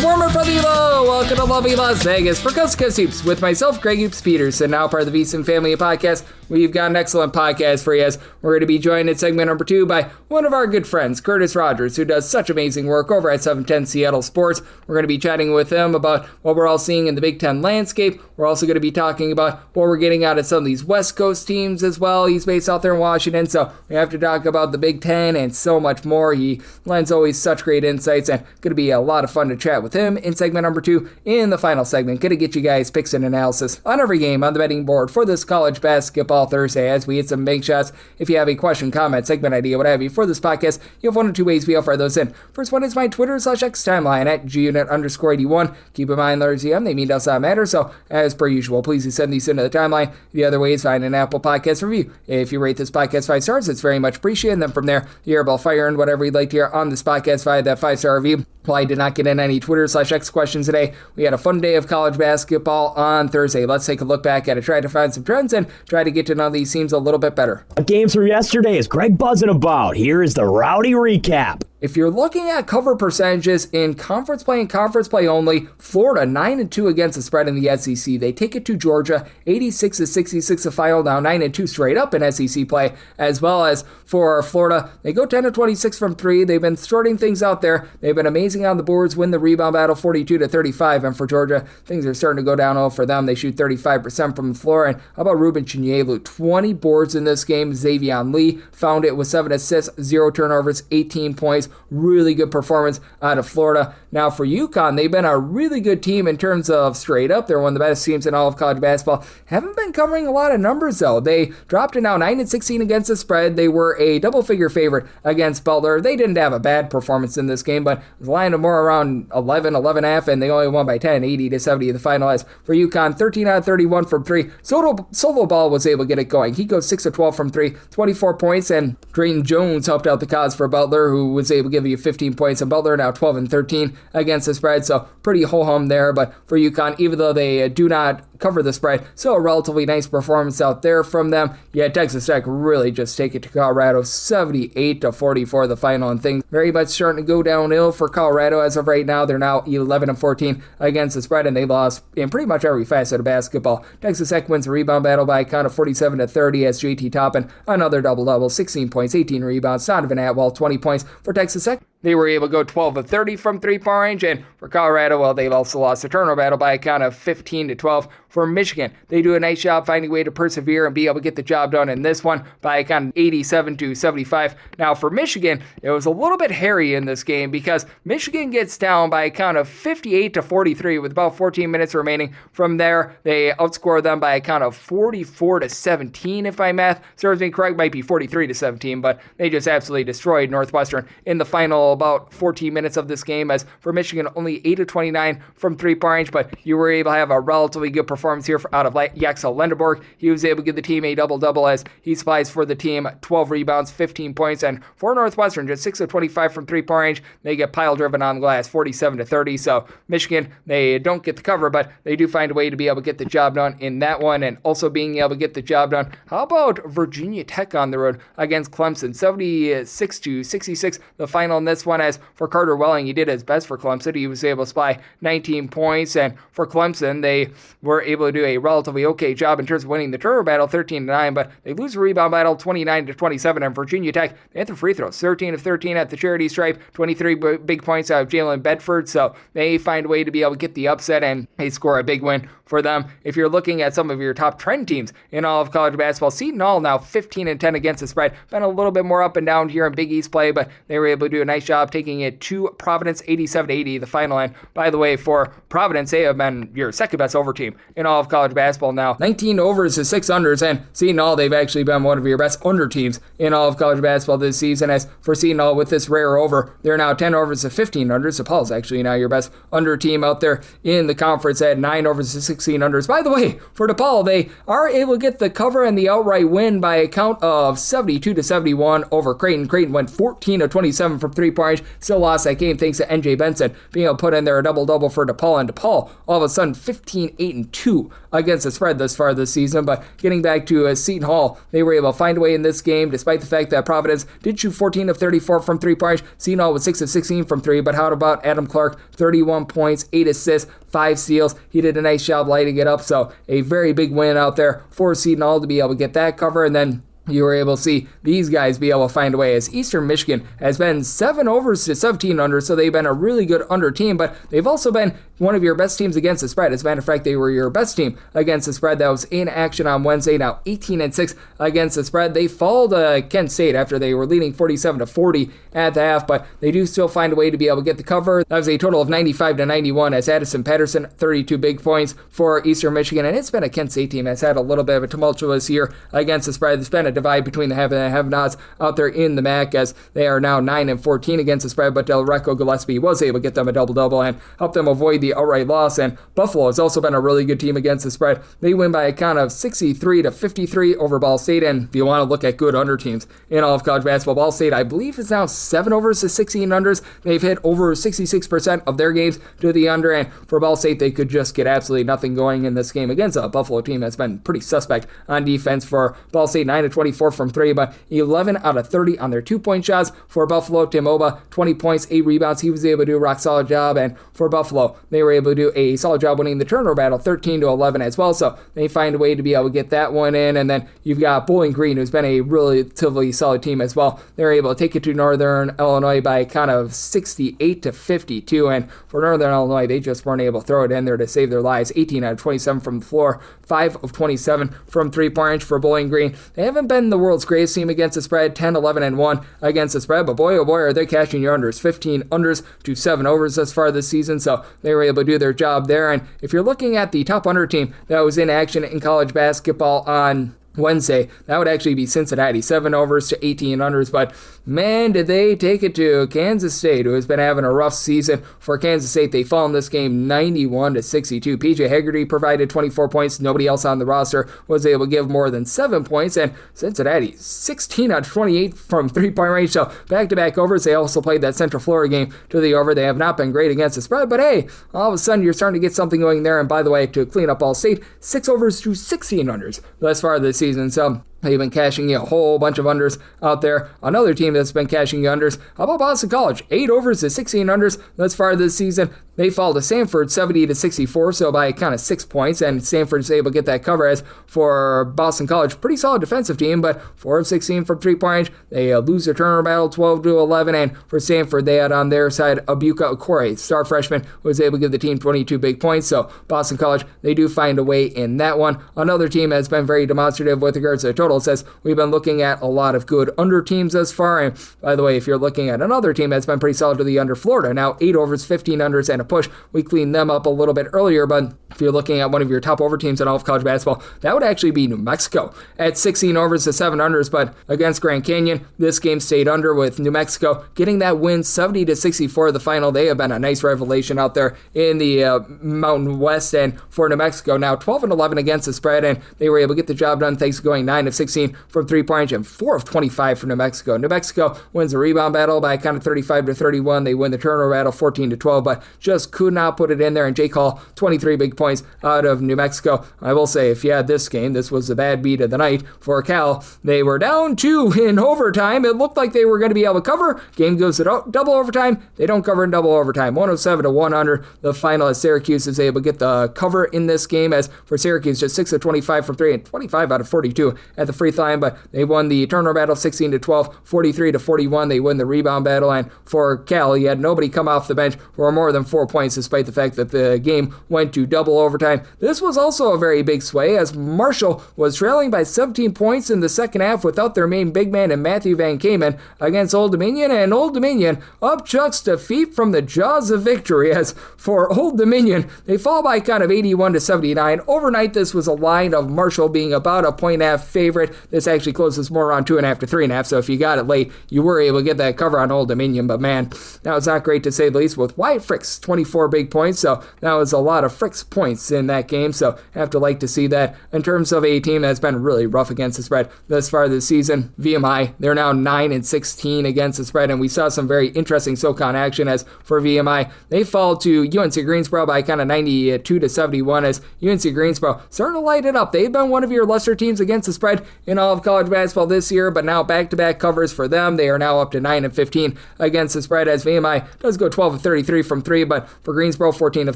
Stormer for the Elo! Welcome to lovely Las Vegas for Coast to Coast Hoops with myself, Greg Hoops Peterson, now part of the VSiN family of podcasts. We've got an excellent podcast for you as we're going to be joined in segment number 2 by one of our good friends, Curtis Rogers, who does such amazing work over at 710 Seattle Sports. We're going to be chatting with him about what we're all seeing in the Big Ten landscape. We're also going to be talking about what we're getting out of some of these West Coast teams as well. He's based out there in Washington, so we have to talk about the Big Ten and so much more. He lends always such great insights, and going to be a lot of fun to chat with him in segment number 2. In the final segment, going to get you guys picks and analysis on every game on the betting board for this college basketball Thursday as we hit some big shots. If you have a question, comment, segment idea, what have you for this podcast, you have one or two ways we offer those in. First one is my Twitter/X timeline at gunit_81. Keep in mind, letters EM, they mean does not matter, so as per usual, please do send these into the timeline. The other way is find an Apple Podcast review. If you rate this podcast 5 stars, it's very much appreciated, and then from there, you hear about fire and whatever you'd like to hear on this podcast via that 5-star review. Well, I did not get in any Twitter/X questions today. We had a fun day of college basketball on Thursday. Let's take a look back at it, try to find some trends, and try to get to know these teams a litlittle bit better. Games from yesterday is Greg buzzing about. Here is the rowdy recap. If you're looking at cover percentages in conference play and conference play only, Florida 9-2 against the spread in the SEC. They take it to Georgia, 86-66 the final, now 9-2 straight up in SEC play, as well as for Florida, they go 10-26 from 3. They've been sorting things out there. They've been amazing on the boards, win the rebound battle 42-35, and for Georgia, things are starting to go downhill for them. They shoot 35% from the floor, and how about Ruben Chinyelu? 20 boards in this game. Xavier Lee found it with 7 assists, 0 turnovers, 18 points. Really good performance out of Florida. Now for UConn, they've been a really good team in terms of straight up. They're one of the best teams in all of college basketball. Haven't been covering a lot of numbers though. They dropped to now 9-16 against the spread. They were a double-figure favorite against Butler. They didn't have a bad performance in this game, but the line of more around 11.5, and they only won by 10, 80-70 the final. As for UConn, 13 out of 31 from 3. Solo Ball was able to get it going. He goes 6 of 12 from 3, 24 points, and Drayton Jones helped out the cause for Butler, who was able to give you 15 points, and Butler now 12 and 13 against the spread, so pretty ho-hum there. But for UConn, even though they do not cover the spread, so a relatively nice performance out there from them. Yeah, Texas Tech really just take it to Colorado, 78-44 the final, and things very much starting to go downhill for Colorado as of right now. They're now 11-14 against the spread, and they lost in pretty much every facet of basketball. Texas Tech wins the rebound battle by a count of 47-30 as JT Toppin, another double-double, 16 points, 18 rebounds, Donovan Atwell, 20 points for Texas Tech. They were able to go 12 of 30 from three-point range, and for Colorado, well, they've also lost the turnover battle by a count of 15-12 for Michigan. They do a nice job finding a way to persevere and be able to get the job done in this one by a count of 87-75. Now, for Michigan, it was a little bit hairy in this game because Michigan gets down by a count of 58-43 with about 14 minutes remaining. From there, they outscore them by a count of 44-17, if my math serves me correct. Might be 43-17, but they just absolutely destroyed Northwestern in the final about 14 minutes of this game. As for Michigan, only 8 of 29 from three-point range, but you were able to have a relatively good performance here out of Yaxel Lendeborg. He was able to give the team a double-double as he supplies for the team 12 rebounds, 15 points, and for Northwestern, just 6 of 25 from three-point range. They get pile-driven on the glass, 47-30, so Michigan, they don't get the cover, but they do find a way to be able to get the job done in that one, and also being able to get the job done. How about Virginia Tech on the road against Clemson? 76-66, the final in this one. As for Carter Welling, he did his best for Clemson. He was able to supply 19 points, and for Clemson, they were able to do a relatively okay job in terms of winning the turnover battle, 13-9, but they lose the rebound battle, 29-27, and Virginia Tech, they hit the free throws, 13 of 13 at the charity stripe, 23 big points out of Jalen Bedford, so they find a way to be able to get the upset, and they score a big win for them. If you're looking at some of your top trend teams in all of college basketball, Seton Hall now 15-10 against the spread. Been a little bit more up and down here in Big East play, but they were able to do a nice job taking it to Providence, 87-80, the final. And by the way, for Providence, they have been your second best over team in all of college basketball now. 19 overs to 6 unders, and Seton Hall, they've actually been one of your best under teams in all of college basketball this season. As for Seton Hall, with this rare over, they're now 10 overs to 15 unders. DePaul's actually now your best under team out there in the conference at 9 overs to 16 unders. By the way, for DePaul, they are able to get the cover and the outright win by a count of 72-71 over Creighton. Creighton went 14 of 27 from 3-point 3-point range. Still lost that game thanks to NJ Benson being able to put in there a double-double for DePaul, and DePaul all of a sudden 15-8-2 against the spread thus far this season. But getting back to Seton Hall, they were able to find a way in this game despite the fact that Providence did shoot 14 of 34 from 3-point range. Seton Hall was 6 of 16 from 3, but how about Adam Clark? 31 points, 8 assists, 5 steals. He did a nice job lighting it up, so a very big win out there for Seton Hall to be able to get that cover. And then you were able to see these guys be able to find a way, as Eastern Michigan has been 7 overs to 17 under, so they've been a really good under team, but they've also been one of your best teams against the spread. As a matter of fact, they were your best team against the spread. That was in action on Wednesday. Now 18-6 against the spread. They followed Kent State after they were leading 47-40 at the half, but they do still find a way to be able to get the cover. That was a total of 95-91 as Addison Patterson, 32 big points for Eastern Michigan, and it's been a Kent State team that's had a little bit of a tumultuous year against the spread. There's been a divide between the have and the have-nots out there in the MAC, as they are now 9-14 against the spread, but Del Recco Gillespie was able to get them a double-double and help them avoid the outright loss. And Buffalo has also been a really good team against the spread. They win by a count of 63-53 over Ball State. And if you want to look at good under teams in all of college basketball, Ball State, I believe, is now 7 overs to 16 unders. They've hit over 66% of their games to the under, and for Ball State, they could just get absolutely nothing going in this game against a Buffalo team that's been pretty suspect on defense. For Ball State, 9-24 from 3, but 11 out of 30 on their 2-point shots. For Buffalo, Tim Oba, 20 points, 8 rebounds. He was able to do a rock solid job, and for Buffalo, they were able to do a solid job winning the turnover battle, 13-11 as well, so they find a way to be able to get that one in. And then you've got Bowling Green, who's been a relatively solid team as well. They're able to take it to Northern Illinois by a count of 68-52, and for Northern Illinois, they just weren't able to throw it in there to save their lives. 18 out of 27 from the floor, 5 of 27 from 3-point range for Bowling Green. They haven't been the world's greatest team against the spread, 10-11-1 against the spread, but boy, oh boy, are they cashing your unders. 15 unders to 7 overs thus far this season, so they were able to do their job there. And if you're looking at the top under team that was in action in college basketball on Wednesday, that would actually be Cincinnati, 7 overs to 18 unders, but man, did they take it to Kansas State, who has been having a rough season. For Kansas State, they fall in this game 91-62. PJ Haggerty provided 24 points. Nobody else on the roster was able to give more than 7 points, and Cincinnati, 16 out of 28 from 3-point range, so back-to-back overs. They also played that Central Florida game to the over. They have not been great against the spread, but hey, all of a sudden you're starting to get something going there. And by the way, to clean up Ball State, 6 overs to 16 unders thus far this season, so they've been cashing a whole bunch of unders out there. Another team that's been cashing unders, how about Boston College? 8 overs to 16 unders thus far this season. They fall to Samford 70-64, so by a count of 6 points, and Samford's able to get that cover. As for Boston College, pretty solid defensive team, but 4 of 16 from 3-point range. They lose their turnover battle 12-11, and for Samford, they had on their side Abuka Okore, star freshman, who was able to give the team 22 big points. So Boston College, they do find a way in that one. Another team has been very demonstrative with regards to the total, says we've been looking at a lot of good under teams thus far. And by the way, if you're looking at another team that's been pretty solid to the under, Florida, now 8 overs, 15 unders, and a push. We cleaned them up a little bit earlier, but if you're looking at one of your top over teams in all of college basketball, that would actually be New Mexico at 16 overs to 7 unders. But against Grand Canyon, this game stayed under, with New Mexico getting that win 70-64 the final. They have been a nice revelation out there in the Mountain West, and for New Mexico, now 12-11 against the spread, and they were able to get the job done thanks to going 9 of 16 from 3-point range and 4 of 25 for New Mexico. New Mexico wins the rebound battle by a count of 35-31. They win the turnover battle 14-12, but just could not put it in there. And Jake Hall, 23 big points out of New Mexico. I will say, if you had this game, this was the bad beat of the night for Cal. They were down 2 in overtime. It looked like they were going to be able to cover. Game goes to double overtime. They don't cover in double overtime. 107-1 under the final, as Syracuse is able to get the cover in this game. As for Syracuse, just 6 of 25 from 3 and 25 out of 42 at the free throw line, but they won the turnover battle 16-12, 43-41. They win the rebound battle, and for Cal, you had nobody come off the bench for more than 4 points, despite the fact that the game went to double overtime. This was also a very big sway, as Marshall was trailing by 17 points in the second half without their main big man and Matthew Van Kamen against Old Dominion, and Old Dominion upchucks defeat from the jaws of victory. As for Old Dominion, they fall by a count of 81-79. Overnight, this was a line of Marshall being about a 1.5 favorite. favorite. This actually closes more around 2.5 to 3.5, so if you got it late, you were able to get that cover on Old Dominion, but man, that was not great to say the least, with Wyatt Fricks, 24 big points, so that was a lot of Fricks points in that game, so I have to like to see that. In terms of a team that's been really rough against the spread thus far this season, VMI, they're now 9-16 against the spread, and we saw some very interesting SoCon action as for VMI. They fall to UNC Greensboro by kind of 92-71 as UNC Greensboro starting to light it up. They've been one of your lesser teams against the spread in all of college basketball this year, but now back-to-back covers for them. They are now up to 9-15 against the spread as VMI does go 12 of 33 from 3, but for Greensboro, 14 of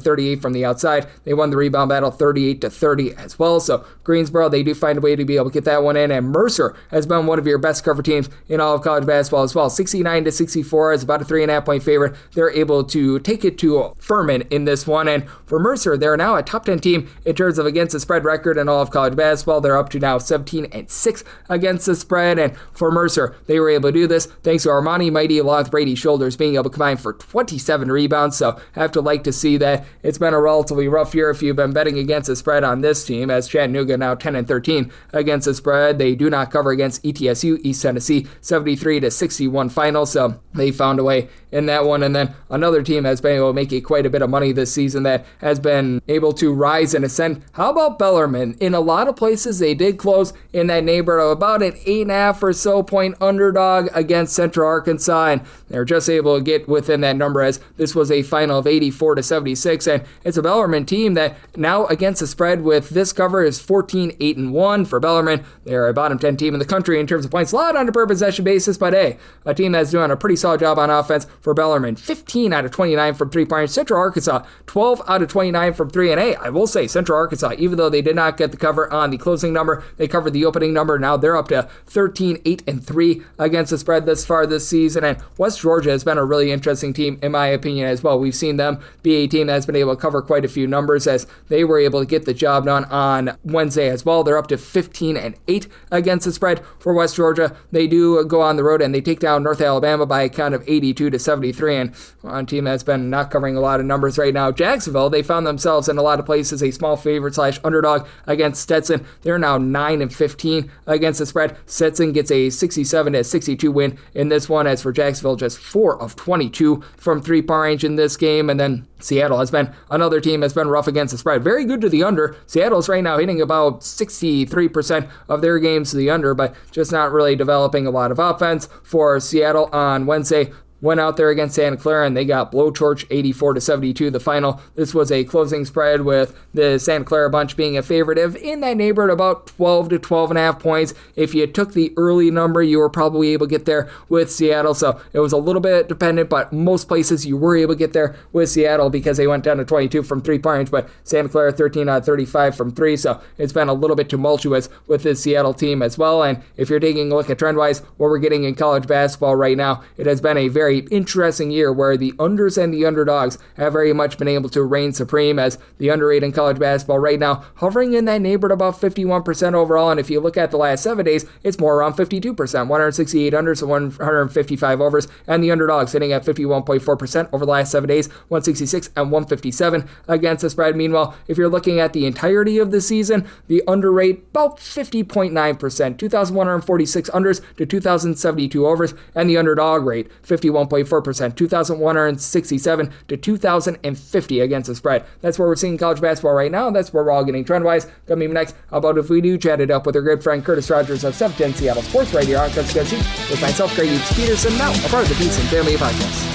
38 from the outside. They won the rebound battle 38-30 as well, so Greensboro, they do find a way to be able to get that one in, and Mercer has been one of your best cover teams in all of college basketball as well. 69-64 is about a 3.5 point favorite. They're able to take it to Furman in this one, and for Mercer, they're now a top 10 team in terms of against the spread record in all of college basketball. They're up to now 17-6 against the spread, and for Mercer, they were able to do this thanks to Armani Mighty along with Brady Shoulders being able to combine for 27 rebounds, so I have to like to see that. It's been a relatively rough year if you've been betting against the spread on this team, as Chattanooga now 10-13 against the spread. They do not cover against ETSU, East Tennessee, 73-61 final, so they found a way in that one. And then another team has been able to make quite a bit of money this season that has been able to rise and ascend. How about Bellarmine? In a lot of places, they did close in that neighborhood of about an 8.5 or so point underdog against Central Arkansas, and they're just able to get within that number as this was a final of 84-76, and it's a Bellarmine team that now against the spread with this cover is 14-8-1 for Bellarmine. They're a bottom 10 team in the country in terms of points, a lot on a per possession basis, but hey, a team that's doing a pretty solid job on offense for Bellarmine. 15 out of 29 from 3-point. Central Arkansas, 12 out of 29 from 3, and hey, I will say Central Arkansas, even though they did not get the cover on the closing number, they covered the opening number. Now they're up to 13-8-3 against the spread thus far this season, and West Georgia has been a really interesting team in my opinion as well. We've seen them be a team that's been able to cover quite a few numbers as they were able to get the job done on Wednesday as well. They're up to 15-8 against the spread for West Georgia. They do go on the road and they take down North Alabama by a count of 82-73, and on a team that's been not covering a lot of numbers right now. Jacksonville, they found themselves in a lot of places a small favorite / underdog against Stetson. They're now 9-15 against the spread. Stetson gets a 67-62 win in this one, as for Jacksonville, just 4 of 22 from 3-point range in this game. And then Seattle has been another team that's been rough against the spread. Very good to the under. Seattle's right now hitting about 63% of their games to the under, but just not really developing a lot of offense for Seattle on Wednesday. Went out there against Santa Clara and they got blowtorch 84-72 the final. This was a closing spread with the Santa Clara bunch being a favorite of in that neighborhood about 12 to 12.5 points. If you took the early number, you were probably able to get there with Seattle, so it was a little bit dependent, but most places you were able to get there with Seattle because they went down to 22 from 3 points, but Santa Clara 13 out of 35 from 3, so it's been a little bit tumultuous with this Seattle team as well. And if you're taking a look at trend-wise, what we're getting in college basketball right now, it has been a very interesting year where the unders and the underdogs have very much been able to reign supreme, as the under rate in college basketball right now hovering in that neighborhood about 51% overall, and if you look at the last 7 days, it's more around 52%, 168 unders to 155 overs, and the underdogs sitting at 51.4% over the last 7 days, 166 and 157 against the spread. Meanwhile, if you're looking at the entirety of the season, the under rate about 50.9%, 2,146 unders to 2,072 overs, and the underdog rate 51.4%, 2,167 to 2,050 against the spread. That's where we're seeing college basketball right now. That's where we're all getting trend-wise. Coming next, how about if we do chat it up with our good friend Curtis Rogers of 710 Seattle Sports right here on Cubs Go See with myself, Greg Eads Peterson, now a part of the Peterson Family Podcast.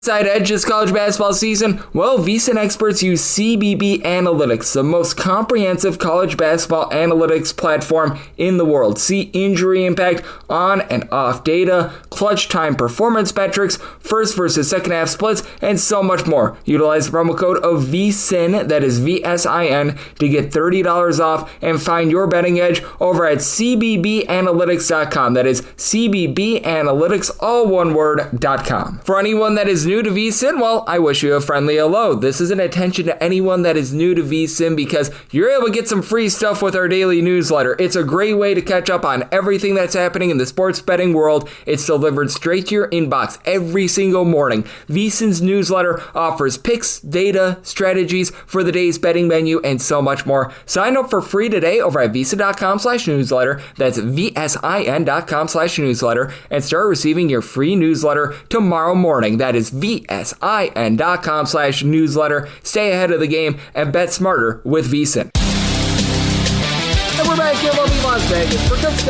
Side edge this college basketball season? Well, VSiN experts use CBB Analytics, the most comprehensive college basketball analytics platform in the world. See injury impact, on and off data, clutch time performance metrics, first versus second half splits, and so much more. Utilize the promo code of VSiN, that is VSIN, to get $30 off and find your betting edge over at CBBAnalytics.com. That is CBBAnalytics, all one word, .com. For anyone that is new new to VSiN? Well, I wish you a friendly hello. This is an attention to anyone that is new to VSiN because you're able to get some free stuff with our daily newsletter. It's a great way to catch up on everything that's happening in the sports betting world. It's delivered straight to your inbox every single morning. VSiN's newsletter offers picks, data, strategies for the day's betting menu, and so much more. Sign up for free today over at VSiN.com/newsletter. That's VSIN.com/newsletter and start receiving your free newsletter tomorrow morning. That is VSIN.com/newsletter. Stay ahead of the game and bet smarter with VSiN. And we're back here in lovely Las Vegas for Coach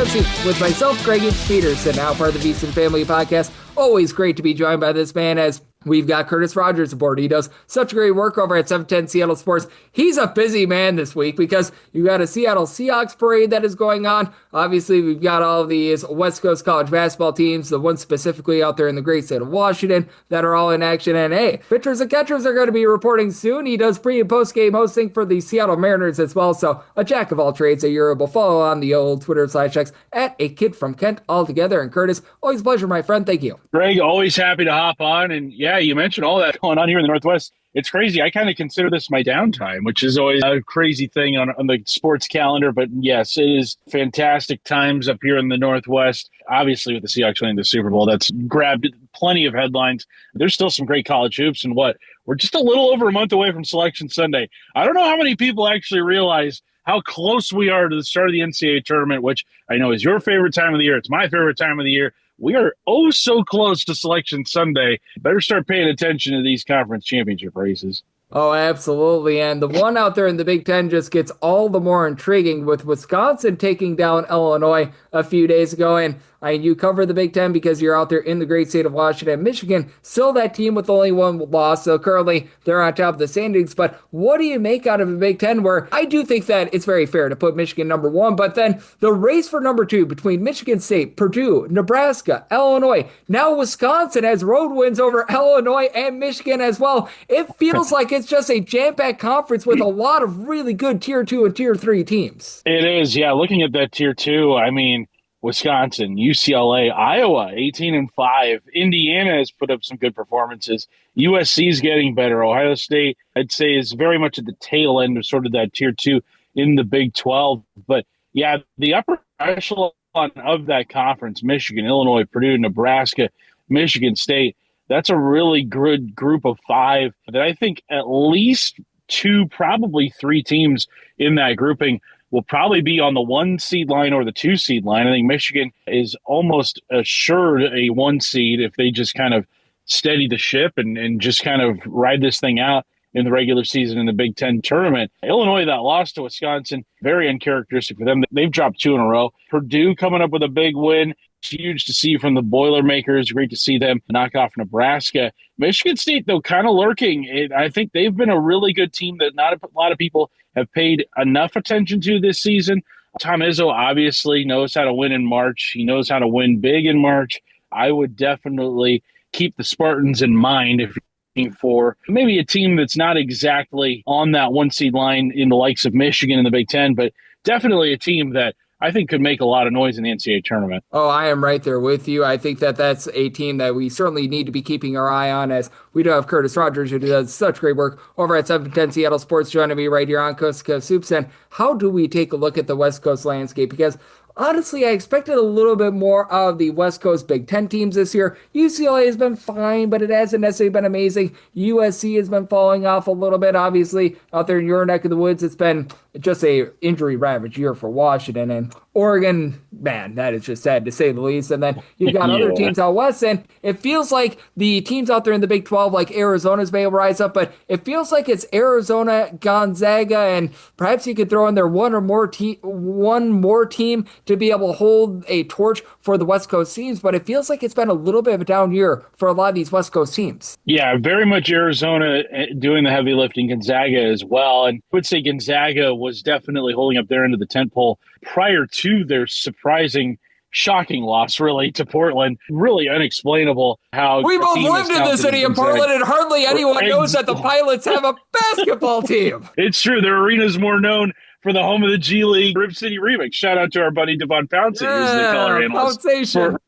with myself, Greg Peterson, now part of the VSiN Family Podcast. Always great to be joined by this man as we've got Curtis Rogers aboard. He does such great work over at 710 Seattle Sports. He's a busy man this week because you got a Seattle Seahawks parade that is going on. Obviously, we've got all of these West Coast college basketball teams, the ones specifically out there in the great state of Washington that are all in action. And hey, pitchers and catchers are going to be reporting soon. He does pre and post game hosting for the Seattle Mariners as well. So a jack of all trades that you're able to follow on the old Twitter/X at A Kid From Kent altogether. And Curtis, always a pleasure, my friend. Thank you. Greg, always happy to hop on. And yeah, you mentioned all that going on here in the Northwest. It's crazy. I kind of consider this my downtime, which is always a crazy thing on the sports calendar. But yes, it is fantastic times up here in the Northwest. Obviously, with the Seahawks winning the Super Bowl, that's grabbed plenty of headlines. There's still some great college hoops. And we're just a little over a month away from Selection Sunday. I don't know how many people actually realize how close we are to the start of the NCAA tournament, which I know is your favorite time of the year. It's my favorite time of the year. We are oh so close to Selection Sunday. Better start paying attention to these conference championship races. Oh, absolutely. And the one out there in the Big Ten just gets all the more intriguing with Wisconsin taking down Illinois a few days ago. And you cover the Big Ten because you're out there in the great state of Washington. Michigan, still that team with only one loss, so currently they're on top of the standings. But what do you make out of the Big Ten, where I do think that it's very fair to put Michigan number one, but then the race for number two between Michigan State, Purdue, Nebraska, Illinois, now Wisconsin has road wins over Illinois and Michigan as well. It feels like it's just a jam-packed conference with a lot of really good Tier 2 and Tier 3 teams. It is, yeah. Looking at that Tier 2, I mean, Wisconsin, UCLA, Iowa, 18-5. Indiana has put up some good performances. USC is getting better. Ohio State, I'd say, is very much at the tail end of sort of that Tier 2 in the Big 12. But, yeah, the upper echelon of that conference, Michigan, Illinois, Purdue, Nebraska, Michigan State, that's a really good group of five that I think at least two, probably three teams in that grouping will probably be on the 1 seed line or the 2 seed line. I think Michigan is almost assured a 1 seed if they just kind of steady the ship and just kind of ride this thing out in the regular season in the Big Ten tournament. Illinois, that loss to Wisconsin, very uncharacteristic for them. They've dropped 2 in a row. Purdue coming up with a big win. It's huge to see from the Boilermakers. Great to see them knock off Nebraska. Michigan State, though, kind of lurking. I think they've been a really good team that not a lot of people have paid enough attention to this season. Tom Izzo obviously knows how to win in March. He knows how to win big in March. I would definitely keep the Spartans in mind if you're looking for maybe a team that's not exactly on that 1 seed line in the likes of Michigan in the Big Ten, but definitely a team that I think could make a lot of noise in the NCAA tournament. Oh, I am right there with you. I think that that's a team that we certainly need to be keeping our eye on, as we do have Curtis Rogers, who does such great work over at 710 Seattle Sports, joining me right here on Coast to Coast Hoops. And how do we take a look at the West Coast landscape? Because honestly, I expected a little bit more of the West Coast Big Ten teams this year. UCLA has been fine, but it hasn't necessarily been amazing. USC has been falling off a little bit. Obviously, out there in your neck of the woods, it's been just a injury-ravaged year for Washington. And Oregon, man, that is just sad to say the least. And then you've got other teams out west, and it feels like the teams out there in the Big 12, like Arizona's may rise up, but it feels like it's Arizona, Gonzaga, and perhaps you could throw in there one more team to be able to hold a torch for the West Coast teams. But it feels like it's been a little bit of a down year for a lot of these West Coast teams. Yeah, very much Arizona doing the heavy lifting, Gonzaga as well. And I would say Gonzaga was definitely holding up their end of the tent pole prior to their surprising, shocking loss, really, to Portland. Really unexplainable how we both lived in the city of Portland, and hardly anyone knows that the Pilots have a basketball team. It's true. Their arena is more known for the home of the G League Rip City Remix. Shout out to our buddy Devon Pouncey, who's the color analyst.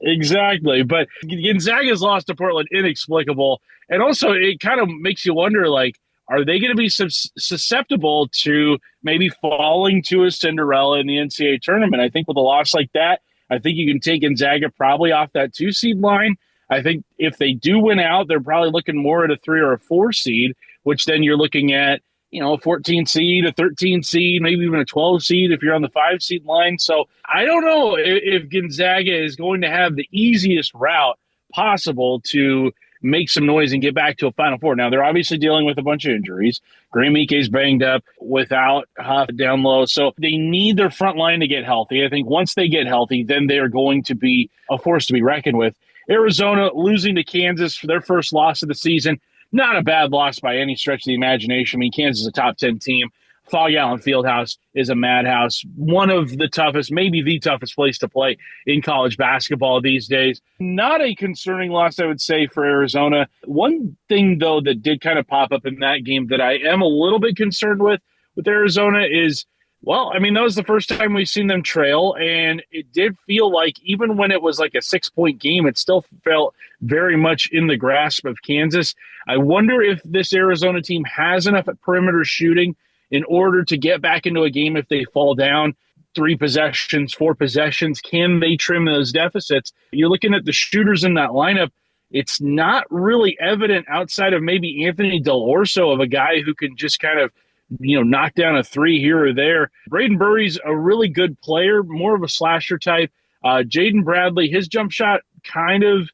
Exactly. But Gonzaga's loss to Portland, inexplicable. And also, it kind of makes you wonder, like, are they going to be susceptible to maybe falling to a Cinderella in the NCAA tournament? I think with a loss like that, I think you can take Gonzaga probably off that 2-seed line. I think if they do win out, they're probably looking more at a 3 or a 4 seed, which then you're looking at, a 14 seed, a 13 seed, maybe even a 12 seed if you're on the 5-seed line. So I don't know if Gonzaga is going to have the easiest route possible to make some noise and get back to a Final Four. Now, they're obviously dealing with a bunch of injuries. Graham-Ike's banged up without Huff down low. So they need their front line to get healthy. I think once they get healthy, then they're going to be a force to be reckoned with. Arizona losing to Kansas for their first loss of the season. Not a bad loss by any stretch of the imagination. I mean, Kansas is a top 10 team. Fog Allen Fieldhouse is a madhouse. One of the toughest, maybe the toughest place to play in college basketball these days. Not a concerning loss, I would say, for Arizona. One thing, though, that did kind of pop up in that game that I am a little bit concerned with Arizona is, well, I mean, that was the first time we've seen them trail, and it did feel like even when it was like a 6-point game, it still felt very much in the grasp of Kansas. I wonder if this Arizona team has enough at perimeter shooting in order to get back into a game if they fall down 3 possessions, 4 possessions. Can they trim those deficits? You're looking at the shooters in that lineup. It's not really evident outside of maybe Anthony Del Orso of a guy who can just kind of knock down a 3 here or there. Braden Burry's a really good player, more of a slasher type. Jaden Bradley, his jump shot kind of,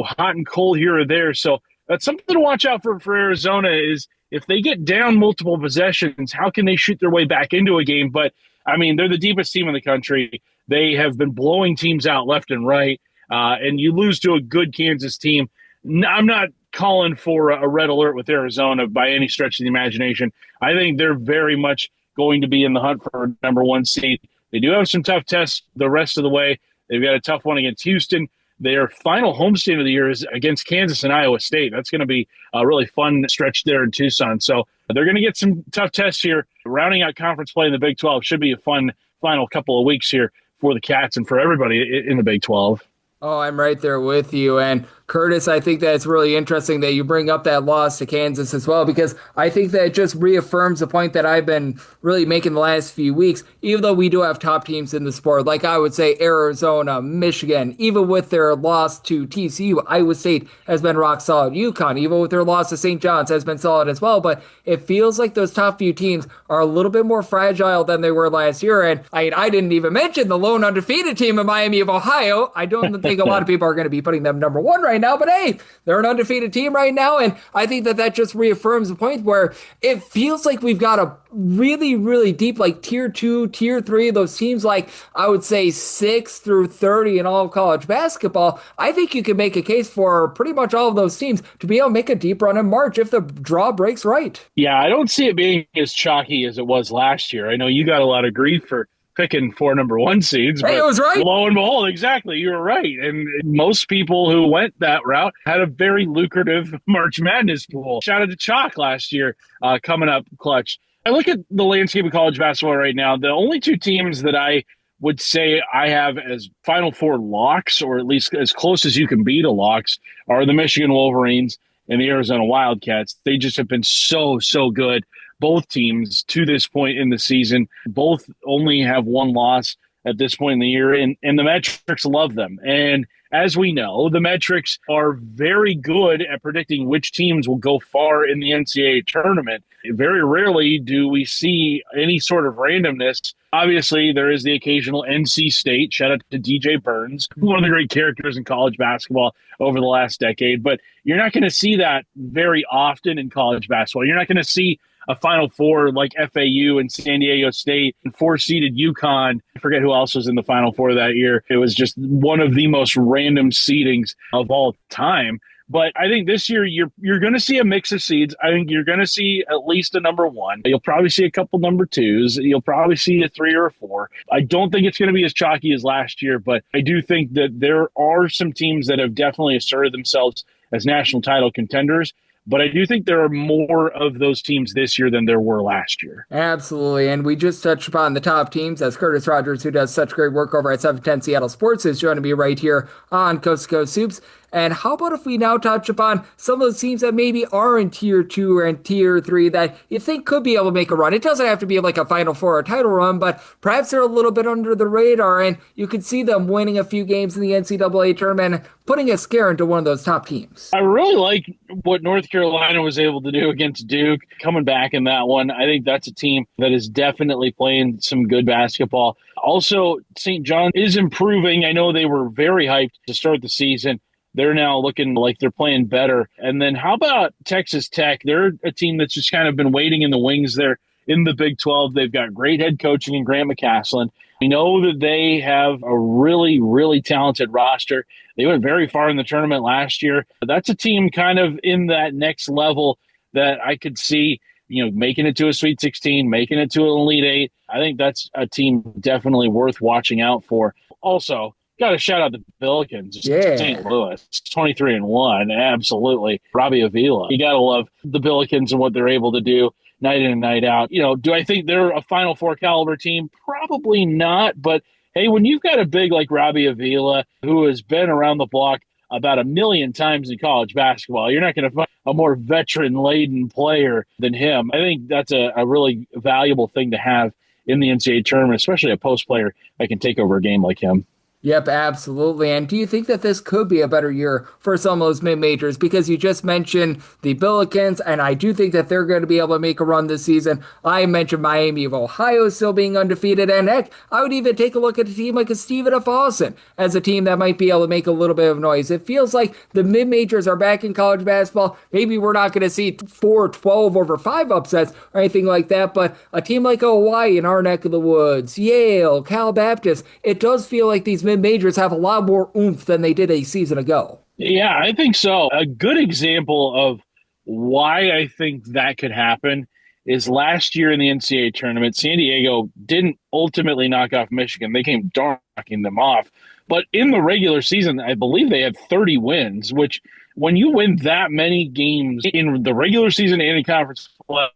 hot and cold here or there. So that's something to watch out for Arizona is if they get down multiple possessions, how can they shoot their way back into a game? But, I mean, they're the deepest team in the country. They have been blowing teams out left and right, and you lose to a good Kansas team. I'm not calling for a red alert with Arizona by any stretch of the imagination. I think they're very much going to be in the hunt for a number 1 seed. They do have some tough tests the rest of the way. They've got a tough one against Houston. Their final homestand of the year is against Kansas and Iowa State. That's going to be a really fun stretch there in Tucson. So they're going to get some tough tests here. Rounding out conference play in the Big 12 should be a fun final couple of weeks here for the Cats and for everybody in the Big 12. Oh, I'm right there with you. And Curtis, I think that it's really interesting that you bring up that loss to Kansas as well, because I think that it just reaffirms the point that I've been really making the last few weeks. Even though we do have top teams in the sport, like I would say Arizona, Michigan, even with their loss to TCU, Iowa State has been rock solid. UConn, even with their loss to St. John's, has been solid as well. But it feels like those top few teams are a little bit more fragile than they were last year. And I didn't even mention the lone undefeated team in Miami of Ohio. I don't think a lot of people are going to be putting them number 1 right now, but hey, they're an undefeated team right now, and I think that just reaffirms the point where it feels like we've got a really, really deep, like tier 2, tier 3, those teams like I would say 6 through 30 in all of college basketball. I think you can make a case for pretty much all of those teams to be able to make a deep run in March if the draw breaks right. Yeah, I don't see it being as chalky as it was last year. I know you got a lot of grief for picking 4 number 1 seeds. Hey, it was right. Lo and behold, exactly, you were right. And most people who went that route had a very lucrative March Madness pool. Shout out to Chalk last year, coming up clutch. I look at the landscape of college basketball right now. The only 2 teams that I would say I have as Final Four locks, or at least as close as you can be to locks, are the Michigan Wolverines and the Arizona Wildcats. They just have been so good. Both teams to this point in the season, both only have 1 loss at this point in the year, and the metrics love them. And as we know, the metrics are very good at predicting which teams will go far in the NCAA tournament. Very rarely do we see any sort of randomness. Obviously, there is the occasional NC State. Shout out to DJ Burns, one of the great characters in college basketball over the last decade. But you're not going to see that very often in college basketball. You're not going to see a Final Four like FAU and San Diego State and 4-seeded UConn. I forget who else was in the Final Four that year. It was just one of the most random seedings of all time. But I think this year you're going to see a mix of seeds. I think you're going to see at least a number 1. You'll probably see a couple number 2s. You'll probably see a 3 or a 4. I don't think it's going to be as chalky as last year, but I do think that there are some teams that have definitely asserted themselves as national title contenders. But I do think there are more of those teams this year than there were last year. Absolutely. And we just touched upon the top teams as Curtis Rogers, who does such great work over at 710 Seattle Sports, is joining me right here on Coast to Coast Soups. And how about if we now touch upon some of those teams that maybe are in Tier 2 or in Tier 3 that you think could be able to make a run? It doesn't have to be like a Final Four or title run, but perhaps they're a little bit under the radar, and you could see them winning a few games in the NCAA tournament and putting a scare into one of those top teams. I really like what North Carolina was able to do against Duke, coming back in that one. I think that's a team that is definitely playing some good basketball. Also, St. John is improving. I know they were very hyped to start the season. They're now looking like they're playing better. And then how about Texas Tech? They're a team that's just kind of been waiting in the wings there in the Big 12. They've got great head coaching in Grant McCasland. We know that they have a really, really talented roster. They went very far in the tournament last year. That's a team kind of in that next level that I could see, making it to a Sweet 16, making it to an Elite Eight. I think that's a team definitely worth watching out for. Also, got to shout out the Billikens. Yeah. St. Louis, 23-1, absolutely. Robbie Avila. You got to love the Billikens and what they're able to do night in and night out. Do I think they're a Final Four caliber team? Probably not. But, hey, when you've got a big like Robbie Avila, who has been around the block about 1 million times in college basketball, you're not going to find a more veteran-laden player than him. I think that's a really valuable thing to have in the NCAA tournament, especially a post player that can take over a game like him. Yep, absolutely. And do you think that this could be a better year for some of those mid-majors? Because you just mentioned the Billikens, and I do think that they're going to be able to make a run this season. I mentioned Miami of Ohio still being undefeated, and heck, I would even take a look at a team like a Stephen F. Austin as a team that might be able to make a little bit of noise. It feels like the mid-majors are back in college basketball. Maybe we're not going to see 4-12/5 upsets or anything like that, but a team like Hawaii in our neck of the woods, Yale, Cal Baptist, it does feel like these mid-majors have a lot more oomph than they did a season ago. Yeah, I think so. A good example of why I think that could happen is last year in the NCAA tournament, San Diego didn't ultimately knock off Michigan. They came knocking them off. But in the regular season, I believe they had 30 wins, which when you win that many games in the regular season and in conference play,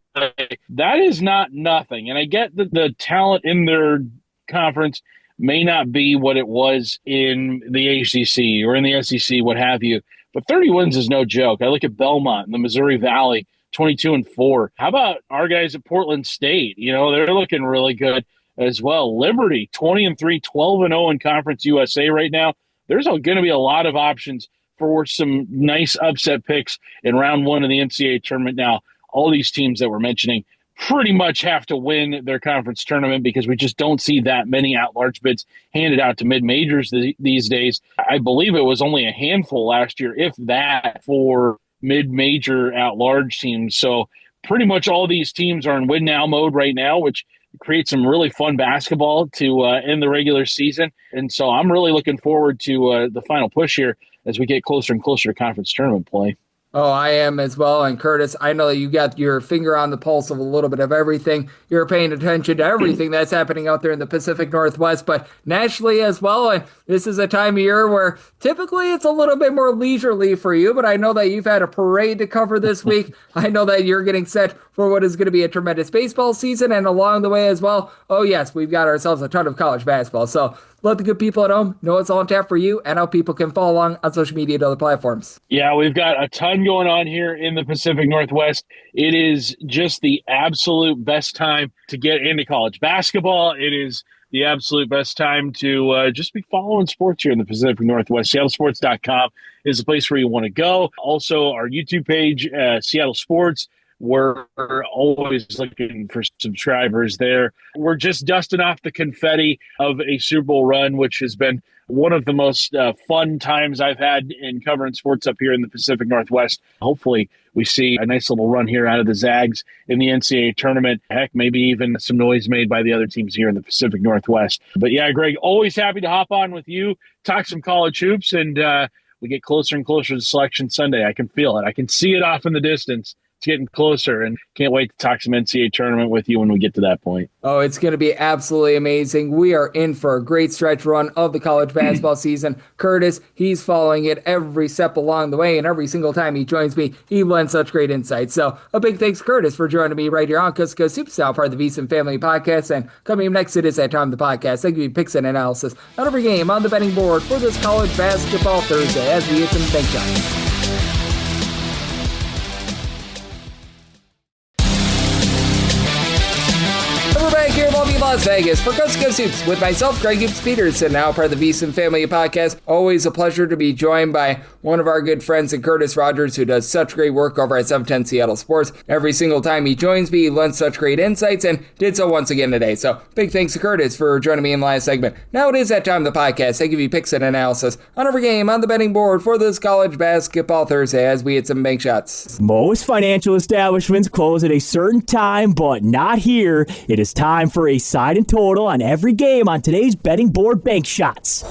that is not nothing. And I get that the talent in their conference may not be what it was in the ACC or in the SEC, what have you. But 30 wins is no joke. I look at Belmont in the Missouri Valley, 22-4. How about our guys at Portland State? They're looking really good as well. Liberty, 20-3, 12-0 in Conference USA right now. There's going to be a lot of options for some nice upset picks in round one of the NCAA tournament. Now, all these teams that we're mentioning pretty much have to win their conference tournament because we just don't see that many at-large bids handed out to mid-majors these days. I believe it was only a handful last year, if that, for mid-major at-large teams. So pretty much all these teams are in win-now mode right now, which creates some really fun basketball to end the regular season. And so I'm really looking forward to the final push here as we get closer and closer to conference tournament play. Oh, I am as well. And Curtis, I know that you got your finger on the pulse of a little bit of everything. You're paying attention to everything that's happening out there in the Pacific Northwest, but nationally as well. And this is a time of year where typically it's a little bit more leisurely for you, but I know that you've had a parade to cover this week. I know that you're getting set for what is going to be a tremendous baseball season. And along the way as well, oh yes, we've got ourselves a ton of college basketball. So let the good people at home know it's all on tap for you and how people can follow along on social media and other platforms. Yeah, we've got a ton going on here in the Pacific Northwest. It is just the absolute best time to get into college basketball. It is the absolute best time to just be following sports here in the Pacific Northwest. SeattleSports.com is the place where you want to go. Also, our YouTube page, Seattle Sports. We're always looking for subscribers there. We're just dusting off the confetti of a Super Bowl run, which has been one of the most fun times I've had in covering sports up here in the Pacific Northwest. Hopefully we see a nice little run here out of the Zags in the NCAA tournament. Heck, maybe even some noise made by the other teams here in the Pacific Northwest. But yeah, Greg, always happy to hop on with you, talk some college hoops, and we get closer and closer to Selection Sunday. I can feel it. I can see it off in the distance. It's getting closer, and can't wait to talk some NCAA tournament with you when we get to that point. Oh, it's going to be absolutely amazing. We are in for a great stretch run of the college basketball season. Curtis, he's following it every step along the way, and every single time he joins me, he lends such great insights. So a big thanks, Curtis, for joining me right here on Coast to Coast Hoops, now part of the VSiN Family Podcast. And coming up next, it is that time of the podcast. I give you picks and analysis on every game on the betting board for this college basketball Thursday as we get some big shots. We're back here in lovely Las Vegas for Coast to Coast Hoops with myself, Greg Hoops Peterson, now part of the VSiN Family Podcast. Always a pleasure to be joined by one of our good friends, and Curtis Rogers, who does such great work over at 710 Seattle Sports. Every single time he joins me, he lends such great insights, and did so once again today. So big thanks to Curtis for joining me in the last segment. Now it is that time of the podcast. I give you picks and analysis on every game on the betting board for this college basketball Thursday as we hit some bank shots. Most financial establishments close at a certain time, but not here. It is time for a side and total on every game on today's betting board bank shots.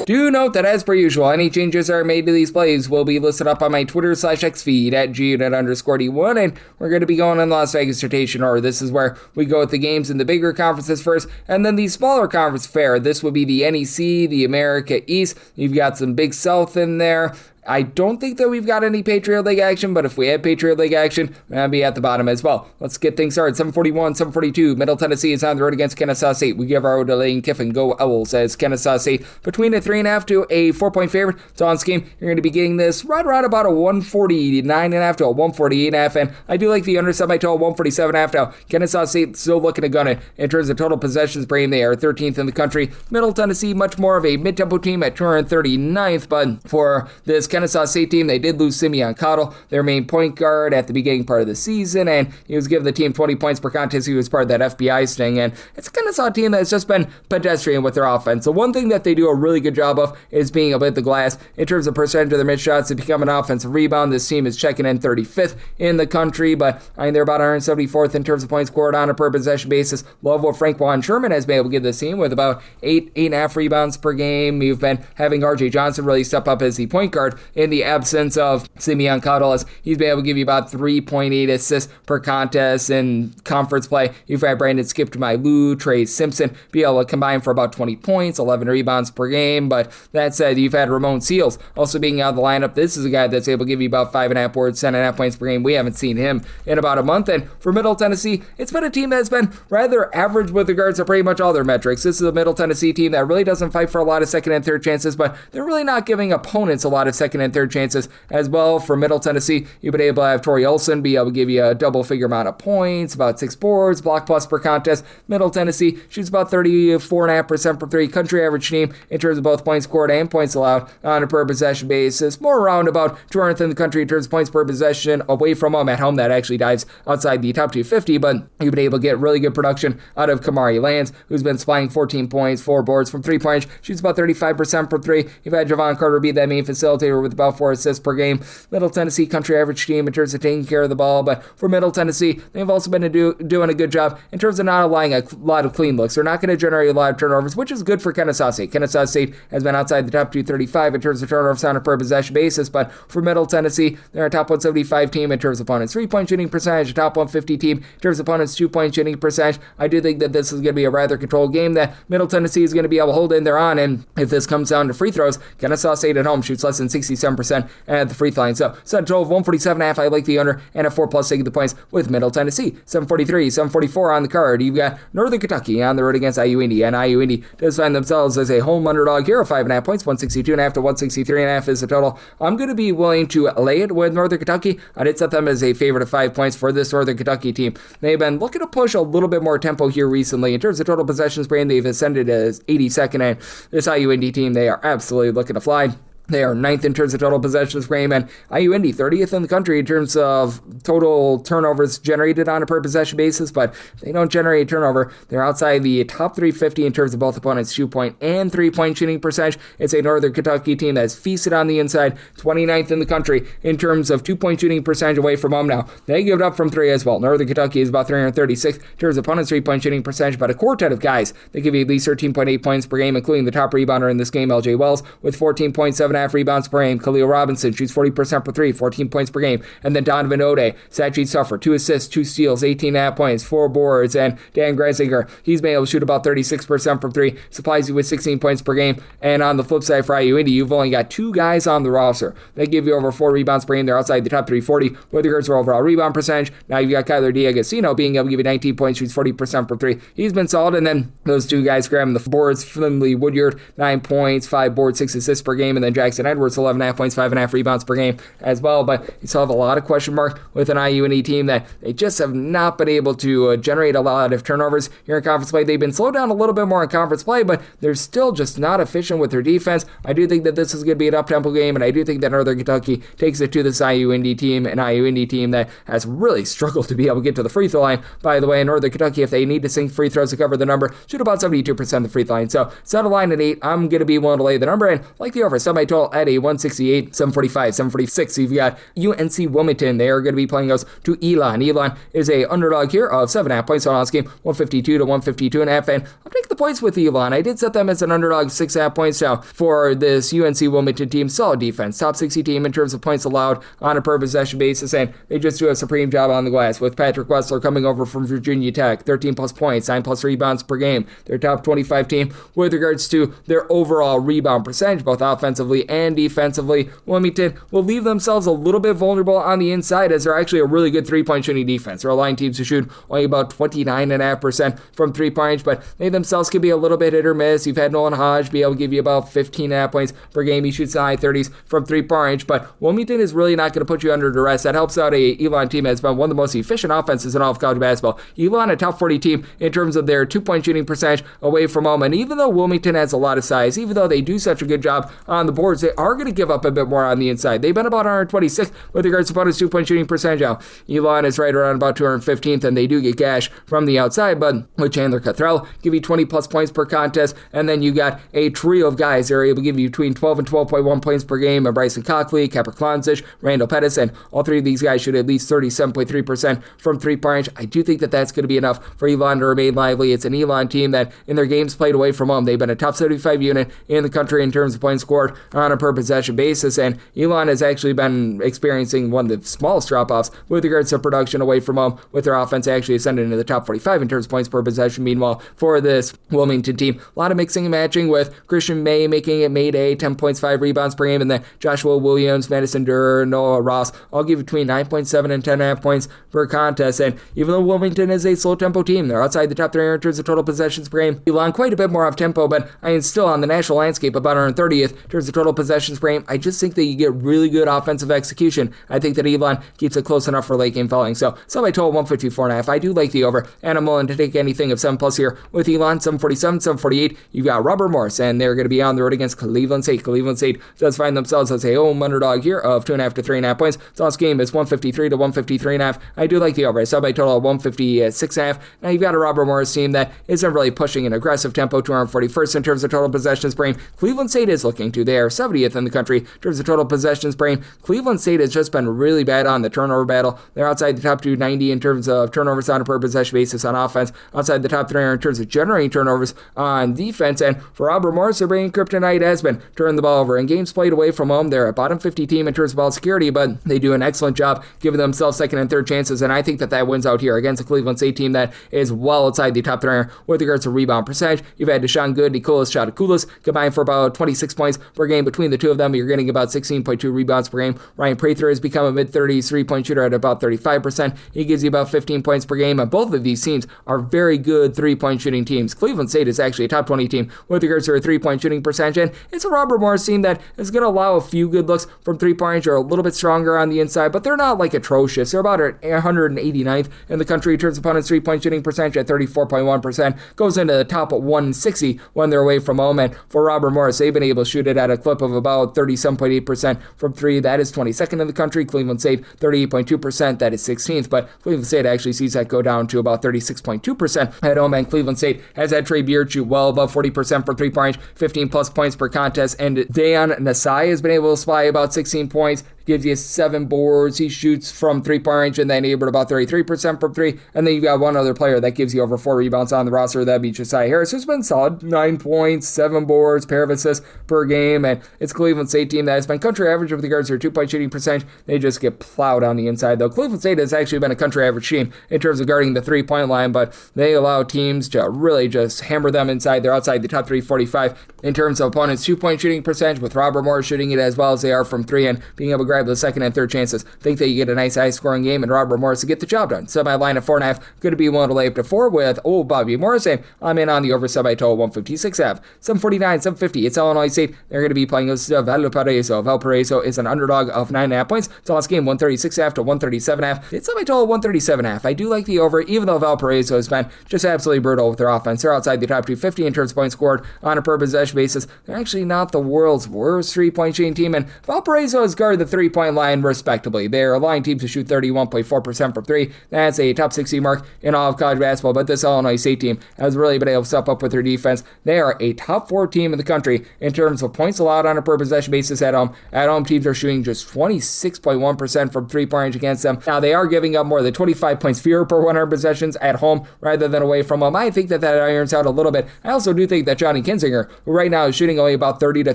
Do note that, as per usual, any changes that are made to these plays will be listed up on my Twitter/X feed at gunit_D1, and we're going to be going in the Las Vegas rotation order. This is where we go with the games in the bigger conferences first, and then the smaller conference fare. This would be the NEC, the America East. You've got some Big South in there. I don't think that we've got any Patriot League action, but if we had Patriot League action, that'd be at the bottom as well. Let's get things started. 741, 742. Middle Tennessee is on the road against Kennesaw St. We give our to Lane Kiffin. Go Owls as Kennesaw St between a 3.5 to a 4-point favorite. It's on scheme. You're going to be getting this right around about a 149.5 to a 148.5, and I do like the underside by total 147.5. Now, Kennesaw State still looking to gun it in terms of total possessions per game. They are 13th in the country. Middle Tennessee, much more of a mid-tempo team at 239th, but for this Kennesaw State team, they did lose Simeon Cottle, their main point guard, at the beginning part of the season, and he was giving the team 20 points per contest. He was part of that FBI sting, and it's a Kennesaw team that's just been pedestrian with their offense. So one thing that they do a really good job of is being able to hit the glass. In terms of percentage of their missed shots to become an offensive rebound, this team is checking in 35th in the country, but I mean, they're about 174th in terms of points scored on a per possession basis. Love what Frank Juan Sherman has been able to give this team with about 8.5 rebounds per game. You've been having RJ Johnson really step up as the point guard in the absence of Simeon Cottle, as he's been able to give you about 3.8 assists per contest in conference play. You've had Brandon Skip-to-my-Lou, Trey Simpson be able to combine for about 20 points, 11 rebounds per game, but that said, you've had Ramon Seals also being out of the lineup. This is a guy that's able to give you about 5.5 boards, 10.5 points per game. We haven't seen him in about a month, and for Middle Tennessee, it's been a team that's been rather average with regards to pretty much all their metrics. This is a Middle Tennessee team that really doesn't fight for a lot of second and third chances, but they're really not giving opponents a lot of second and third chances as well. For Middle Tennessee, you've been able to have Torrey Olson be able to give you a double-figure amount of points, about 6 boards, block plus per contest. Middle Tennessee shoots about 34.5% from three, country average team in terms of both points scored and points allowed on a per possession basis. More around about 200th in the country in terms of points per possession away from home. At home, that actually dives outside the top 250, but you've been able to get really good production out of Kamari Lands, who's been supplying 14 points, 4 boards from three-point range, shoots about 35% from three. You've had Javon Carter be that main facilitator with about 4 assists per game. Middle Tennessee, country average team in terms of taking care of the ball, but for Middle Tennessee, they've also been doing a good job in terms of not allowing a lot of clean looks. They're not going to generate a lot of turnovers, which is good for Kennesaw State. Kennesaw State has been outside the top 235 in terms of turnovers on a per possession basis, but for Middle Tennessee, they're a top 175 team in terms of opponents' 3-point shooting percentage, a top 150 team in terms of opponents' 2-point shooting percentage. I do think that this is going to be a rather controlled game that Middle Tennessee is going to be able to hold in there on, and if this comes down to free throws, Kennesaw State at home shoots less than 67% at the free throw line. So set a total of 147.5. I like the under, and a 4+ taking the points with Middle Tennessee. 743, 744 on the card. You've got Northern Kentucky on the road against IU Indy, and IU Indy does find themselves as a home underdog here of 5.5 points. 162.5 to 163.5 is the total. I'm going to be willing to lay it with Northern Kentucky. I did set them as a favorite of 5 points for this Northern Kentucky team. They've been looking to push a little bit more tempo here recently. In terms of total possessions per game, they've ascended as 82nd, and this IU Indy team, they are absolutely looking to fly. They are 9th in terms of total possessions per game, and IU Indy 30th in the country in terms of total turnovers generated on a per possession basis, but they don't generate a turnover. They're outside the top 350 in terms of both opponents' 2-point and 3-point shooting percentage. It's a Northern Kentucky team that's feasted on the inside, 29th in the country in terms of 2-point shooting percentage away from home now. They give it up from three as well. Northern Kentucky is about 336th in terms of opponents' 3-point shooting percentage, but a quartet of guys, they give you at least 13.8 points per game, including the top rebounder in this game, LJ Wells, with 14.7 rebounds per game. Khalil Robinson shoots 40% per three, 14 points per game. And then Donovan Ode Satchie Suffer, 2 assists, 2 steals, 18.5 points, 4 boards, and Dan Gressinger, he's been able to shoot about 36% from 3, supplies you with 16 points per game. And on the flip side for IU Indy, you've only got 2 guys on the roster that give you over 4 rebounds per game. They're outside the top 340 with regards to overall rebound percentage. Now you've got Kyler D'Agostino being able to give you 19 points, shoots 40% from 3. He's been solid, and then those 2 guys grabbing the boards, Finley Woodyard, 9 points, 5 boards, 6 assists per game, and then Jackson Edwards, 11.5 points, 5.5 rebounds per game as well. But you still have a lot of question mark with an IU Indy team that they just have not been able to generate a lot of turnovers here in conference play. They've been slowed down a little bit more in conference play, but they're still just not efficient with their defense. I do think that this is going to be an up-tempo game, and I do think that Northern Kentucky takes it to this IU Indy team, an IU Indy team that has really struggled to be able to get to the free throw line. By the way, in Northern Kentucky, if they need to sink free throws to cover the number, shoot about 72% of the free throw line. So set a line at 8. I'm going to be willing to lay the number, and like the over, semi-total at a 168, 745, 746. So you've got UNC Wilmington. They are going to be playing us to Elon. Elon is a underdog here of 7.5 points on this game, 152 to 152.5, and I'll take the points with Elon. I did set them as an underdog, 6.5 points now for this UNC Wilmington team. Solid defense, top 60 team in terms of points allowed on a per possession basis, and they just do a supreme job on the glass with Patrick Wessler coming over from Virginia Tech, 13 plus points, 9 plus rebounds per game. They're top 25 team with regards to their overall rebound percentage, both offensively and defensively. Wilmington will leave themselves a little bit vulnerable on the inside as they're actually a really good three-point shooting defense. They're allowing teams to shoot only about 29.5% from three-point range, but they themselves can be a little bit hit or miss. You've had Nolan Hodge be able to give you about 15.5 points per game. He shoots in the high 30s from three-point range, but Wilmington is really not going to put you under duress. That helps out a Elon team that's been one of the most efficient offenses in all of college basketball. Elon, a top 40 team in terms of their two-point shooting percentage away from home, and even though Wilmington has a lot of size, even though they do such a good job on the boards, they are going to give up a bit more on the inside. They've been about 126th with regards to opponents' two-point shooting percentage. Now, Elon is right around about 215th, and they do get gash from the outside, but with Chandler Cothrell, give you 20-plus points per contest, and then you got a trio of guys that are able to give you between 12 and 12.1 points per game, Bryson Cockley, Kepper Klonzich, Randall Pettis, and all three of these guys shoot at least 37.3% from three-point range. I do think that that's going to be enough for Elon to remain lively. It's an Elon team that, in their games played away from home, they've been a top 75 unit in the country in terms of points scored on a per-possession basis, and Elon has actually been experiencing one of the smallest drop-offs with regards to production away from home, with their offense actually ascending into the top 45 in terms of points per possession. Meanwhile, for this Wilmington team, a lot of mixing and matching with Christian May making it Mayday, 10 points, 5 rebounds per game, and then Joshua Williams, Madison Durr, Noah Ross, all give between 9.7 and 10.5 points per contest. And even though Wilmington is a slow-tempo team, they're outside the top 300 in terms of total possessions per game. Elon quite a bit more off-tempo, but I am still on the national landscape about 130th in terms of total possessions per game. I just think that you get really good offensive execution. I think that Elon keeps it close enough for late game following. So I told 154.5. I do like the over, and I'm willing to take anything of 7+ here with Elon. 747, 748. You've got Robert Morris, and they're going to be on the road against Cleveland St. Cleveland St does find themselves as a home underdog here of 2.5 to 3.5 points. So this game is 153 to 153.5. I do like the over. I saw by total of 156.5. Now you've got a Robert Morris team that isn't really pushing an aggressive tempo, 241st in terms of total possessions per game. Cleveland State is looking to. They are 70th in the country in terms of total possessions per game. Cleveland State has just been really bad on the turnover battle. They're outside the top 290 in terms of turnovers on a per possession basis on offense, outside the top 300 in terms of generating turnovers on defense. And for Robert Morris, their main kryptonite has been turning the ball over. In games played away from home, they're a bottom 50 team in terms of ball security, but they do an excellent job giving themselves second and third chances, and I think that wins out here against a Cleveland State team that is well outside the top 300 with regards to rebound percentage. You've had Deshaun Good, Nicolas Chatakulis combined for about 26 points per game between the two of them. You're getting about 16.2 rebounds per game. Ryan Prather has become a mid-30s three-point shooter at about 35%. He gives you about 15 points per game, and both of these teams are very good three-point shooting teams. Cleveland State is actually a top 20 team with regards to their three-point shooting percentage, and it's a Robert Morris team that is going to allow a few good looks from three-point range, or a little bit stronger on the inside, but they're not like atrocious. They're about 189th in the country in terms of opponents' three-point shooting percentage at 34.1%, goes into the top 160 when they're away from home, and for Robert Morris, they've been able to shoot it at a clip of about 37.8% from three. That is 22nd in the country. Cleveland State, 38.2%, that is 16th, but Cleveland State actually sees that go down to about 36.2% at home, and Cleveland State has had Trey Beard shoot well above 40% from three-point range, 15 plus points per contest, and Dayon Nasai has been able to supply about 16 points. gives you 7 boards. He shoots from 3-point range and then able to about 33% from 3. And then you've got one other player that gives you over 4 rebounds on the roster. That'd be Josiah Harris, who's been solid. 9 points, 7 boards, pair of assists per game. And it's Cleveland State team that has been country average with regards to their 2-point shooting percentage. They just get plowed on the inside, though. Cleveland State has actually been a country average team in terms of guarding the 3-point line, but they allow teams to really just hammer them inside. They're outside the top 345 in terms of opponents' 2-point shooting percentage, with Robert Morris shooting it as well as they are from 3 and being able to grab the second and third chances. Think that you get a nice high-scoring game, and Robert Morris to get the job done. Semi-line at 4.5, going to be willing to lay up to 4 with Bobby Morris, and I'm in on the over semi-total 156.5. 749, 750, it's Illinois State. They're going to be playing against Valparaiso. Valparaiso is an underdog of 9.5 points. It's a last game, 136.5 to 137.5. It's semi-total 137.5. I do like the over, even though Valparaiso has been just absolutely brutal with their offense. They're outside the top 250 in terms of points scored on a per possession basis. They're actually not the world's worst 3-point shooting team, and Valparaiso has guarded the 3-point line respectably. They're allowing teams to shoot 31.4% from 3. That's a top 60 mark in all of college basketball, but this Illinois State team has really been able to step up with their defense. They are a top 4 team in the country in terms of points allowed on a per possession basis at home. At home, teams are shooting just 26.1% from 3-point range against them. Now, they are giving up more than 25 points fewer per 100 possessions at home rather than away from home. I think that irons out a little bit. I also do think that Johnny Kinzinger, who right now is shooting only about 30 to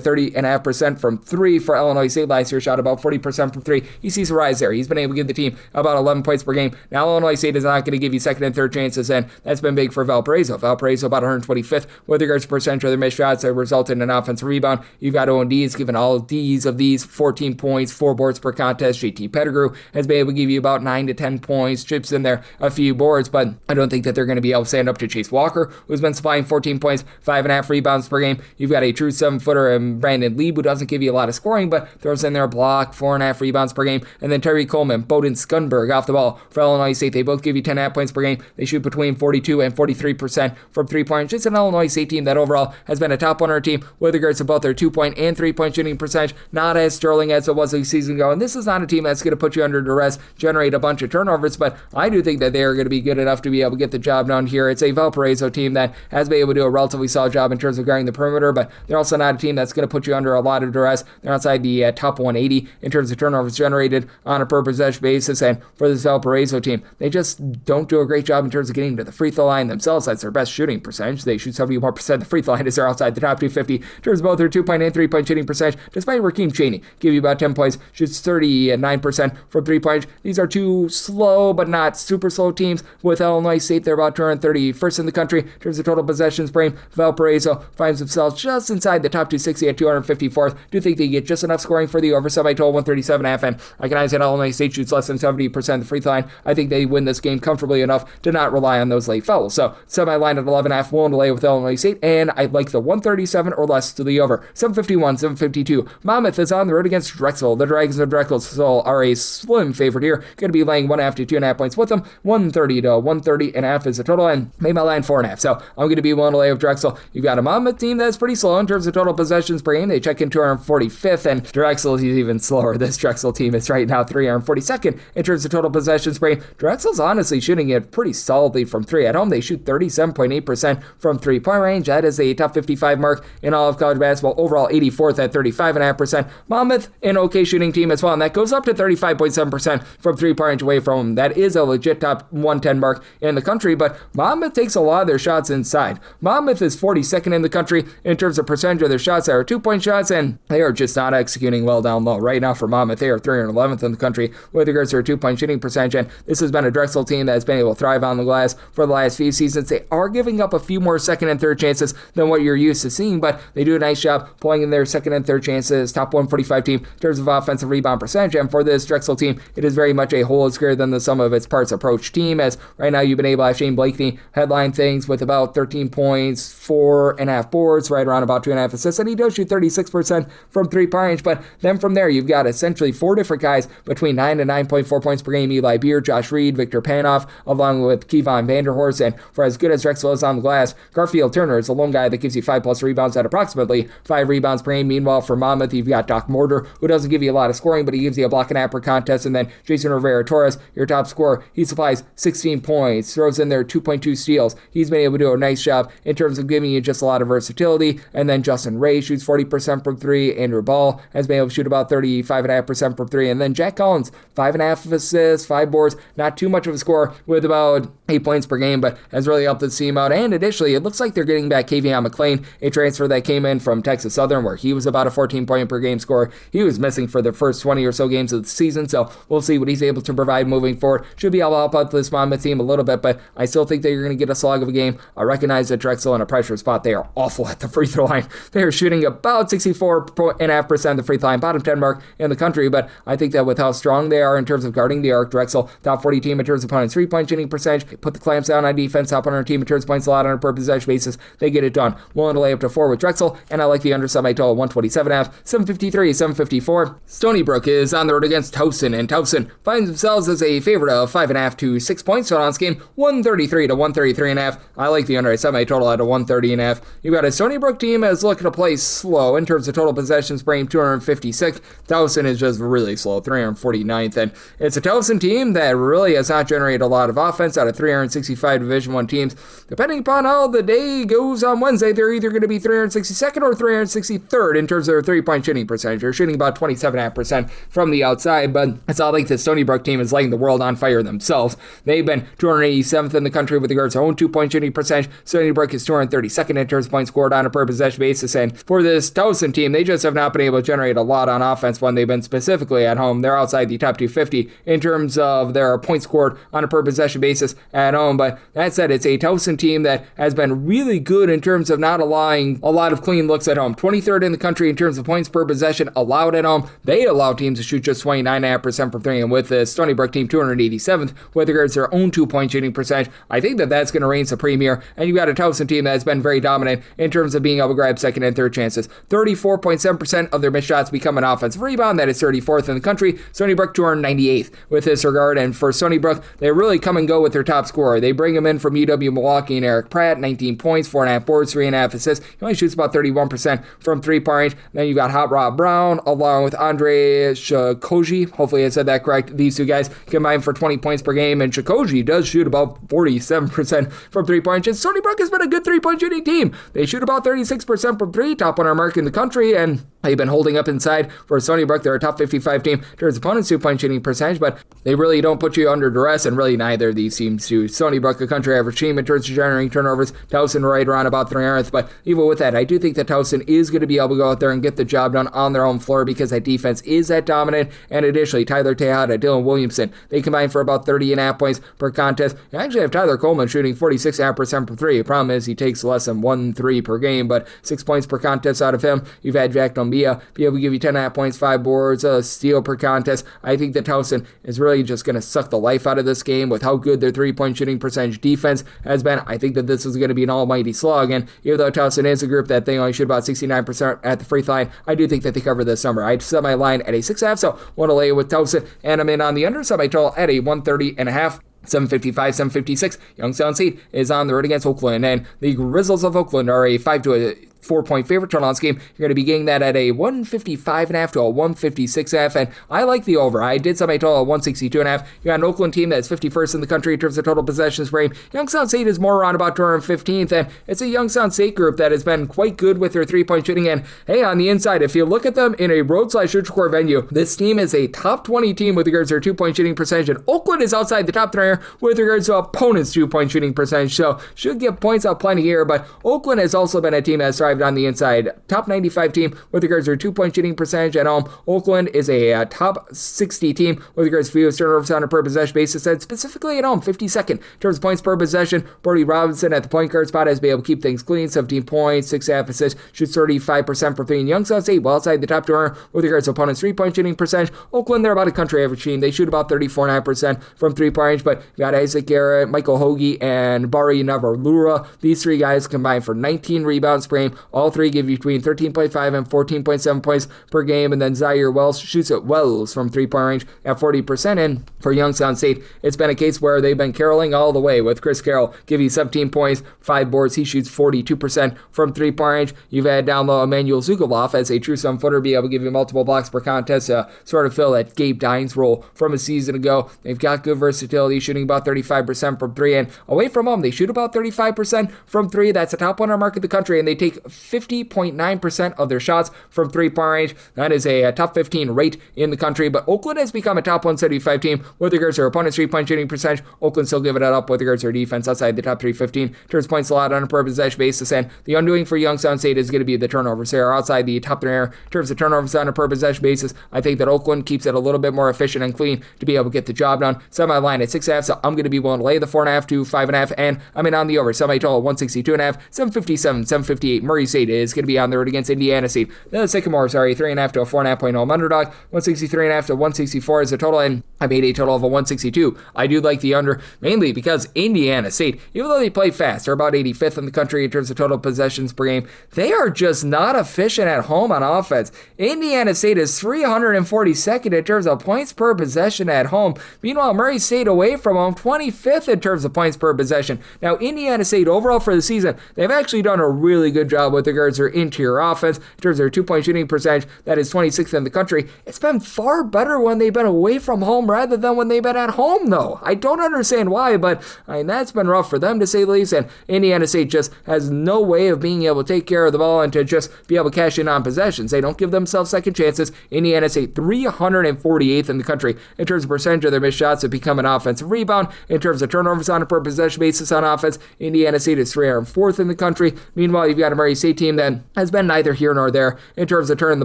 30.5% from 3 for Illinois State last year, shot about 40% from 3. He sees a rise there. He's been able to give the team about 11 points per game. Now, Illinois State is not going to give you second and third chances, and that's been big for Valparaiso. Valparaiso about 125th with regards to percentage of their missed shots that result in an offensive rebound. You've got Owen Dees giving all D's of these 14 points, 4 boards per contest. JT Pettigrew has been able to give you about 9 to 10 points, chips in there a few boards, but I don't think that they're going to be able to stand up to Chase Walker, who's been supplying 14 points, 5.5 rebounds per game. You've got a true 7-footer in Brandon Lieb, who doesn't give you a lot of scoring, but throws in their block, 4.5 rebounds per game. And then Terry Coleman, Bowden Skunberg off the ball for Illinois State. They both give you 10.5 points per game. They shoot between 42 and 43% from 3-point. It's an Illinois State team that overall has been a top 100 team with regards to both their 2-point and 3-point shooting percentage. Not as sterling as it was a season ago. And this is not a team that's going to put you under duress, generate a bunch of turnovers, but I do think that they are going to be good enough to be able to get the job done here. It's a Valparaiso team that has been able to do a relatively solid job in terms of guarding the perimeter, but they're also not a team that's going to put you under a lot of duress. They're outside the top 180 in terms of turnovers generated on a per possession basis, and for this Valparaiso team, they just don't do a great job in terms of getting to the free throw line themselves. That's their best shooting percentage. They shoot 71% of the free throw line as they're outside the top 250 in terms of both their 2-point and 3-point shooting percentage, despite Rakeem Cheney give you about 10 points, shoots 39% from 3-point. These are two slow but not super slow teams. With Illinois State, they're about 231st in the country in terms of total possessions per game. Valparaiso finds themselves just inside the top 260 at 254th. Do think they get just enough scoring for the over semi-total 137.5, and I recognize that Illinois State shoots less than 70% of the free throw line. I think they win this game comfortably enough to not rely on those late fouls. So semi-line at 11.5, willing to lay with Illinois State, and I like the 137 or less to the over. 751, 752. Monmouth is on the road against Drexel. The Dragons of Drexel are a slim favorite here. Going to be laying 1.5 to 2.5 points with them. 130 to 130.5 is the total, and made my line 4.5. So I'm going to be willing to lay with Drexel. You've got a Monmouth team that's pretty slow in terms of total possessions per game. They check in 245th, and Drexel is even slower. This Drexel team is right now 342nd in terms of total possessions per game. Drexel's honestly shooting it pretty solidly from 3. At home, they shoot 37.8% from 3-point range. That is a top 55 mark in all of college basketball. Overall, 84th at 35.5%. Monmouth, an okay shooting team as well, and that goes up to 35.7% from 3-point range away from them. That is a legit top 110 mark in the country, but Monmouth takes a lot of their shots inside. Monmouth is 42nd in the country in terms of percentage of their shots that are 2-point shots, and they are just not executing well down low. Right now for Monmouth, they are 311th in the country with regards to their 2-point shooting percentage, and this has been a Drexel team that has been able to thrive on the glass for the last few seasons. They are giving up a few more second and third chances than what you're used to seeing, but they do a nice job pulling in their second and third chances. Top 145 team in terms of offensive rebound percentage, and for this Drexel team, it is very much a whole is greater than the sum of its parts approach team, as right now you've been able to have Shane Blakeney headline things with about 13 points, 4.5 boards, right around about 2.5 assists, and he does shoot 36% from 3-point range, but then from there you've got essentially 4 different guys between 9 and 9.4 points per game. Eli Beard, Josh Reed, Victor Panoff, along with Kevon Vanderhorst, and for as good as Drexel is on the glass, Garfield Turner is the lone guy that gives you 5+ rebounds at approximately 5 rebounds per game. Meanwhile, for Monmouth, you've got Doc Mortar, who doesn't give you a lot of scoring, but he gives you a block and half per contest, and then Jason Rivera-Torres, your top scorer, he supplies 16 points, throws in there 2.2 steals. He's been able to do a nice job in terms of giving you just a lot of versatility, and then Justin Ray shoots 40% from 3. Andrew Ball has been able to shoot about 35.5% 35.5% from three. And then Jack Collins, 5.5 assists, 5 boards, not too much of a score with about 8 points per game, but has really helped this team out. And additionally, it looks like they're getting back Kavion McClain, a transfer that came in from Texas Southern, where he was about a 14 point per game scorer. He was missing for the first 20 or so games of the season, so we'll see what he's able to provide moving forward. Should be able to help out this Monmouth team a little bit, but I still think that you're going to get a slog of a game. I recognize that Drexel in a pressure spot, they are awful at the free throw line. They are shooting about 64.5% of the free throw line, bottom 10 mark in the country, but I think that with how strong they are in terms of guarding the arc, Drexel, top 40 team in terms of opponents' 3-point shooting percentage, they put the clamps down on defense, top 100 team in terms of points allowed on a per possession basis, they get it done. Willing to lay up to 4 with Drexel, and I like the under semi-total 127.5, 753, 754. Stony Brook is on the road against Towson, and Towson finds themselves as a favorite of 5.5 to 6 points. So on this game, 133 to 133.5. I like the under semi-total at a 130.5. You've got a Stony Brook team that's looking to play slow in terms of total possessions per game, 256. Towson is just really slow, 349th, and it's a Towson team that really has not generated a lot of offense out of 365 Division I teams. Depending upon how the day goes on Wednesday, they're either going to be 362nd or 363rd in terms of their 3-point shooting percentage. They're shooting about 27.5% from the outside, but it's not like the Stony Brook team is lighting the world on fire themselves. They've been 287th in the country with regards to their own 2-point shooting percentage. Stony Brook is 232nd in terms of points scored on a per possession basis, and for this Towson team, they just have not been able to generate a lot on offense when they've been specifically at home. They're outside the top 250 in terms of their points scored on a per possession basis at home, but that said, it's a Towson team that has been really good in terms of not allowing a lot of clean looks at home. 23rd in the country in terms of points per possession allowed at home. They allow teams to shoot just 29.5% from three, and with the Stony Brook team 287th with regards to their own 2-point shooting percentage, I think that that's going to reign supreme here. And you've got a Towson team that's been very dominant in terms of being able to grab second and third chances. 34.7% of their missed shots become an offensive rebound. That is 34th in the country. Stony Brook 298th with this regard. And for Stony Brook, they really come and go with their top scorer. They bring him in from UW-Milwaukee and Eric Pratt, 19 points, 4.5 boards, 3.5 assists. He only shoots about 31% from three-point range. Then you've got Hot Rod Brown along with Andre Shakoji. Hopefully I said that correct. These two guys combine for 20 points per game, and Shakoji does shoot about 47% from three-point range. Stony Brook has been a good three-point shooting team. They shoot about 36% from three, top 100 mark in the country, and they've been holding up inside for Stony Brook. They're a top 55 team towards opponents' 2-point shooting percentage, but they really don't put you under duress, and really neither of these teams do. Stony Brook, a country average team in terms of generating turnovers. Towson right around about 300th, but even with that, I do think that Towson is going to be able to go out there and get the job done on their own floor because that defense is that dominant, and additionally, Tyler Tejada, Dylan Williamson, they combine for about 30.5 points per contest. You actually have Tyler Coleman shooting 46.5% from three. The problem is he takes less than 1 3 per game, but 6 points per contest out of him. You've had Jack Dombia be able to give you 10.5 points, 5 boards, a steal per contest. I think that Towson is really just going to suck the life out of this game with how good their 3-point shooting percentage defense has been. I think that this is going to be an almighty slog, and even though Towson is a group that they only shoot about 69% at the free throw line, I do think that they cover this number. I'd set my line at a 6.5, so want to lay it with Towson, and I'm in on the under, set my total at a 130.5. 755, 756. Youngstown St is on the road against Oakland, and the Grizzles of Oakland are a 5 to a 4-point favorite total on this game. You're going to be getting that at a 155.5 to a 156.5, and I like the over. I did set my total at 162.5. You got an Oakland team that's 51st in the country in terms of total possessions per game. Youngstown St is more around about 215th, and it's a Youngstown St group that has been quite good with their 3-point shooting. And hey, on the inside, if you look at them in a road/neutral venue, this team is a top 20 team with regards to their 2-point shooting percentage, and Oakland is outside the top 3 with regards to opponents' 2-point shooting percentage, so should get points out plenty here. But Oakland has also been a team that has thrived on the inside. Top 95 team with regards to their 2-point shooting percentage at home. Oakland is a top 60 team with regards to fewest turnovers on a per possession basis, and specifically at home, 52nd in terms of points per possession. Brody Robinson at the point guard spot has been able to keep things clean, 17 points, 6.5 assists, shoots 35% from three. And Youngstown St, well outside the top 200 with regards to opponents' 3-point shooting percentage. Oakland, they're about a country average team. They shoot about 34.9% from 3-point range, but you got Isaac Garrett, Michael Hoagie, and Bari Navarlura. These three guys combine for 19 rebounds per game. All three give you between 13.5 and 14.7 points per game, and then Zaire Wells shoots at Wells from 3-point range at 40%. And for Youngstown St, it's been a case where they've been caroling all the way with Chris Carroll, give you 17 points, 5 boards. He shoots 42% from 3-point range. You've had down low Emmanuel Zukaloff as a true 7-footer, be able to give you multiple blocks per contest, sort of fill that Gabe Dines role from a season ago. They've got good versatility, shooting about 35% from 3, and away from home, they shoot about 35% from 3. That's the top 100 mark in the country, and they take 50.9% of their shots from three-point range. That is a top 15 rate in the country, but Oakland has become a top 175 team with regards to their opponent's three-point shooting percentage. Oakland still giving it up with regards to their defense outside the top 315 in terms of points allowed on a per possession basis, and the undoing for Youngstown St is going to be the turnovers. They are outside the top 3 in terms of turnovers on a per possession basis. I think that Oakland keeps it a little bit more efficient and clean to be able to get the job done. Semi-line at 6.5, so I'm going to be willing to lay the 4.5 to 5.5, and I'm in on the over. Semi-total 162.5, 757, 758. Murray State is going to be on the road against Indiana State. Sycamore, 3.5 to a 4.5 home underdog. 163.5 to 164 is the total, and I made a total of a 162. I do like the under, mainly because Indiana State, even though they play fast, they're about 85th in the country in terms of total possessions per game. They are just not efficient at home on offense. Indiana State is 342nd in terms of points per possession at home. Meanwhile, Murray State away from home, 25th in terms of points per possession. Now, Indiana State overall for the season, they've actually done a really good job with regards to their interior offense. In terms of their two-point shooting percentage, that is 26th in the country. It's been far better when they've been away from home rather than when they've been at home, though. I don't understand why, but that's been rough for them, to say the least, and Indiana State just has no way of being able to take care of the ball and to just be able to cash in on possessions. They don't give themselves second chances. Indiana State 348th in the country in terms of percentage of their missed shots that become an offensive rebound. In terms of turnovers on a per possession basis on offense, Indiana State is 304th in the country. Meanwhile, you've got a Murray State team that has been neither here nor there in terms of turning the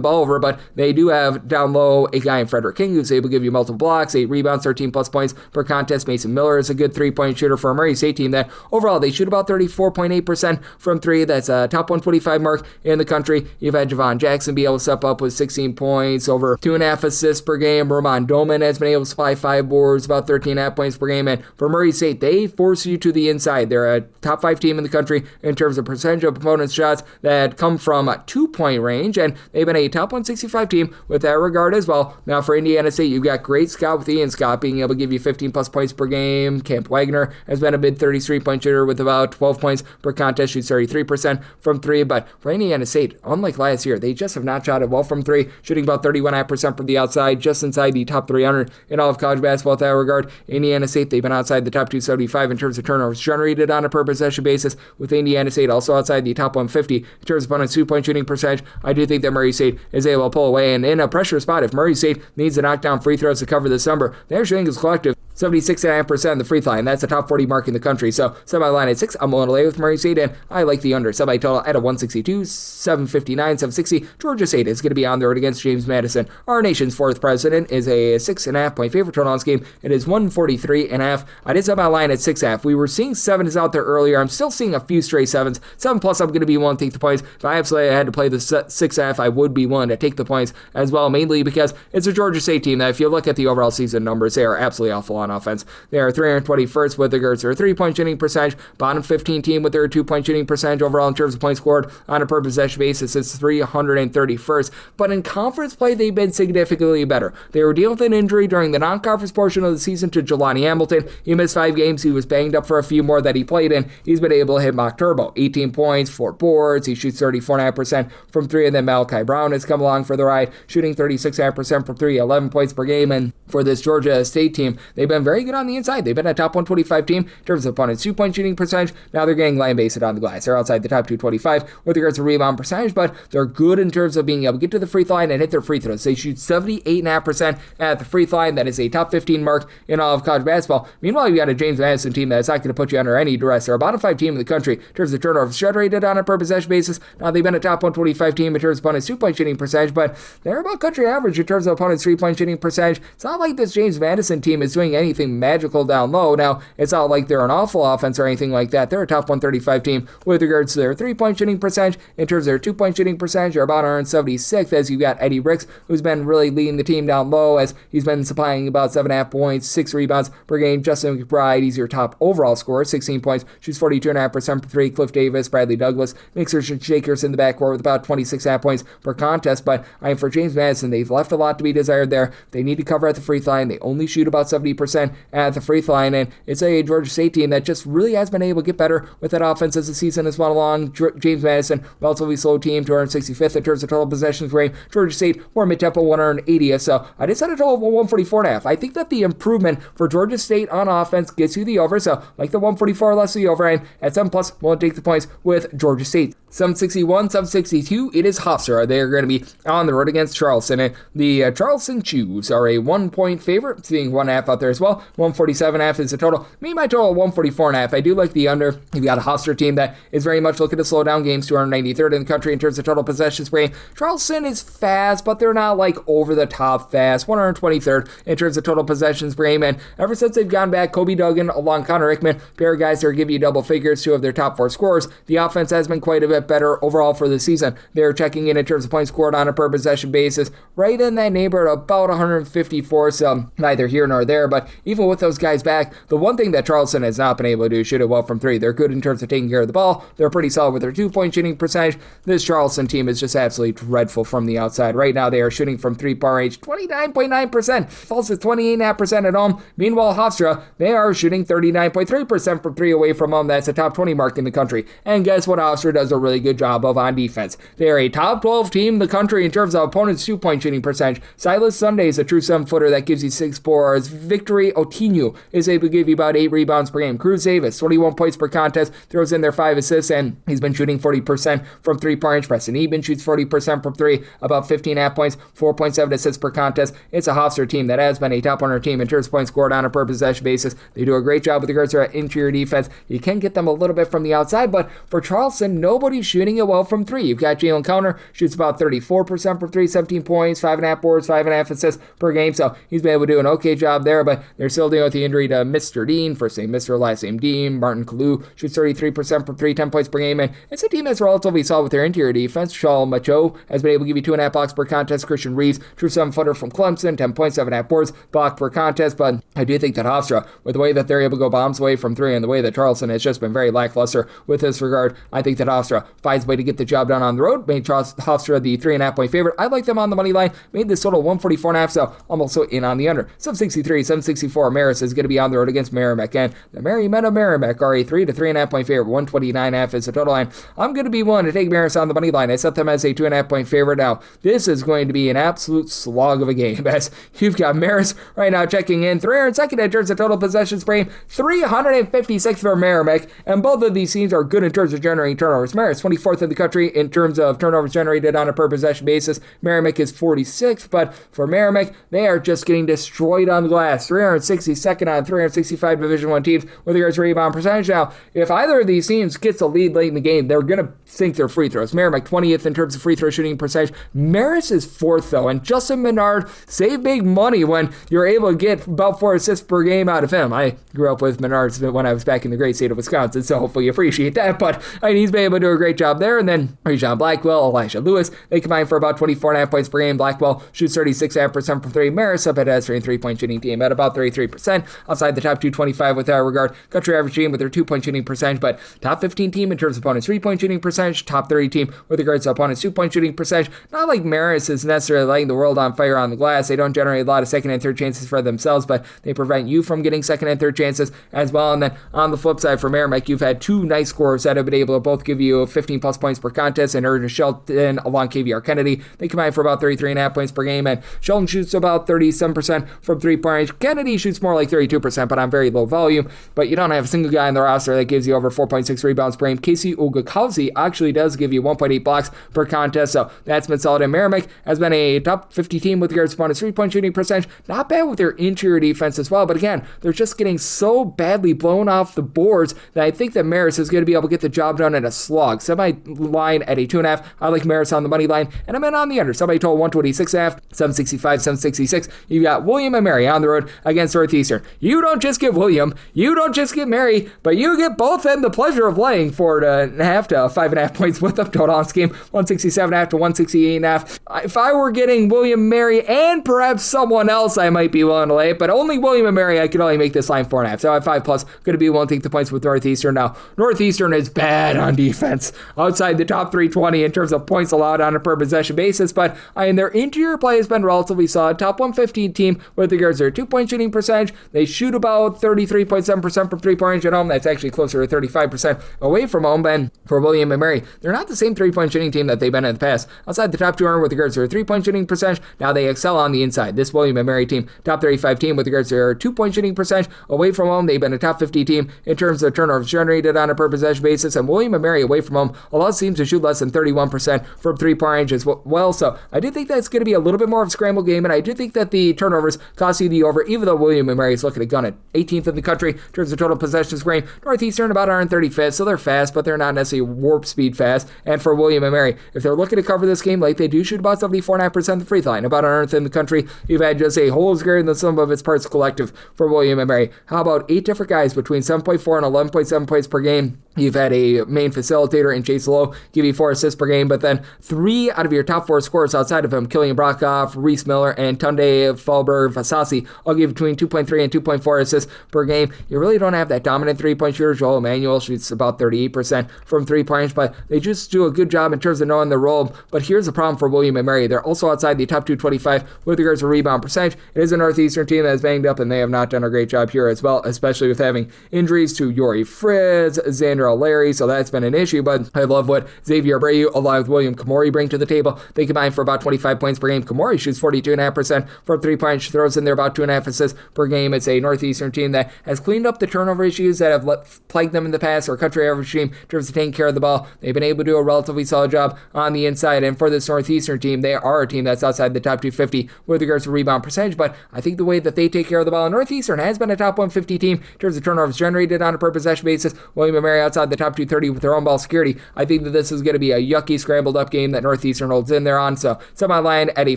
ball over, but they do have down low a guy in Frederick King who's able to give you multiple blocks, 8 rebounds, 13 plus points per contest. Mason Miller is a good three-point shooter for a Murray State team that overall they shoot about 34.8% from three. That's a top 125 mark in the country. You've had Javon Jackson be able to step up with 16 points, over 2.5 assists per game. Ramon Doman has been able to supply 5 boards, about 13.5 points per game. And for Murray State, they force you to the inside. They're a top 5 team in the country in terms of percentage of opponents' shots that come from a 2-point range, and they've been a top 165 team with that regard as well. Now for Indiana State, you've got great Scott with Ian Scott being able to give you 15 plus points per game. Camp Wagner has been a mid 33-point shooter with about 12 points per contest, shoots 33% from 3. But for Indiana State, unlike last year, they just have not shot it well from 3, shooting about 31.5% from the outside, just inside the top 300 in all of college basketball with that regard. Indiana State, they've been outside the top 275 in terms of turnovers generated on a per possession basis, with Indiana State also outside the top 150 in terms of opponent's 2-point shooting percentage. I do think that Murray State is able to pull away, and in a pressure spot, if Murray State needs to knock down free throws to cover this number, their shooting is collective 76.5% of the free throw line. That's a top 40 mark in the country. So semi-line at 6, I'm willing to lay with Murray State, and I like the under. Semi-total at a 162, 759, 760. Georgia State is going to be on the road against James Madison. Our nation's 4th president is a 6.5 point favorite total on this game. It is 143.5. I did semi-line at 6.5. We were seeing 7s out there earlier. I'm still seeing a few stray 7s. 7 plus, I'm going to be willing to take the points. If I absolutely had to play the 6.5, I would be willing to take the points as well, mainly because it's a Georgia State team that, if you look at the overall season numbers, they are absolutely awful on offense. They are 321st with regards to their 3-point shooting percentage, bottom 15 team with their 2-point shooting percentage overall in terms of points scored on a per possession basis. It's 331st, but in conference play, they've been significantly better. They were dealing with an injury during the non-conference portion of the season to Jelani Hamilton. He missed 5 games. He was banged up for a few more that he played in. He's been able to hit mock turbo, 18 points, 4 boards. He shoots 34.5% from 3, and then Malachi Brown has come along for the ride, shooting 36.5% from 3, 11 points per game. And for this Georgia State team, they've been very good on the inside. They've been a top 125 team in terms of opponent's 2-point shooting percentage. Now they're getting land-based on the glass. They're outside the top 225 with regards to rebound percentage, but they're good in terms of being able to get to the free throw line and hit their free throws. They shoot 78.5% at the free throw line. That is a top 15 mark in all of college basketball. Meanwhile, you got a James Madison team that's not going to put you under any duress. They're a bottom 5 team in the country in terms of turnovers generated on a per possession basis. Now they've been a top 125 team in terms of opponent's 2-point shooting percentage, but they're about country average in terms of opponent's 3-point shooting percentage. It's not like this James Madison team is doing anything magical down low. Now, it's not like they're an awful offense or anything like that. They're a top 135 team with regards to their 3-point shooting percentage. In terms of their 2-point shooting percentage, they're about 176th, as you got Eddie Ricks, who's been really leading the team down low, as he's been supplying about 7.5 points, 6 rebounds per game. Justin McBride, he's your top overall scorer, 16 points, shoots 42.5% from 3. Cliff Davis, Bradley Douglas, mixers and shakers in the backcourt with about 26.5 points per contest. But for James Madison, they've left a lot to be desired there. They need to cover at the free throw line. They only shoot about 70% at the free throw line, and it's a Georgia State team that just really has been able to get better with that offense as the season has went along. James Madison, relatively slow team, 265th in terms of total possessions rate. Georgia State, more mid-tempo, 180th. So I just had a total of 144.5. I think that the improvement for Georgia State on offense gets you the over. So like the 144 less the over, and at 7 plus, we'll take the points with Georgia State. Some 61, some 62, it is Hofstra. They are going to be on the road against Charleston. And the Charleston Chews are a 1-point favorite, seeing 1.5 out there as well. 147.5 is the total. Me, my total 144.5. I do like the under. You've got a Hofstra team that is very much looking to slow down games, 293rd in the country in terms of total possessions per game. Charleston is fast, but they're not like over the top fast. 123rd in terms of total possessions per game. And ever since they've gone back, Kobe Duggan along Connor Hickman, pair of guys that are giving you double figures, 2 of their top 4 scorers. The offense has been quite a bit better overall for the season. They're checking in terms of points scored on a per possession basis, right in that neighborhood, about 154, so neither here nor there. But even with those guys back, the one thing that Charleston has not been able to do is shoot it well from 3. They're good in terms of taking care of the ball. They're pretty solid with their 2-point shooting percentage. This Charleston team is just absolutely dreadful from the outside. Right now, they are shooting from 3-point range 29.9%, falls to 28.5% at home. Meanwhile, Hofstra, they are shooting 39.3% from 3 away from home. That's a top 20 mark in the country. And guess what Hofstra does a really good job of on defense? They are a top 12 team in the country in terms of opponents' 2-point shooting percentage. Silas Sunday is a true 7-footer that gives you 6 boards. Victory Otinu is able to give you about 8 rebounds per game. Cruz Davis, 21 points per contest, throws in their 5 assists, and he's been shooting 40% from 3-point range. Preston Eben shoots 40% from 3, about 15.5 points, 4.7 assists per contest. It's a Hofstra team that has been a top 100 team in terms of points scored on a per possession basis. They do a great job with regards to their interior defense. You can get them a little bit from the outside, but for Charleston, nobody's shooting it well from 3. You've got Jalen Counter, shoots about 34% from 3, 17 points, 5.5 boards, 5.5 assists per game, so he's been able to do an okay job there, but they're still dealing with the injury to Mr. Dean, first name Mr., last name Dean. Martin Kalu shoots 33% from 3, 10 points per game, and it's a team that's relatively solid with their interior defense. Shaw Macho has been able to give you 2.5 blocks per contest. Christian Reeves, true 7-footer from Clemson, 10 points, 7.5 boards, block per contest, but I do think that Hofstra, with the way that they're able to go bombs away from 3 and the way that Charleston has just been very lackluster with this regard, I think that Hofstra finds a way to get the job done on the road. Made Hofstra the 3.5-point favorite. I like them on the money line. Made this total 144.5, so I'm also in on the under. 763, 764. Marist is going to be on the road against Merrimack, and the Merrymen of Merrimack are a 3 to 3.5-point favorite. 129.5 is the total line. I'm going to be willing to take Marist on the money line. I set them as a 2.5-point favorite. Now, this is going to be an absolute slog of a game, as you've got Marist right now checking in 302nd in terms of total possessions per game, 356th for Merrimack, and both of these teams are good in terms of generating turnovers. Marist 24th in the country in terms of turnovers generated on a per possession basis. Merrimack is 46th, but for Merrimack, they are just getting destroyed on the glass. 362nd on 365 Division I teams with regards to rebound percentage. Now, if either of these teams gets a lead late in the game, they're going to sink their free throws. Merrimack 20th in terms of free throw shooting percentage. Marist is 4th, though, and Justin Menard save big money when you're able to get about 4 assists per game out of him. I grew up with Menard when I was back in the great state of Wisconsin, so hopefully you appreciate that, but he's been able to do a great job there. And then Rajon Blackwell, Elijah Lewis, they combine for about 24.5 points per game. Blackwell shoots 36.5% from 3. Marist up at a 3-point shooting team at about 33%, outside the top 225 with that regard. Country average team with their 2-point shooting percentage, but top 15 team in terms of opponents' 3-point shooting percentage, top 30 team with regards to opponents' 2-point shooting percentage. Not like Marist is necessarily lighting the world on fire on the glass. They don't generate a lot of second and third chances for themselves, but they prevent you from getting second and third chances as well. And then on the flip side for Merrimack, you've had 2 nice scorers that have been able to both give you 15 plus points per contest, and Ernest Shelton along KVR Kennedy. They combine for about 33.5 points per game, and Shelton shoots about 37% from 3-point range. Kennedy shoots more like 32%, but on very low volume. But you don't have a single guy in the roster that gives you over 4.6 rebounds per game. Casey Ogakowski actually does give you 1.8 blocks per contest, so that's been solid. And Merrimack has been a top 50 team with regards to opponents' 3-point shooting percentage. Not bad with their interior defense as well, but again, they're just getting so badly blown off the boards that I think that Marist is going to be able to get the job done at a slog. Semi-line at a 2.5. I like Marist on the money line, and I'm in on the under. Somebody told 126.5, 765, 766. You got William and Mary on the road against Northeastern. You don't just get William, you don't just get Mary, but you get both and the pleasure of laying 4.5 to 5.5 points with them total on this game, 167.5 to 168.5. If I were getting William, Mary, and perhaps someone else, I might be willing to lay it, but only William and Mary, I could only make this line 4.5. So at 5 plus, going to be willing to take the points with Northeastern. Now, Northeastern is bad on defense, outside the top 320 in terms of points allowed on a per possession basis, but their interior play has been relatively solid. Top 115 team with regards to their 2-point shooting percentage. They shoot about 33.7% from 3-point range at home. That's actually closer to 35% away from home. And for William and Mary, they're not the same 3-point shooting team that they've been in the past. Outside the top 200 with regards to their 3-point shooting percentage, now they excel on the inside. This William and Mary team, top 35 team with regards to their 2-point shooting percentage. Away from home, they've been a top 50 team in terms of turnovers generated on a per possession basis. And William and Mary away from home, allows teams to shoot less than 31% from three-point range as well. So I do think that's going to be a little bit more of a scramble game, and I do think that the turnovers cost you the over, even though William & Mary is looking to gun it. 18th in the country in terms of total possessions per game. Northeastern about 135th, so they're fast, but they're not necessarily warp speed fast. And for William & Mary, if they're looking to cover this game like they do, shoot about 74.5% the free throw line, about 100th in the country. You've had just a holes greater than some of its parts collective for William & Mary. How about 8 different guys between 7.4 and 11.7 points per game? You've had a main facilitator in Chase Lowe give you 4 assists per game, but then 3 out of your top 4 scorers outside of him, Killian Brockhoff, Reese Miller, and Tunde Falber-Vasasi, all give between 2.3 and 2.4 assists per game. You really don't have that dominant three-point shooter. Joel Emmanuel shoots about 38% from three-point range, but they just do a good job in terms of knowing their role. But here's the problem for William & Mary. They're also outside the top 225 with regards to rebound percentage. It is a Northeastern team that's banged up, and they have not done a great job here as well, especially with having injuries to Yori Fritz, Xander O'Leary, so that's been an issue. But I love what Xavier Abreu along with William Kamori bring to the table. They combine for about 25 points per game. Kamori shoots 42.5% from three-point, throws in there about 2.5 assists per game. It's a Northeastern team that has cleaned up the turnover issues that have plagued them in the past, or country average team in terms of taking care of the ball. They've been able to do a relatively solid job on the inside, and for this Northeastern team, they are a team that's outside the top 250 with regards to rebound percentage, but I think the way that they take care of the ball, Northeastern has been a top 150 team in terms of turnovers generated on a per possession basis. William & Mary outside the top 230 with their own ball security. I think that this is going to be a yucky, scrambled up game that Northeastern holds in there on, so semi-line at a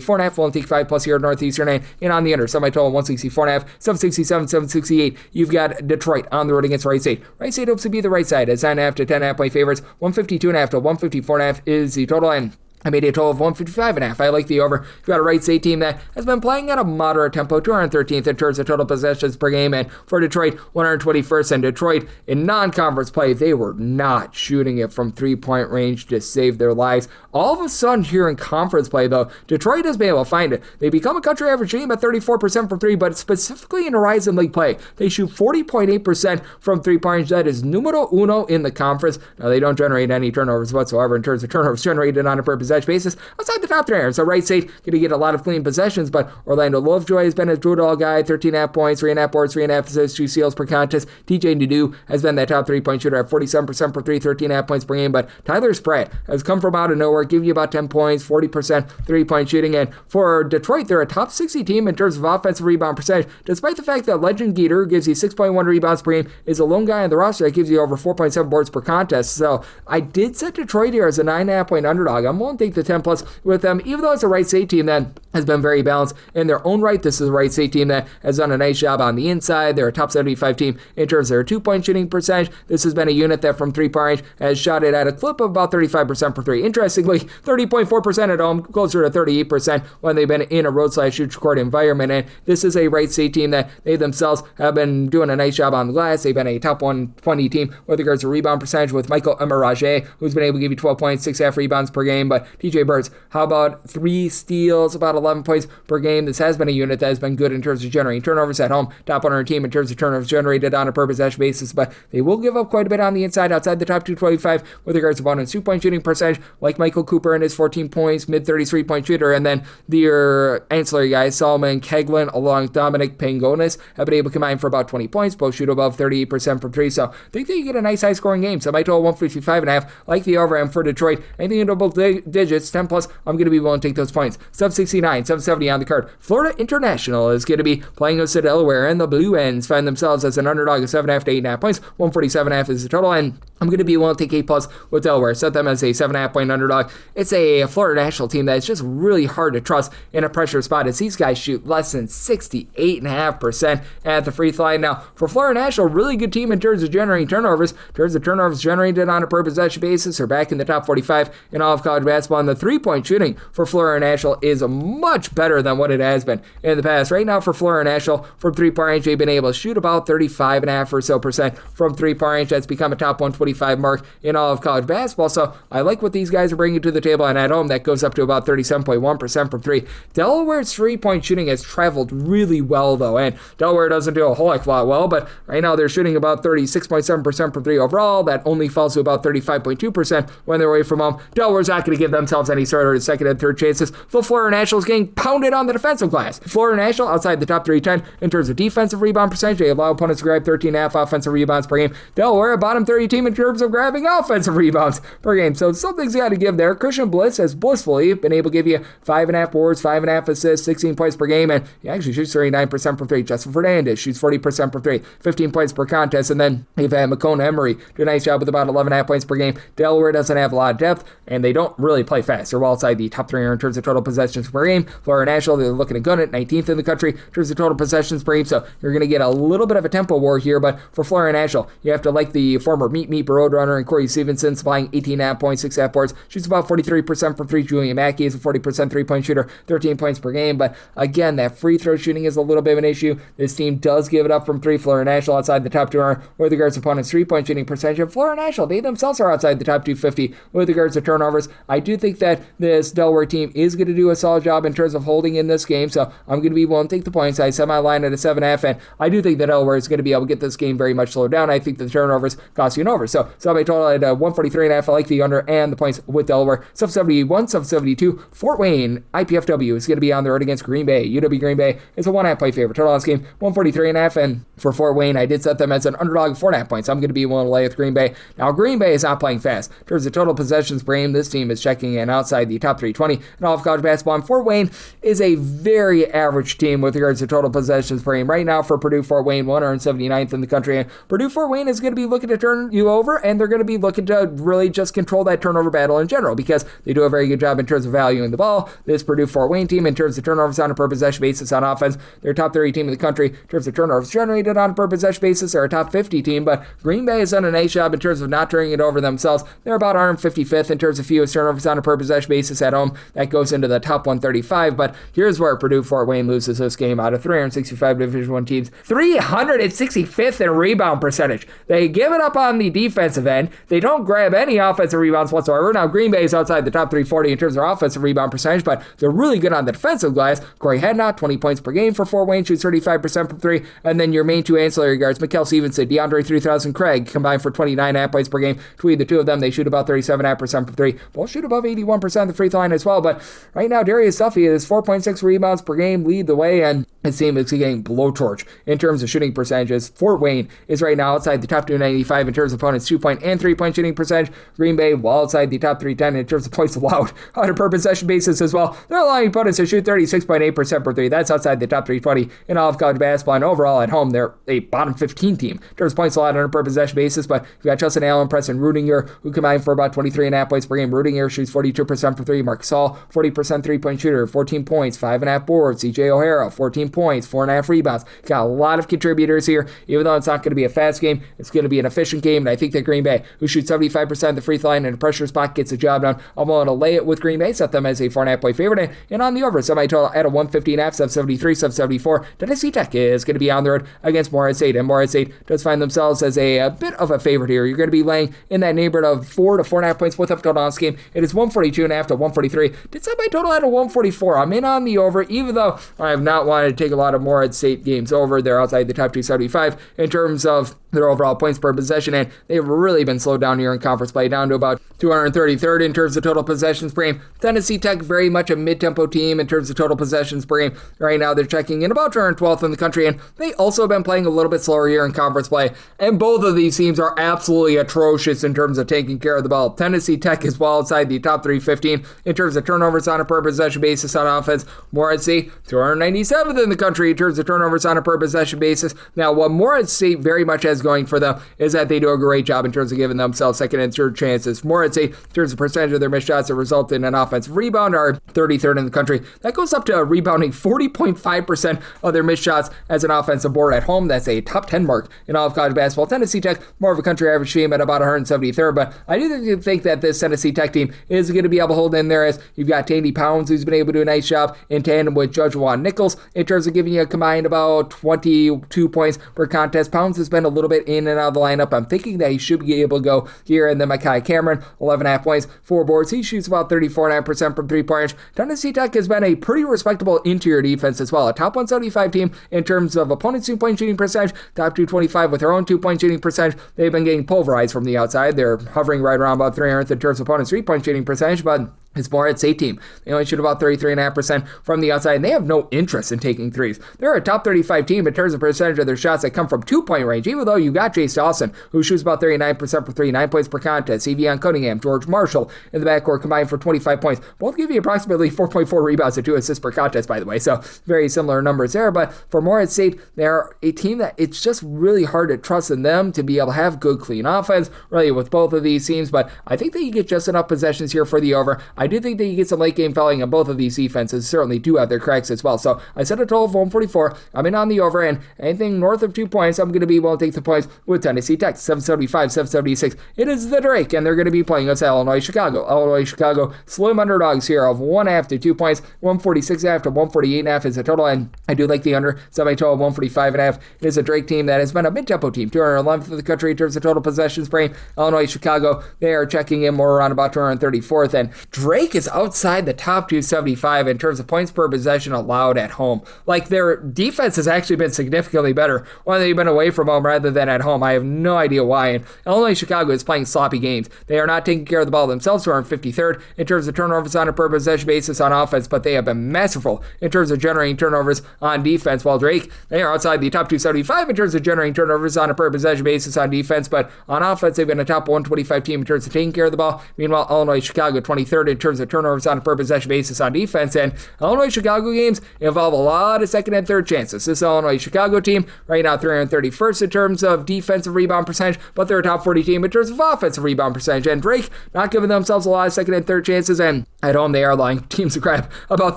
4.5, we'll take 5+ here at Northeastern, and on the under, semi-total 164.5, 767, 768. You've got Detroit on the road against Wright State. Wright State hopes to be the right side as 9.5 to 10.5 point favorites. 152.5 to 154.5 is the total, and I made a total of 155.5. I like the over. You've got a Wright State team that has been playing at a moderate tempo, 213th in terms of total possessions per game, and for Detroit, 121st. And Detroit, in non-conference play, they were not shooting it from three-point range to save their lives. All of a sudden, here in conference play, though, Detroit has been able to find it. They become a country average team at 34% from three, but specifically in Horizon League play, they shoot 40.8% from three-point range. That is numero uno in the conference. Now, they don't generate any turnovers whatsoever in terms of turnovers generated on a per possession basis outside the top 3. So Wright State going to get a lot of clean possessions, but Orlando Lovejoy has been a do-it-all guy, 13.5 points, 3.5 boards, 3.5 assists, 2 steals per contest. TJ Nadeau has been that top 3-point shooter at 47% per 3, 13.5 points per game, but Tyler Spratt has come from out of nowhere, giving you about 10 points, 40% 3-point shooting, and for Detroit, they're a top 60 team in terms of offensive rebound percentage, despite the fact that Legend Geeter, who gives you 6.1 rebounds per game, is a lone guy on the roster that gives you over 4.7 boards per contest. So I did set Detroit here as a 9.5 point underdog. I'm willing to take the 10 plus with them, even though it's a Wright State team that has been very balanced in their own right. This is a Wright State team that has done a nice job on the inside. They're a top 75 team in terms of their 2-point shooting percentage. This has been a unit that from 3-point range has shot it at a clip of about 35% per 3. Interestingly, 30.4% at home, closer to 38% when they've been in a road/shoot court environment. And this is a Wright State team that they themselves have been doing a nice job on the glass. They've been a top 120 team with regards to rebound percentage with Michael Emirage, who's been able to give you 12 points, 6.5 rebounds per game. But TJ Birds, how about 3 steals, about 11 points per game? This has been a unit that has been good in terms of generating turnovers at home. Top 100 team in terms of turnovers generated on a per possession basis, but they will give up quite a bit on the inside outside the top 225 with regards to bonus 2-point shooting percentage, like Michael Cooper and his 14 points, mid-33 point shooter, and then their ancillary guys, Solomon Keglin along with Dominic Pangonis, have been able to combine for about 20 points, both shoot above 38% from 3, so I think that you get a nice high-scoring game. So my total 155.5, like the over, and for Detroit, anything in double digits, 10 plus, I'm going to be willing to take those points. 769, 770 on the card. Florida International is going to be playing us at Delaware, and the Blue Ends find themselves as an underdog of 7.5 to 8.5 points. 147.5 is the total, and I'm going to be willing to take 8 plus with Delaware. Set them as a 7.5 point underdog. It's a Florida National team that is just really hard to trust in a pressure spot, as these guys shoot less than 68.5% at the free throw line. Now, for Florida National, really good team in terms of generating turnovers. In terms of turnovers generated on a per possession basis, are back in the top 45 in all of college basketball, and the 3-point shooting for Florida National is much better than what it has been in the past. Right now, for Florida National, from 3-point range, they've been able to shoot about 35.5% or so from 3-point range. That's become a top 125 mark in all of college basketball. So I like what these guys are bringing to the table, and at home, that goes up to about 37.1% from 3. Delaware's 3-point shooting has traveled really well, though, and Delaware doesn't do a whole heck of a lot well, but right now they're shooting about 36.7% from 3 overall. That only falls to about 35.2% when they're away from home. Delaware's not going to give themselves any sort of second and third chances. The Florida National is getting pounded on the defensive glass. Florida National outside the top 310 in terms of defensive rebound percentage. They allow opponents to grab 13.5 offensive rebounds per game. Delaware, a bottom 30 team in terms of grabbing offensive rebounds per game. So something's got to give there. Christian Bliss has blissfully been able to give you 5.5 boards, 5.5 assists, 16 points per game, and he actually shoots 39% from three. Justin Fernandez shoots 40% from three, 15 points per contest, and then you've had McCone Emery do a nice job with about 11.5 points per game. Delaware doesn't have a lot of depth, and they don't really play fast. They're well outside the top 3 in terms of total possessions per game. Florida National, they're looking to gun it, 19th in the country in terms of total possessions per game, so you're going to get a little bit of a tempo war here, but for Florida National, you have to like the former Meat Roadrunner and Corey Stevenson, supplying 18.5 points, 6.5 boards, shoots about 43% from three. Julian Mackey is a 40% three-point shooter, 13 points per game, but again, that free throw shooting is a little bit of an issue. This team does give it up from three. Florida National outside the top 200 with regards to opponents' three-point shooting percentage, and Florida National, they themselves are outside the top 250 with regards to turnovers. I do think that this Delaware team is going to do a solid job in terms of holding in this game, so I'm going to be willing to take the points. I set my line at a 7.5, and I do think that Delaware is going to be able to get this game very much slowed down. I think the turnovers cost you an over, so my total at 143.5. I like the under and the points with Delaware. Sub 71, sub 72. Fort Wayne IPFW is going to be on the road against Green Bay. UW Green Bay is a 1.5 point favorite. Total on this game 143.5, and for Fort Wayne, I did set them as an underdog of 4.5 points. I'm going to be willing to lay with Green Bay. Now, Green Bay is not playing fast. In terms of total possessions per game, this team is checking in outside the top 320 in all of college basketball. And Fort Wayne is a very average team with regards to total possessions per game. Right now for Purdue, Fort Wayne, 179th in the country. And Purdue, Fort Wayne is going to be looking to turn you over, and they're going to be looking to really just control that turnover battle in general because they do a very good job in terms of valuing the ball. This Purdue Fort Wayne team, in terms of turnovers on a per possession basis on offense, they're a top 30 team in the country. In terms of turnovers generated on a per possession basis, they're a top 50 team, but Green Bay has done a nice job in terms of not turning it over themselves. They're about 155th in terms of fewest turnovers on a per possession basis at home. That goes into the top 135, but here's where Purdue Fort Wayne loses this game. Out of 365 Division I teams, 365th in rebound percentage. They give it up on the defensive end. They don't grab any offensive rebounds whatsoever. Now, Green Bay is outside the top 340 in terms of offensive rebound percentage, but they're really good on the defensive glass. Corey Hadnot, 20 points per game for Fort Wayne, shoots 35% from three, and then your main two ancillary guards, Mikkel Stevenson, DeAndre 3000 Craig, combined for 29.5 points per game. Between the two of them, they shoot about 37.5% from three. Both shoot above 81% of the free throw line as well, but right now, Darius Duffy is 4.6 rebounds per game, lead the way, and his team is getting blowtorch in terms of shooting percentages. Fort Wayne is right now outside the top 295 in terms of opponents' 2-point and 3-point shooting percentage. Green Bay, well outside the top 310 in terms of points allowed on a per possession basis as well. They're allowing opponents to shoot 36.8% per three. That's outside the top 320 in all of college basketball, and overall at home, they're a bottom 15 team in terms of points allowed on a per possession basis, but you've got Justin Allen, Preston Rudinger, who combine for about 23.5 points per game. Rudinger shoots 42% for three. Mark Saul, 40% three-point shooter, 14 points, 5.5 boards. CJ O'Hara, 14 points, 4.5 rebounds. Got a lot of contributors here. Even though it's not going to be a fast game, it's going to be an efficient game, and I think that Green Bay, who shoots 75% of the free throw line and a pressure spot, gets the job done. I'm willing to lay it with Green Bay, set them as a 4.5 point favorite, and on the over, semi-total at a 115.5, sub 73, sub 74. Tennessee Tech is going to be on the road against Morehead State, and Morehead State does find themselves as a bit of a favorite here. You're going to be laying in that neighborhood of 4 to 4.5 points with up total on this game. It is 142.5 to 143. Did set my total at a 144. I'm in on the over, even though I have not wanted to take a lot of Morehead State games over. They're outside the top 275 in terms of their overall points per possession, and they've really been slowed down here in conference play, down to about 233rd in terms of total possessions per game. Tennessee Tech, very much a mid-tempo team in terms of total possessions per game. Right now, they're checking in about 212th in the country, and they also have been playing a little bit slower here in conference play, and both of these teams are absolutely atrocious in terms of taking care of the ball. Tennessee Tech is well outside the top 315 in terms of turnovers on a per possession basis on offense. Morehead State, 297th in the country in terms of turnovers on a per possession basis. Now, what Morehead State very much has going for them is that they do a great job in terms of giving themselves second and third chances. Morehead State, in terms of percentage of their missed shots that result in an offensive rebound, are 33rd in the country. That goes up to rebounding 40.5% of their missed shots as an offensive board at home. That's a top 10 mark in all of college basketball. Tennessee Tech, more of a country average team at about 173rd, but I do think that this Tennessee Tech team is going to be able to hold in there, as you've got Tandy Pounds, who's been able to do a nice job in tandem with Judge Juwan Nichols in terms of giving you a combined about 22 points per contest. Pounds has been a little bit in and out of the lineup. I'm thinking that he should be able to go here. And then Mekhi Cameron, 11.5 points, 4 boards. He shoots about 34.9% from three-pointers. Tennessee Tech has been a pretty respectable interior defense as well. A top 175 team in terms of opponents' 2-point shooting percentage, top 225 with their own 2-point shooting percentage. They've been getting pulverized from the outside. They're hovering right around about 300th in terms of opponents' 3-point shooting percentage, but His Moritz St team. They only shoot about 33.5% from the outside, and they have no interest in taking threes. They're a top 35 team in terms of percentage of their shots that come from 2-point range, even though you got Jace Dawson, who shoots about 39% for 3, 9 points per contest. Evian Cunningham, George Marshall in the backcourt combined for 25 points. Both give you approximately 4.4 rebounds and 2 assists per contest, by the way, so very similar numbers there. But for Moritz St, they're a team that it's just really hard to trust in them to be able to have good, clean offense, really, with both of these teams. But I think that you get just enough possessions here for the over. I do think that you get some late game fouling, and both of these defenses certainly do have their cracks as well. So I set a total of 144. I'm in on the over, and anything north of 2 points, I'm going to be willing to take the points with Tennessee Tech. 775, 776. It is the Drake, and they're going to be playing us Illinois Chicago. Illinois Chicago, slim underdogs here of 1.5 to 2 points. 146.5 to 148.5 is the total, and I do like the under. Semi-total of 145.5. It is a Drake team that has been a mid-tempo team, 211th in the country in terms of total possessions per game. Illinois Chicago, they are checking in more around about 234th, and Drake is outside the top 275 in terms of points per possession allowed at home. Like, their defense has actually been significantly better when they've been away from home rather than at home. I have no idea why. And Illinois Chicago is playing sloppy games. They are not taking care of the ball themselves, who are in 53rd in terms of turnovers on a per possession basis on offense, but they have been masterful in terms of generating turnovers on defense, while Drake, they are outside the top 275 in terms of generating turnovers on a per possession basis on defense, but on offense, they've been a top 125 team in terms of taking care of the ball. Meanwhile, Illinois Chicago, 23rd in terms of turnovers on a per possession basis on defense, and Illinois Chicago games involve a lot of second and third chances. This Illinois Chicago team, right now 331st in terms of defensive rebound percentage, but they're a top 40 team in terms of offensive rebound percentage, and Drake not giving themselves a lot of second and third chances, and at home they are allowing teams to grab about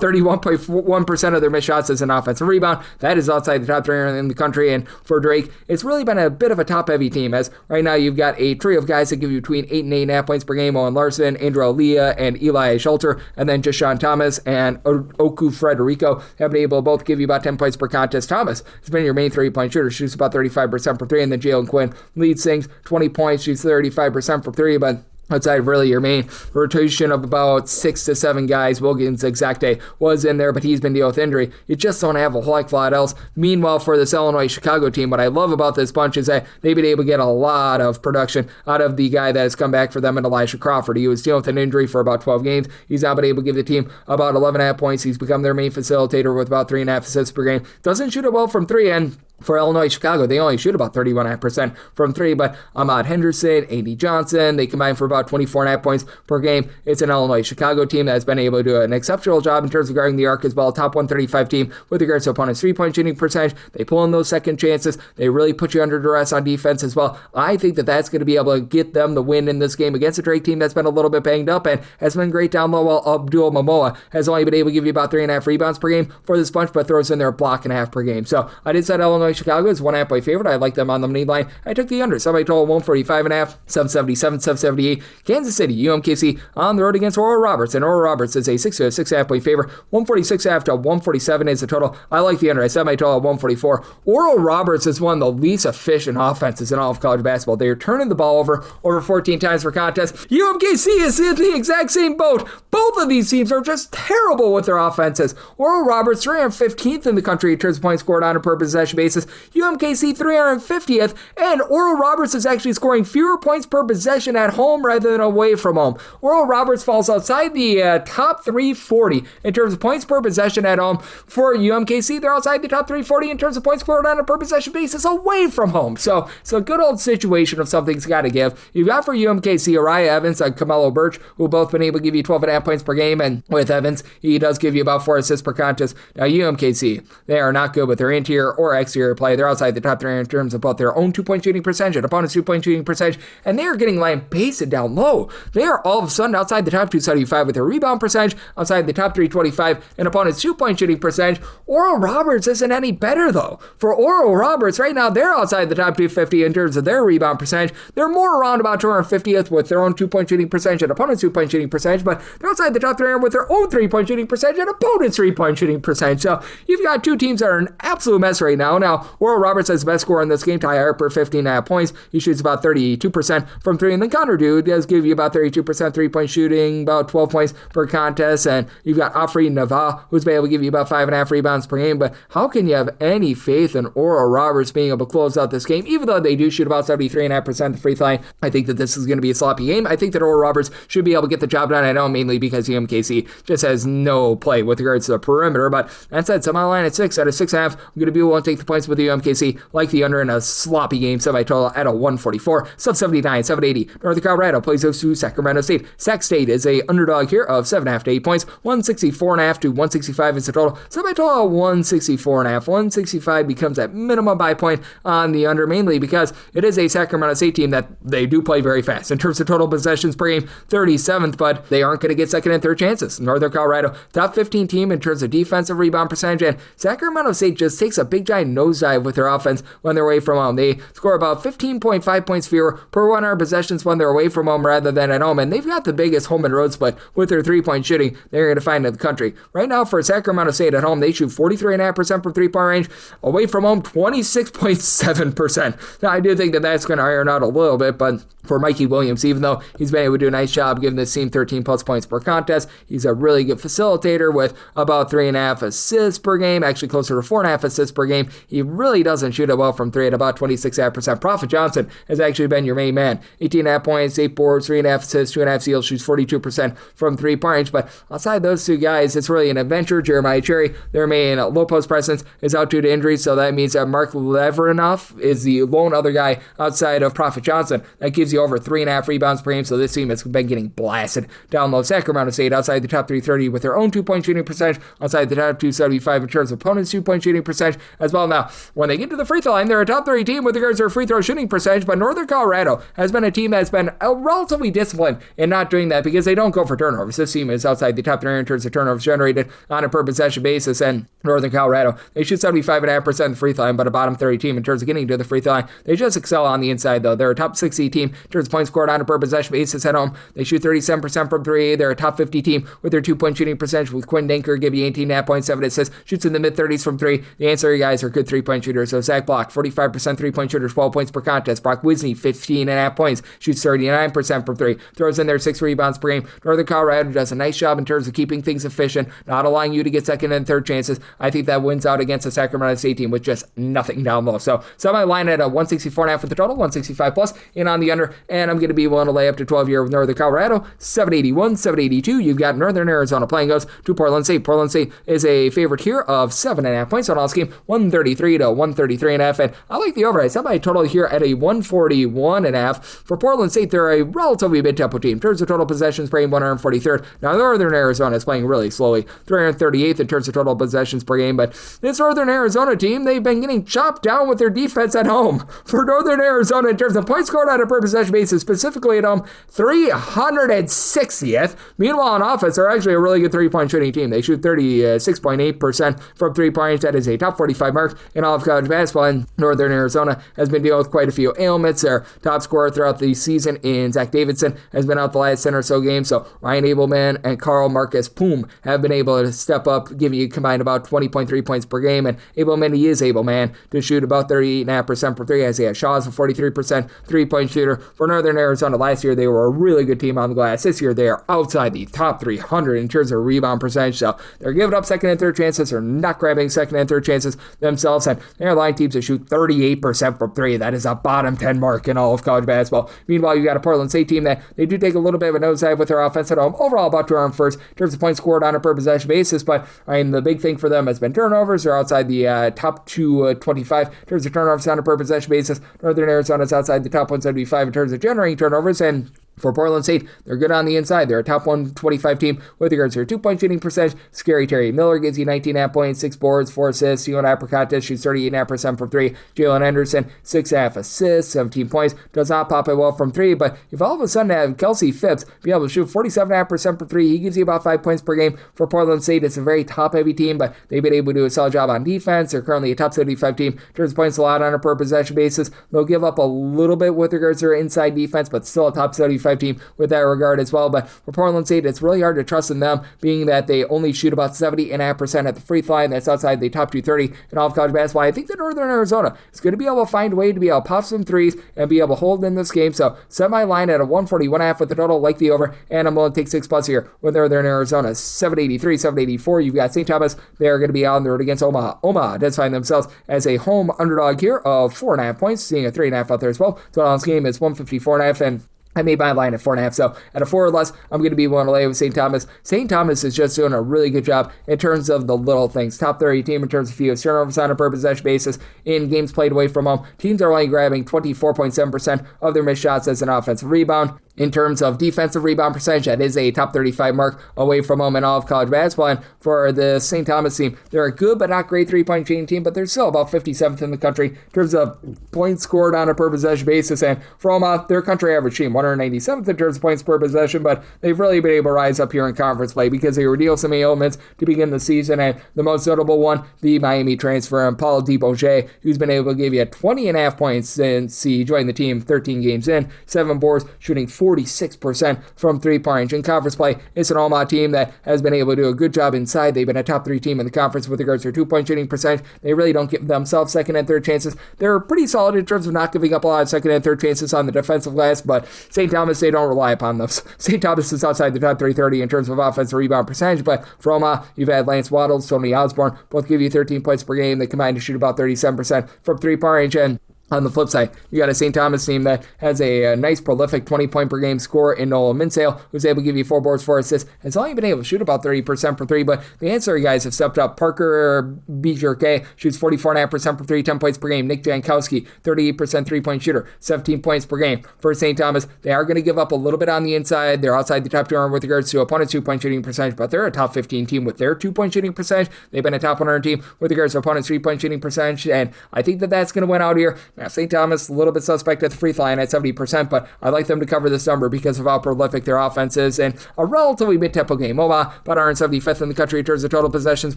31.1% of their missed shots as an offensive rebound. That is outside the top 3 in the country, and for Drake, it's really been a bit of a top-heavy team, as right now you've got a trio of guys that give you between 8 and 8.5 points per game. Owen Larson, Andrew Aaliyah, and Eli Schulter, and then just Sean Thomas and Oku Frederico have been able to both give you about 10 points per contest. Thomas has been your main 3-point shooter, shoots about 35% for 3, and then Jalen Quinn leads things, 20 points, shoots 35% for 3, but outside really your main rotation of about 6 to 7 guys. Wilkins Exacte was in there, but he's been dealing with injury. You just don't have a whole lot else. Meanwhile, for this Illinois Chicago team, what I love about this bunch is that they've been able to get a lot of production out of the guy that has come back for them, and Elisha Crawford. He was dealing with an injury for about 12 games. He's now been able to give the team about 11.5 points. He's become their main facilitator with about 3.5 assists per game. Doesn't shoot it well from 3, and for Illinois Chicago, they only shoot about 31.5% from 3, but Ahmad Henderson, A.D. Johnson, they combine for about 24.5 points per game. It's an Illinois Chicago team that has been able to do an exceptional job in terms of guarding the arc as well. Top 135 team with regards to opponents' 3-point shooting percentage. They pull in those second chances. They really put you under duress on defense as well. I think that that's going to be able to get them the win in this game against a Drake team that's been a little bit banged up and has been great down low, while Abdul Momoa has only been able to give you about 3.5 rebounds per game for this bunch, but throws in their block and a half per game. So I did set Illinois Chicago as 1.5 point favorite. I like them on the money line. I took the under. Somebody told 145.5, 777, 778. Kansas City, UMKC on the road against Oral Roberts, and Oral Roberts is a 6.5 point favorite. 146.5 to 147 is the total. I like the under. I set my total at 144. Oral Roberts is one of the least efficient offenses in all of college basketball. They are turning the ball over 14 times per contest. UMKC is in the exact same boat. Both of these teams are just terrible with their offenses. Oral Roberts 315th in the country in terms of points scored on a per possession basis. UMKC 350th, and Oral Roberts is actually scoring fewer points per possession at home rather than away from home. Oral Roberts falls outside the top 340 in terms of points per possession at home. For UMKC, they're outside the top 340 in terms of points scored on a per possession basis away from home. So a good old situation of something's got to give. You've got for UMKC Uriah Evans and Camelo Birch, who have both been able to give you 12.5 points per game, and with Evans, he does give you about 4 assists per contest. Now UMKC, they are not good with their interior or exterior play. They're outside the top 3 in terms of both their own 2-point shooting percentage and opponent's 2-point shooting percentage, and they are getting lambasted down low. They are all of a sudden outside the top 275 with their rebound percentage, outside the top 325 in opponent's 2-point shooting percentage. Oral Roberts isn't any better though. For Oral Roberts, right now they're outside the top 250 in terms of their rebound percentage. They're more around about 250th with their own 2-point shooting percentage and opponent's 2-point shooting percentage, but they're outside the top 300 with their own 3-point shooting percentage and opponent's 3-point shooting percentage. So you've got two teams that are an absolute mess right now. Now, now. Oral Roberts has the best score in this game, Ty Harper, 15.5 points. He shoots about 32% from three, and then Connor Dude does give you about 32% three-point shooting, about 12 points per contest, and you've got Afri Nava, who's been able to give you about 5.5 rebounds per game, but how can you have any faith in Oral Roberts being able to close out this game, even though they do shoot about 73.5% the free throw line? I think that this is going to be a sloppy game. I think that Oral Roberts should be able to get the job done. I know mainly because UMKC just has no play with regards to the perimeter, but that said, semi-line at 6 out of 6.5. I'm going to be willing to take the points with the UMKC, like the under in a sloppy game, semi-total at a 144, sub 79, 780. Northern Colorado plays those to Sacramento State. Sac State is a underdog here of 7.5 to 8 points, 164.5 to 165 is the total. Semi-total 164.5. 165 becomes at minimum buy point on the under, mainly because it is a Sacramento State team that they do play very fast. In terms of total possessions per game, 37th, but they aren't going to get second and third chances. Northern Colorado, top 15 team in terms of defensive rebound percentage, and Sacramento State just takes a big giant nosedive with their offense when they're away from home. They score about 15.5 points fewer per 100 possessions when they're away from home rather than at home, and they've got the biggest home and road split with their three-point shooting they're going to find in the country. Right now for Sacramento State at home, they shoot 43.5% from three-point range. Away from home, 26.7%. Now, I do think that that's going to iron out a little bit, but for Mikey Williams, even though he's been able to do a nice job giving this team 13 plus points per contest, he's a really good facilitator with about 3.5 assists per game, actually closer to 4.5 assists per game. He really doesn't shoot it well from three at about 26.5%. Prophet Johnson has actually been your main man. 18.5 points, 8 boards, 3.5 assists, 2.5 steals, shoots 42% from three-point range. But outside those two guys, it's really an adventure. Jeremiah Cherry, their main low post presence, is out due to injury, so that means that Mark Leverinoff is the lone other guy outside of Prophet Johnson that gives you over 3.5 rebounds per game. So this team has been getting blasted down low. Sacramento State outside the top 330 with their own 2-point shooting percentage, outside the top 275 in terms of opponents' 2-point shooting percentage as well. Now, when they get to the free throw line, they're a top 30 team with regards to their free throw shooting percentage, but Northern Colorado has been a team that's been relatively disciplined in not doing that because they don't go for turnovers. This team is outside the top 3 in terms of turnovers generated on a per possession basis, and Northern Colorado, they shoot 75.5% in the free throw line, but a bottom 30 team in terms of getting to the free throw line. They just excel on the inside, though. They're a top 60 team in terms of points scored on a per possession basis at home. They shoot 37% from three. They're a top 50 team with their 2-point shooting percentage, with Quinn Dinker giving you 18.5 points, 7 assists, shoots in the mid-30s from three. The ancillary guys are good 3-point shooters. So Zach Block, 45% 3-point shooters, 12 points per contest. Brock Wisney, 15.5 points, shoots 39% from three. Throws in their 6 rebounds per game. Northern Colorado does a nice job in terms of keeping things efficient, not allowing you to get second and third chances. I think that wins out against the Sacramento State team with just nothing down low. So semi-line at a 164.5 for the total, 165 plus in on the under, and I'm going to be willing to lay up to 12 here with Northern Colorado, 781, 782. You've got Northern Arizona playing goes to Portland State. Portland State is a favorite here of 7.5 points on all scheme, 133 to 133.5, and I like the over. I set my total here at a 141.5. For Portland State, they're a relatively mid-tempo team. In terms of total possessions per game, 143rd. Now, Northern Arizona is playing really slowly, 338th in terms of total possessions per game, but this Northern Arizona team, they've been getting chopped down with their defense at home. For Northern Arizona, in terms of points scored on a per possession basis, specifically at home, 360th. Meanwhile, on offense, they're actually a really good 3-point shooting team. They shoot 36.8% from 3 points. That is a top 45 mark in all of college basketball, and Northern Arizona has been dealing with quite a few ailments. Their top scorer throughout the season in Zach Davidson has been out the last 10 or so games, so Ryan Abelman and Carl Marcus Poom have been able to step up, giving you combined about 20.3 points per game, and Abelman, he is able, man, to shoot about 38.5% from three. Isaiah Shaw is a 43% 3-point shooter. For Northern Arizona, last year they were a really good team on the glass. This year they are outside the top 300 in terms of rebound percentage, so they're giving up second and third chances. They're not grabbing second and third chances themselves, and they're line teams that shoot 38% from three. That is a bottom 10 mark in all of college basketball. Meanwhile, you got a Portland State team that they do take a little bit of a nosedive with their offense at home. Overall, about 201st in terms of points scored on a per possession basis, but the big thing for them has been turnovers. They're outside the top 225 in terms of turnovers on a per possession basis. Northern Arizona is outside the top 175 in terms of generating turnovers, and for Portland State, they're good on the inside. They're a top 125 team with regards to their 2-point shooting percentage. Scary Terry Miller gives you 19.5 points, 6 boards, 4 assists. Sion Apricot shoots 38.5% from three. Jalen Henderson, 6.5 assists, 17 points. Does not pop it well from three, but if all of a sudden have Kelsey Phipps be able to shoot 47.5% from three, he gives you about 5 points per game. For Portland State, it's a very top-heavy team, but they've been able to do a solid job on defense. They're currently a top 75 team in terms of points allowed on a per possession basis. They'll give up a little bit with regards to their inside defense, but still a top 75 25 team with that regard as well. But for Portland State, it's really hard to trust in them, being that they only shoot about 70.5% at the free throw line. That's outside the top 230 in all of college basketball. I think that Northern Arizona is going to be able to find a way to be able to pop some threes and be able to hold in this game. So set my line at a 141.5 with the total, like the over, and I'm willing to take 6+ here with Northern Arizona. 783, 784. You've got St. Thomas. They're going to be on the road against Omaha. Omaha does find themselves as a home underdog here of 4.5 points, seeing a 3.5 out there as well. So on this game is 154.5, and I made my line at 4.5, so at a 4 or less, I'm going to be willing to lay with St. Thomas. St. Thomas is just doing a really good job in terms of the little things. Top 30 team in terms of fewest turnovers on a per possession basis in games played away from home. Teams are only grabbing 24.7% of their missed shots as an offensive rebound. In terms of defensive rebound percentage, that is a top 35 mark away from home in all of college basketball. And for the St. Thomas team, they're a good but not great three-point shooting team, but they're still about 57th in the country in terms of points scored on a per possession basis. And for Omaha, their country average team, 197th in terms of points per possession, but they've really been able to rise up here in conference play because they were dealing with some ailments to begin the season. And the most notable one, the Miami transfer, and Paul DeBourget, who's been able to give you 20.5 points since he joined the team 13 games in, 7 boards, shooting 46% from three-point range. In conference play, it's an Omaha team that has been able to do a good job inside. They've been a top 3 team in the conference with regards to their 2-point shooting percentage. They really don't give themselves second and third chances. They're pretty solid in terms of not giving up a lot of second and third chances on the defensive glass, but St. Thomas, they don't rely upon those. St. Thomas is outside the top 330 in terms of offensive rebound percentage, but for Omaha, you've had Lance Waddles, Tony Osborne, both give you 13 points per game. They combine to shoot about 37% from three-point range, and on the flip side, you got a St. Thomas team that has a nice, prolific 20-point per game scorer in Nolan Minsale, who's able to give you 4 boards, 4 assists. Has only been able to shoot about 30% for 3, but the ancillary guys have stepped up. Parker Bjerke shoots 44.5% for 3, 10 points per game. Nick Jankowski, 38% 3-point shooter, 17 points per game. For St. Thomas, they are going to give up a little bit on the inside. They're outside the top 200 with regards to opponent's 2-point shooting percentage, but they're a top 15 team with their 2-point shooting percentage. They've been a top 100 team with regards to opponent's 3-point shooting percentage, and I think that that's going to win out here. Now, St. Thomas, a little bit suspect at the free throw line at 70%, but I like them to cover this number because of how prolific their offense is and a relatively mid-tempo game. Omaha, about 175th in the country in terms of total possessions.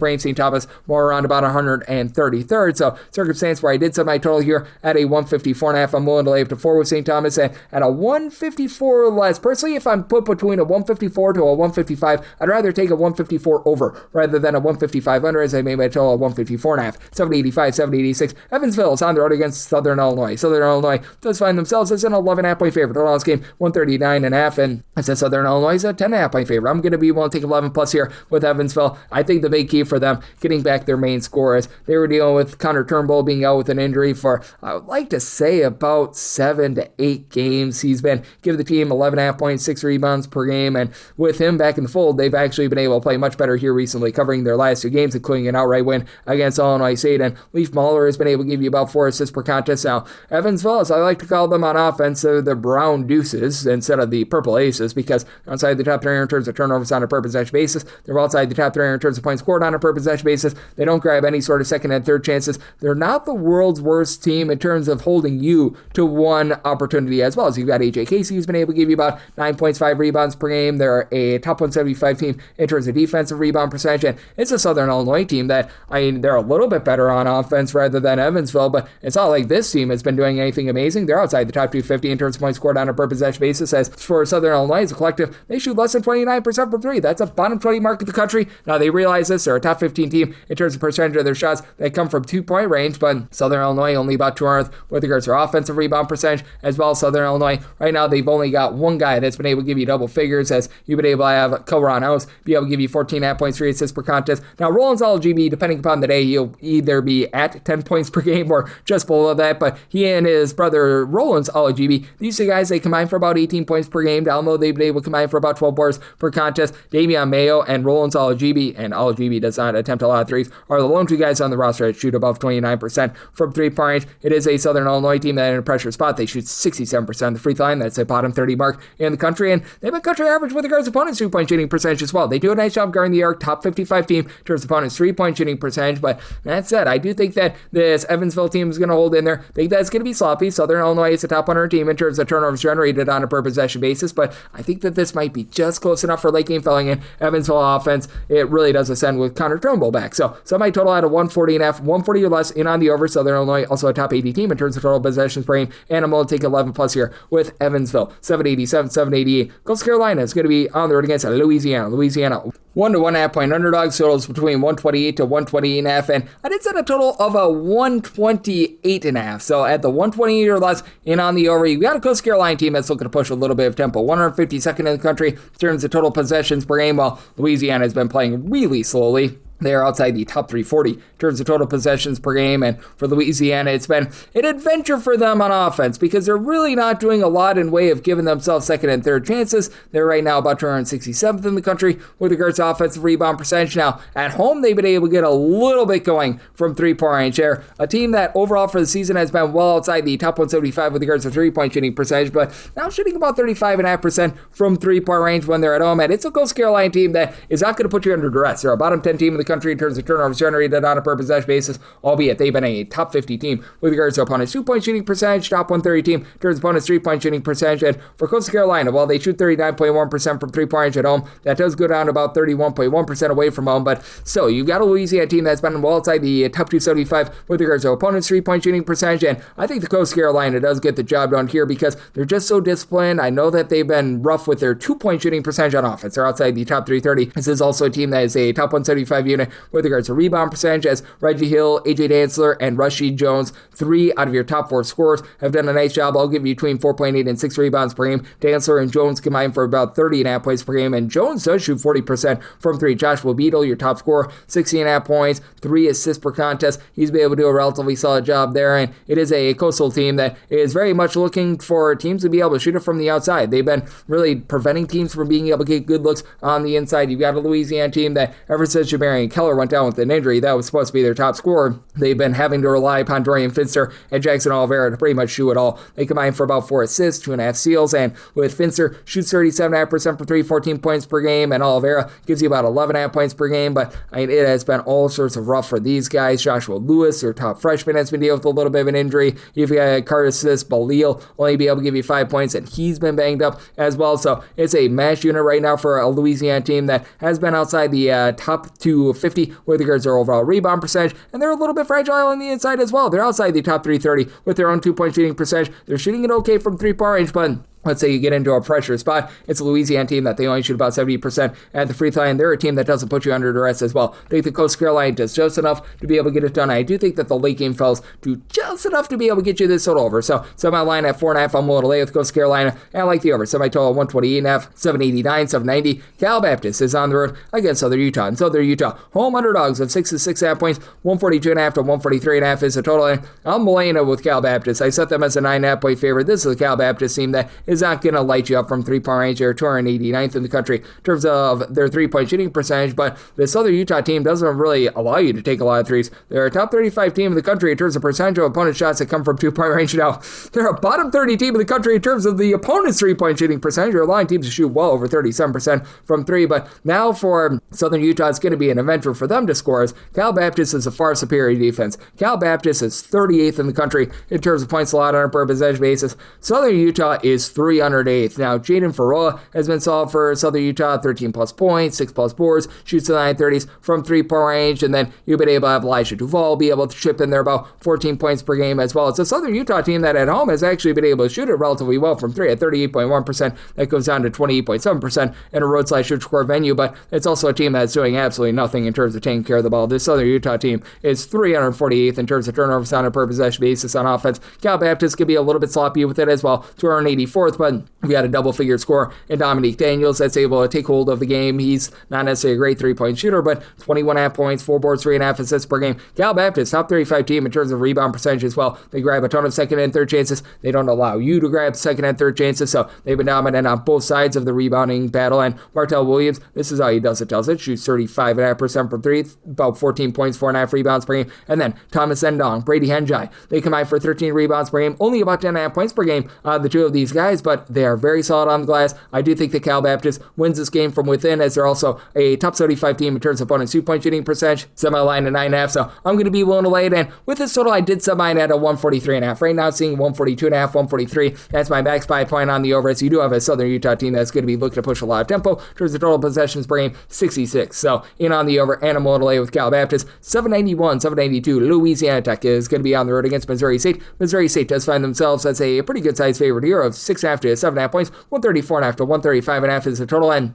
St. Thomas, more around about 133rd. So, circumstance where I did set my total here at a 154.5. I'm willing to lay up to 4 with St. Thomas, and at a 154 or less. Personally, if I'm put between a 154 to a 155, I'd rather take a 154 over rather than a 155 under, as I made my total of 154.5. 785, 786. Evansville is on the road against Southern Illinois. Southern Illinois does find themselves as an 11.5 point favorite. Total this game, 139.5, and I said Southern Illinois is a 10.5 point favorite. I'm going to be willing to take 11 plus here with Evansville. I think the big key for them getting back their main scorers. They were dealing with Connor Turnbull being out with an injury for, I would like to say, about 7 to 8 games. He's been giving the team 11.5 points, 6 rebounds per game, and with him back in the fold, they've actually been able to play much better here recently, covering their last 2 games, including an outright win against Illinois State, and Leaf Muller has been able to give you about 4 assists per contest. Now, Evansville, as I like to call them on offense, the brown deuces instead of the purple aces, because they're outside the top 300 in terms of turnovers on a per possession basis. They're outside the top 300 in terms of points scored on a per possession basis. They don't grab any sort of second and third chances. They're not the world's worst team in terms of holding you to one opportunity as well. As you've got AJ Casey, who's been able to give you about 9 points, 5 rebounds per game. They're a top 175 team in terms of defensive rebound percentage, and it's a Southern Illinois team that, I mean, they're a little bit better on offense rather than Evansville, but it's not like this team has been doing anything amazing. They're outside the top 250 in terms of points scored on a per possession basis. As for Southern Illinois as a collective, they shoot less than 29% from 3. That's a bottom 20 mark in the country. Now they realize this. They're a top 15 team in terms of percentage of their shots that come from 2-point range, but Southern Illinois only about 200th with regards to their offensive rebound percentage as well. Southern Illinois, right now, they've only got one guy that's been able to give you double figures, as you've been able to have Kelron House be able to give you 14.5 points, 3 assists per contest. Now, Rollins LGB, depending upon the day, he'll either be at 10 points per game or just below that, but he and his brother Rollins LGB, these two guys, they combine for about 18 points per game. Down low, they've been able to combine for about 12 boards per contest. Damian Mayo and Rollins LGB, and LGB does not attempt a lot of threes, are the lone 2 guys on the roster that shoot above 29% from 3-point range. It is a Southern Illinois team that in a pressure spot, they shoot 67% the free throw line. That's a bottom 30 mark in the country, and they've been country average with regards to opponents' 2-point shooting percentage as well. They do a nice job guarding the arc, top 55 team in terms of opponents' 3-point shooting percentage, but that said, I do think that this Evansville team is going to hold in there. I think that's going to be sloppy. Southern Illinois is a top 100 team in terms of turnovers generated on a per possession basis, but I think that this might be just close enough for late game filling in. Evansville offense, it really does ascend with Connor Turnbull back. So might total out of 140.5, 140 or less in on the over. Southern Illinois also a top 80 team in terms of total possessions per game, and I'm going to take 11 plus here with Evansville. 787, 788. Coastal Carolina is going to be on the road against Louisiana. 1 to 1.5 point underdogs, totals between 128 to 128.5, and I did set a total of a 128.5. So at the 128 or less in on the over, you got a Coastal Carolina team that's looking to push a little bit of tempo. 152nd in the country in terms of total possessions per game, while Louisiana has been playing really slowly. They are outside the top 340 in terms of total possessions per game, and for Louisiana, it's been an adventure for them on offense because they're really not doing a lot in way of giving themselves second and third chances. They're right now about 267th in the country with regards to offensive rebound percentage. Now, at home, they've been able to get a little bit going from three-point range there. A team that overall for the season has been well outside the top 175 with regards to three-point shooting percentage, but now shooting about 35.5% from three-point range when they're at home. And it's a Coastal Carolina team that is not going to put you under duress. They're a bottom 10 team in the country in terms of turnovers generated on a per possession basis, albeit they've been a top 50 team with regards to opponents' two-point shooting percentage, top 130 team in terms of opponents' three-point shooting percentage. And for Coastal Carolina, while they shoot 39.1% from three-point range at home, that does go down to about 31.1% away from home. But still, you've got a Louisiana team that's been well outside the top 275 with regards to opponents' three-point shooting percentage. And I think the Coastal Carolina does get the job done here because they're just so disciplined. I know that they've been rough with their two-point shooting percentage on offense. They're outside the top 330. This is also a team that is a top 175 unit with regards to rebound percentage, as Reggie Hill, AJ Dantzler, and Rashid Jones, 3 out of your top 4 scorers, have done a nice job. I'll give you between 4.8 and 6 rebounds per game. Dantzler and Jones combine for about 30.5 points per game, and Jones does shoot 40% from 3. Joshua Beadle, your top scorer, 16.5 points, 3 assists per contest. He's been able to do a relatively solid job there, and it is a Coastal team that is very much looking for teams to be able to shoot it from the outside. They've been really preventing teams from being able to get good looks on the inside. You've got a Louisiana team that ever since Jamarian Keller went down with an injury, that was supposed to be their top scorer. They've been having to rely upon Dorian Finster and Jackson Oliveira to pretty much shoot it all. They combine for about 4 assists, 2.5 steals, and with Finster, shoots 37.5% for 3, 14 points per game, and Oliveira gives you about 11.5 points per game, but it has been all sorts of rough for these guys. Joshua Lewis, their top freshman, has been dealing with a little bit of an injury. You've got Cartis Balil only be able to give you 5 points, and he's been banged up as well, so it's a mash unit right now for a Louisiana team that has been outside the top 250 with regards to their overall rebound percentage, and they're a little bit fragile on the inside as well. They're outside the top 330 with their own two-point shooting percentage. They're shooting it okay from three-point range, but let's say you get into a pressure spot, it's a Louisiana team that they only shoot about 70% at the free throw line. They're a team that doesn't put you under duress as well. I think the Coastal Carolina does just enough to be able to get it done. I do think that the late game fells do just enough to be able to get you this total over. So semi-line at 4.5, I'm willing to lay with Coastal Carolina, and I like the over. Semi-total 128.5, 789, 790. Cal Baptist is on the road against Southern Utah. And Southern Utah, home underdogs of 6 to 6.5 points, 142.5 to 143.5 is the total. And I'm laying it with Cal Baptist. I set them as a 9.5 point favorite. This is a Cal Baptist team that is not going to light you up from three-point range. They're 289th in the country in terms of their three-point shooting percentage, but the Southern Utah team doesn't really allow you to take a lot of threes. They're a top 35 team in the country in terms of percentage of opponent shots that come from two-point range. Now, they're a bottom 30 team in the country in terms of the opponent's three-point shooting percentage. They're allowing teams to shoot well over 37% from 3, but now for Southern Utah, it's going to be an adventure for them to score, as Cal Baptist is a far superior defense. Cal Baptist is 38th in the country in terms of points allowed on a per possession basis. Southern Utah is 308th. Now, Jaden Faroa has been solid for Southern Utah, 13 plus points, 6 plus boards, shoots to the 930s from three-point range, and then you've been able to have Elijah Duvall be able to chip in there about 14 points per game as well. It's a Southern Utah team that at home has actually been able to shoot it relatively well from 3 at 38.1%. That goes down to 28.7% in a roadside-shoot-score venue, but it's also a team that's doing absolutely nothing in terms of taking care of the ball. This Southern Utah team is 348th in terms of turnovers on a per possession basis on offense. Cal Baptist could be a little bit sloppy with it as well, 284th, but we got a double-figure score in Dominique Daniels that's able to take hold of the game. He's not necessarily a great three-point shooter, but 21.5 points, 4 boards, 3.5 assists per game. Cal Baptist, top 35 team in terms of rebound percentage as well. They grab a ton of second and third chances. They don't allow you to grab second and third chances, so they've been dominant on both sides of the rebounding battle. And Martell Williams, this is how he does it. Shoots 35.5% from 3, about 14 points, 4.5 rebounds per game. And then Thomas Endong, Brady Henjai, they combine for 13 rebounds per game, only about 10.5 points per game. The two of these guys, but they are very solid on the glass. I do think that Cal Baptist wins this game from within, as they're also a top 75 team in terms of opponent's 2-point shooting percentage. Set my line at 9.5, so I'm going to be willing to lay it in. With this total, I did set mine at a 143.5. Right now, seeing 142.5, 143. That's my max buy point on the over. So you do have a Southern Utah team that's going to be looking to push a lot of tempo. In terms of total possessions per game, 66. So in on the over, and I'm willing to lay with Cal Baptist. 791, 792. Louisiana Tech is going to be on the road against Missouri State. Missouri State does find themselves as a pretty good size favorite here of 6.5 to 7.5 points. 134.5 to 135.5 is the total, and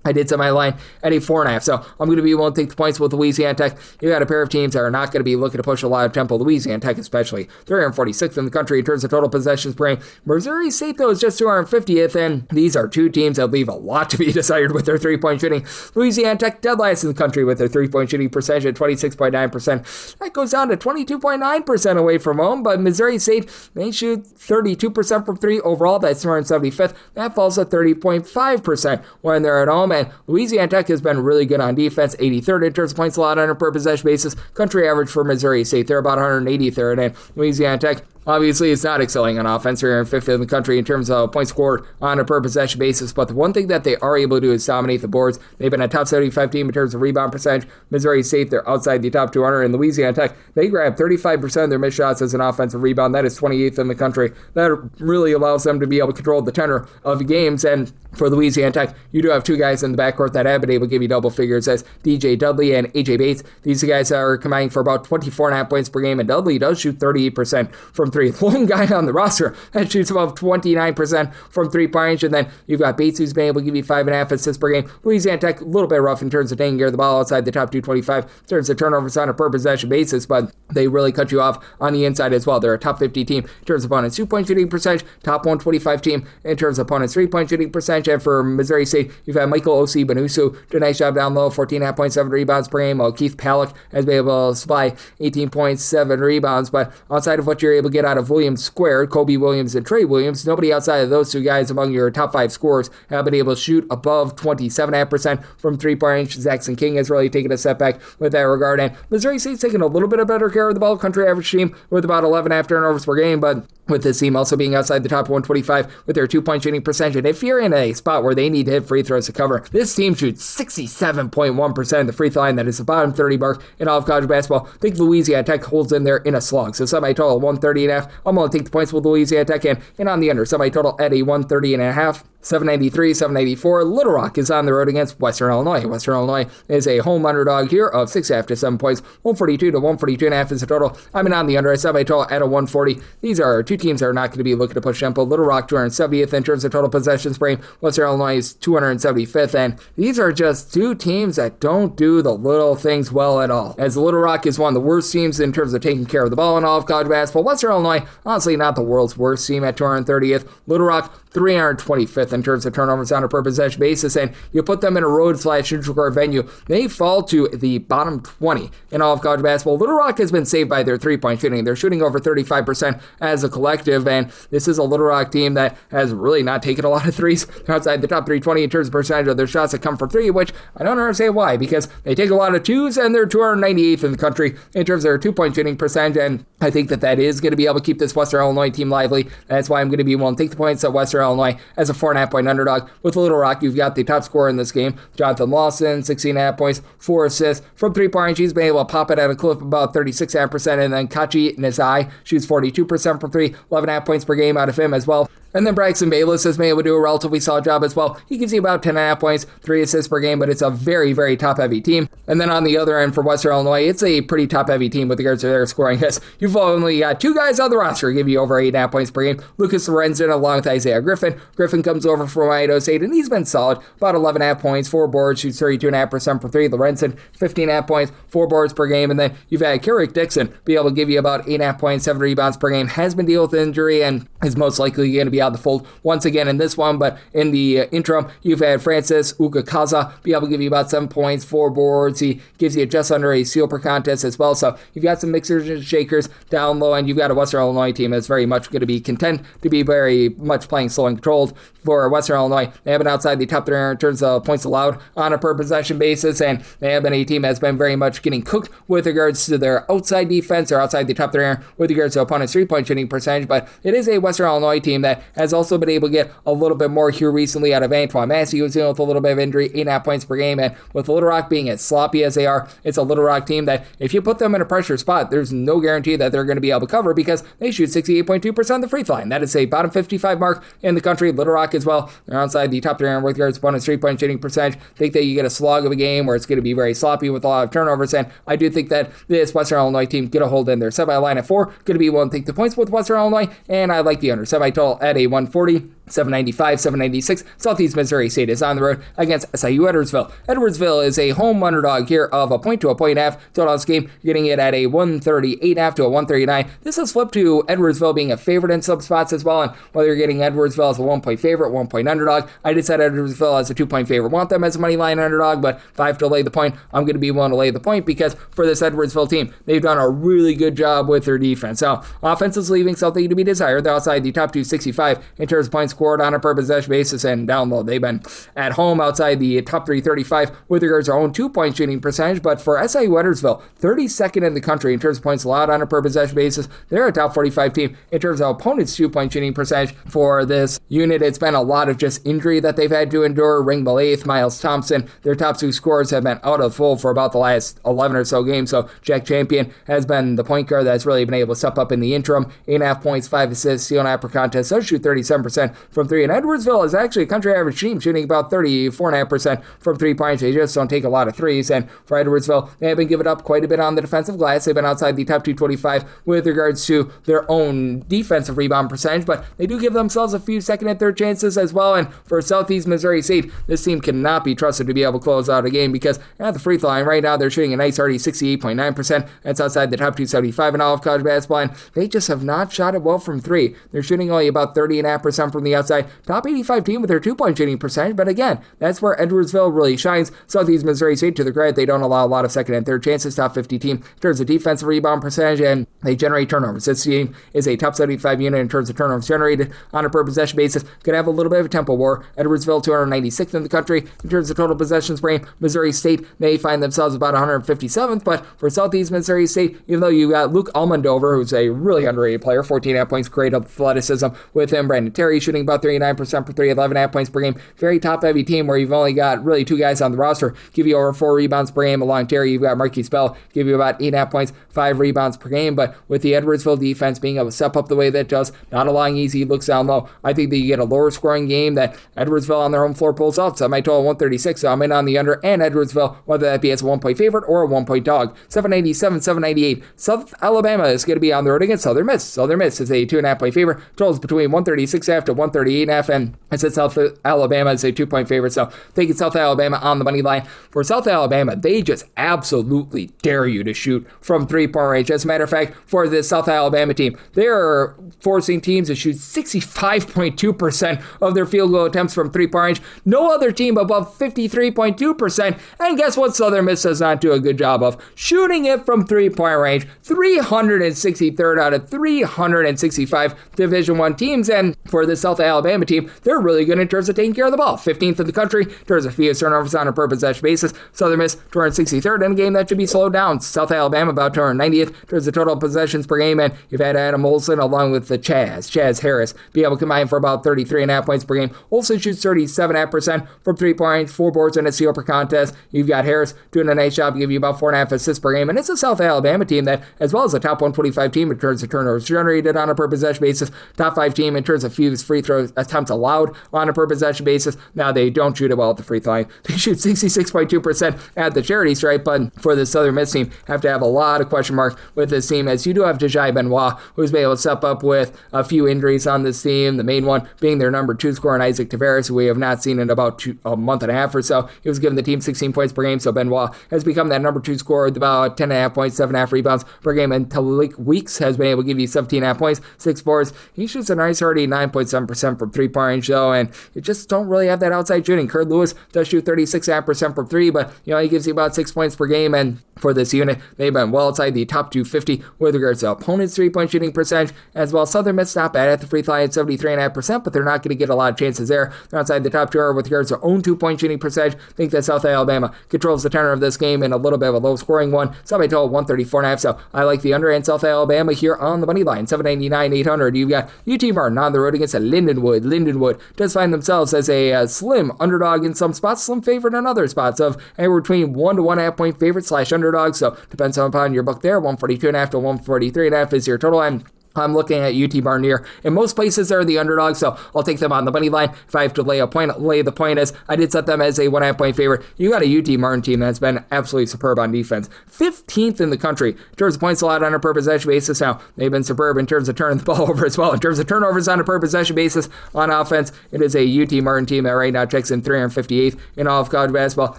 I did set my line at a 4.5, so I'm going to be willing to take the points with Louisiana Tech. You got a pair of teams that are not going to be looking to push a lot of tempo. Louisiana Tech especially. 346th in the country in terms of total possessions per game. Missouri State, though, is just 250th, and these are two teams that leave a lot to be desired with their three-point shooting. Louisiana Tech dead last in the country with their three-point shooting percentage at 26.9%. That goes down to 22.9% away from home, but Missouri State, they shoot 32% from three overall. That's 275th. That falls at 30.5% when they're at home. And Louisiana Tech has been really good on defense, 83rd in terms of points allowed on a per possession basis. Country average for Missouri State, they're about 183rd, and Louisiana Tech obviously is not excelling on offense. They're in 5th in the country in terms of points scored on a per possession basis, but the one thing that they are able to do is dominate the boards. They've been a top 75 team in terms of rebound percentage. Missouri State, they're outside the top 200, and Louisiana Tech, they grab 35% of their missed shots as an offensive rebound. That is 28th in the country. That really allows them to be able to control the tenor of the games, and for Louisiana Tech, you do have two guys in the backcourt that have been able to give you double figures as DJ Dudley and AJ Bates. These guys are combining for about 24.5 points per game, and Dudley does shoot 38% from three. The lone guy on the roster that shoots above 29% from three-point range, and then you've got Bates, who's been able to give you 5.5 assists per game. Louisiana Tech, a little bit rough in terms of taking care of the ball outside the top 225 in terms of turnovers on a per possession basis, but they really cut you off on the inside as well. They're a top 50 team in terms of opponent's 2-point shooting percentage, top 125 team in terms of opponent's 3-point shooting percentage. And for Missouri State, you've had Michael Osi-Benusu do a nice job down low, 14.5 points, 7 rebounds per game, while Keith Palak has been able to supply 18.7 rebounds. But outside of what you're able to get out of Williams squared, Kobe Williams and Trey Williams, nobody outside of those two guys among your top 5 scorers have been able to shoot above 27.5% from three-point range. Zaxton King has really taken a step back with that regard, and Missouri State's taking a little bit of better care of the ball. Country average team with about 11.5 turnovers per game, but with this team also being outside the top 125 with their 2-point shooting percentage. And if you're in a spot where they need to hit free throws to cover, this team shoots 67.1% of the free throw line. That is the bottom 30 mark in all of college basketball. I think Louisiana Tech holds in there in a slug. So semi-total 130.5. I'm going to take the points with Louisiana Tech and on the under. Semi-total at a 130.5. 793, 794. Little Rock is on the road against Western Illinois. Western Illinois is a home underdog here of 6.5 to 7 points. 142 to 142.5 is the total. I'm in on the under. I set my total at a 140. These are two teams that are not going to be looking to push tempo. Little Rock 270th in terms of total possessions per game. Western Illinois is 275th, and these are just two teams that don't do the little things well at all. As Little Rock is one of the worst teams in terms of taking care of the ball in all of college basketball. Western Illinois, honestly, not the world's worst team at 230th. Little Rock 325th in terms of turnovers on a per possession basis, and you put them in a road/neutral court venue, they fall to the bottom 20 in all of college basketball. Little Rock has been saved by their three-point shooting. They're shooting over 35% as a collective, and this is a Little Rock team that has really not taken a lot of threes. They're outside the top 320 in terms of percentage of their shots that come from three, which I don't understand why, because they take a lot of twos, and they're 298th in the country in terms of their two-point shooting percentage, and I think that is going to be able to keep this Western Illinois team lively. That's why I'm going to be willing to take the points at Western Illinois as a 4.5 point underdog. With Little Rock, you've got the top scorer in this game, Jonathan Lawson, 16.5 points, 4 assists. From three-point range, he's been able to pop it at a clip about 36.5%, and then Kachi Nzai shoots 42% from three, 11.5 points per game out of him as well. And then Braxton Bayless has been able to do a relatively solid job as well. He gives you about 10.5 points, 3 assists per game, but it's a very, very top-heavy team. And then on the other end for Western Illinois, it's a pretty top-heavy team with regards to their scoring. Yes, you've only got 2 guys on the roster who give you over 8.5 points per game. Lucas Lorenzen along with Isaiah Griffin. Griffin comes over from Idaho State, and he's been solid. About 11.5 points, 4 boards, shoots 32.5% for 3. Lorenzen, 15.5 points, 4 boards per game. And then you've had Kerrick Dixon be able to give you about 8.5 points, 7 rebounds per game. Has been dealing with injury and is most likely going to be out of the fold once again in this one, but in the interim, you've had Francis Ukakaza be able to give you about 7 points, 4 boards. He gives you just under a steal per contest as well. So you've got some mixers and shakers down low, and you've got a Western Illinois team that's very much going to be content to be very much playing slow and controlled. For Western Illinois, they have been outside the top 3 in terms of points allowed on a per possession basis, and they have been a team that's been very much getting cooked with regards to their outside defense or outside the top 3 with regards to opponent's 3-point shooting percentage. But it is a Western Illinois team that has also been able to get a little bit more here recently out of Antoine Massey, who's dealing with a little bit of injury, 8.5 points per game. And with Little Rock being as sloppy as they are, it's a Little Rock team that if you put them in a pressure spot, there's no guarantee that they're going to be able to cover because they shoot 68.2% of the free throw line. That is a bottom 55 mark in the country. Little Rock as well, they're outside the top 300 with regards to bonus 3-point shooting percentage. Think that you get a slog of a game where it's going to be very sloppy with a lot of turnovers, and I do think that this Western Illinois team get a hold in their semi-line at 4. Going to be willing to take the points with Western Illinois, and I like the under. Semi-total at a 140. 795, 796. Southeast Missouri State is on the road against SIU Edwardsville. Edwardsville is a home underdog here of a point to a point and a half. Total this game, you're getting it at a 138.5 to a 139. This has flipped to Edwardsville being a favorite in some spots as well, and whether you're getting Edwardsville as a 1-point favorite, 1-point underdog, I did set Edwardsville as a 2-point favorite. Want them as a money line underdog, but if I have to lay the point, I'm going to be willing to lay the point because for this Edwardsville team, they've done a really good job with their defense. Now, offense is leaving something to be desired. They're outside the top 265 in terms of points scored on a per possession basis, and down low they've been at home outside the top 335 with regards to their own 2-point shooting percentage. But for SIU Edwardsville, 32nd in the country in terms of points allowed on a per possession basis. They're a top 45 team in terms of opponents' 2-point shooting percentage. For this unit, it's been a lot of just injury that they've had to endure. Ringville 8th, Miles Thompson, their top 2 scorers have been out of the fold for about the last 11 or so games. So Jack Champion has been the point guard that's really been able to step up in the interim. 8.5 points, 5 assists, steal and per contest. Does shoot 37% from 3, and Edwardsville is actually a country average team, shooting about 34.5% from 3 points. They just don't take a lot of threes, and for Edwardsville, they have been giving up quite a bit on the defensive glass. They've been outside the top 225 with regards to their own defensive rebound percentage, but they do give themselves a few second and third chances as well. And for Southeast Missouri State, this team cannot be trusted to be able to close out a game because at the free throw line right now, they're shooting a nice already 68.9%. That's outside the top 275 in all of college basketball, and they just have not shot it well from 3. They're shooting only about 30.5% from the outside. Top 85 team with their 2-point shooting percentage, but again, that's where Edwardsville really shines. Southeast Missouri State, to the credit, they don't allow a lot of second and third chances. Top 50 team in terms of defensive rebound percentage, and they generate turnovers. This team is a top 75 unit in terms of turnovers generated on a per possession basis. Could have a little bit of a tempo war. Edwardsville 296th in the country in terms of total possessions per game. Missouri State may find themselves about 157th, but for Southeast Missouri State, even though you got Luke Almondover, who's a really underrated player, 14.5 points, great athleticism with him. Brandon Terry shooting about 39% for 3, 11.5 points per game. Very top-heavy team where you've only got really 2 guys on the roster give you over 4 rebounds per game. Along Terry, you've got Marquise Bell give you about 8.5 points, 5 rebounds per game. But with the Edwardsville defense being able to step up the way that it does, not allowing easy looks down low, I think that you get a lower scoring game that Edwardsville on their home floor pulls out. So I might total 136, so I'm in on the under, and Edwardsville, whether that be as a 1-point favorite or a 1-point dog. 797, 798. South Alabama is going to be on the road against Southern Miss. Southern Miss is a 2.5-point favorite. Totals between 136.5 to 138.5, and I said South Alabama is a 2-point favorite, so taking South Alabama on the money line. For South Alabama, they just absolutely dare you to shoot from 3-point range. As a matter of fact, for this South Alabama team, they are forcing teams to shoot 65.2% of their field goal attempts from 3-point range. No other team above 53.2%, and guess what Southern Miss does not do a good job of? Shooting it from 3-point range. 363rd out of 365 Division I teams, and for the South Alabama team, they're really good in terms of taking care of the ball. 15th in the country in terms of fewest turnovers on a per possession basis. Southern Miss 263rd in a game that should be slowed down. South Alabama about 290th in terms of total possessions per game, and you've had Adam Olson along with the Chaz Harris be able to combine for about 33.5 points per game. Olson shoots 37.5% from 3 points, 4 boards and a steal per contest. You've got Harris doing a nice job, give you about 4.5 assists per game, and it's a South Alabama team that, as well as a top 125 team in terms of turnovers generated on a per possession basis, top 5 team in terms of fewest free throw attempts allowed on a per possession basis. Now, they don't shoot it well at the free throw line. They shoot 66.2% at the charity stripe, but for the Southern Miss team, have to have a lot of question marks with this team, as you do have Dejae Benoit, who's been able to step up with a few injuries on this team, the main one being their number 2 scorer, in Isaac Tavares, who we have not seen in about a month and a half or so. He was giving the team 16 points per game, so Benoit has become that number 2 scorer with about 10.5 points, 7.5 rebounds per game, and Talik Weeks has been able to give you 17.5 points, 6 boards. He shoots a nice already 9.7% from 3-point range, though, and you just don't really have that outside shooting. Kurt Lewis does shoot 36.5% from 3, but he gives you about 6 points per game, and for this unit, they've been well outside the top 250 with regards to opponents' 3-point shooting percentage as well. Southern Miss not bad at the free throw line at 73.5%, but they're not going to get a lot of chances there. They're outside the top 200 with regards to their own 2-point shooting percentage. I think that South Alabama controls the tenor of this game in a little bit of a low-scoring one. Somebody told 134.5, so I like the under in South Alabama here on the money line. 799, 800. You've got UT Martin on the road against Linden Lindenwood does find themselves as a slim underdog in some spots, slim favorite in other spots of anywhere between 1 to 1.5 point favorite / underdog. So depends upon your book there. 142.5 to 143.5 is your total. I'm looking at UT Martin here. In most places, they're the underdog, so I'll take them on the money line. If I have to lay the point as I did set them as a 1.5 point favorite. You got a UT Martin team that's been absolutely superb on defense. 15th in the country in terms of points allowed on a per possession basis. Now, they've been superb in terms of turning the ball over as well. In terms of turnovers on a per possession basis on offense, it is a UT Martin team that right now checks in 358th in all of college basketball.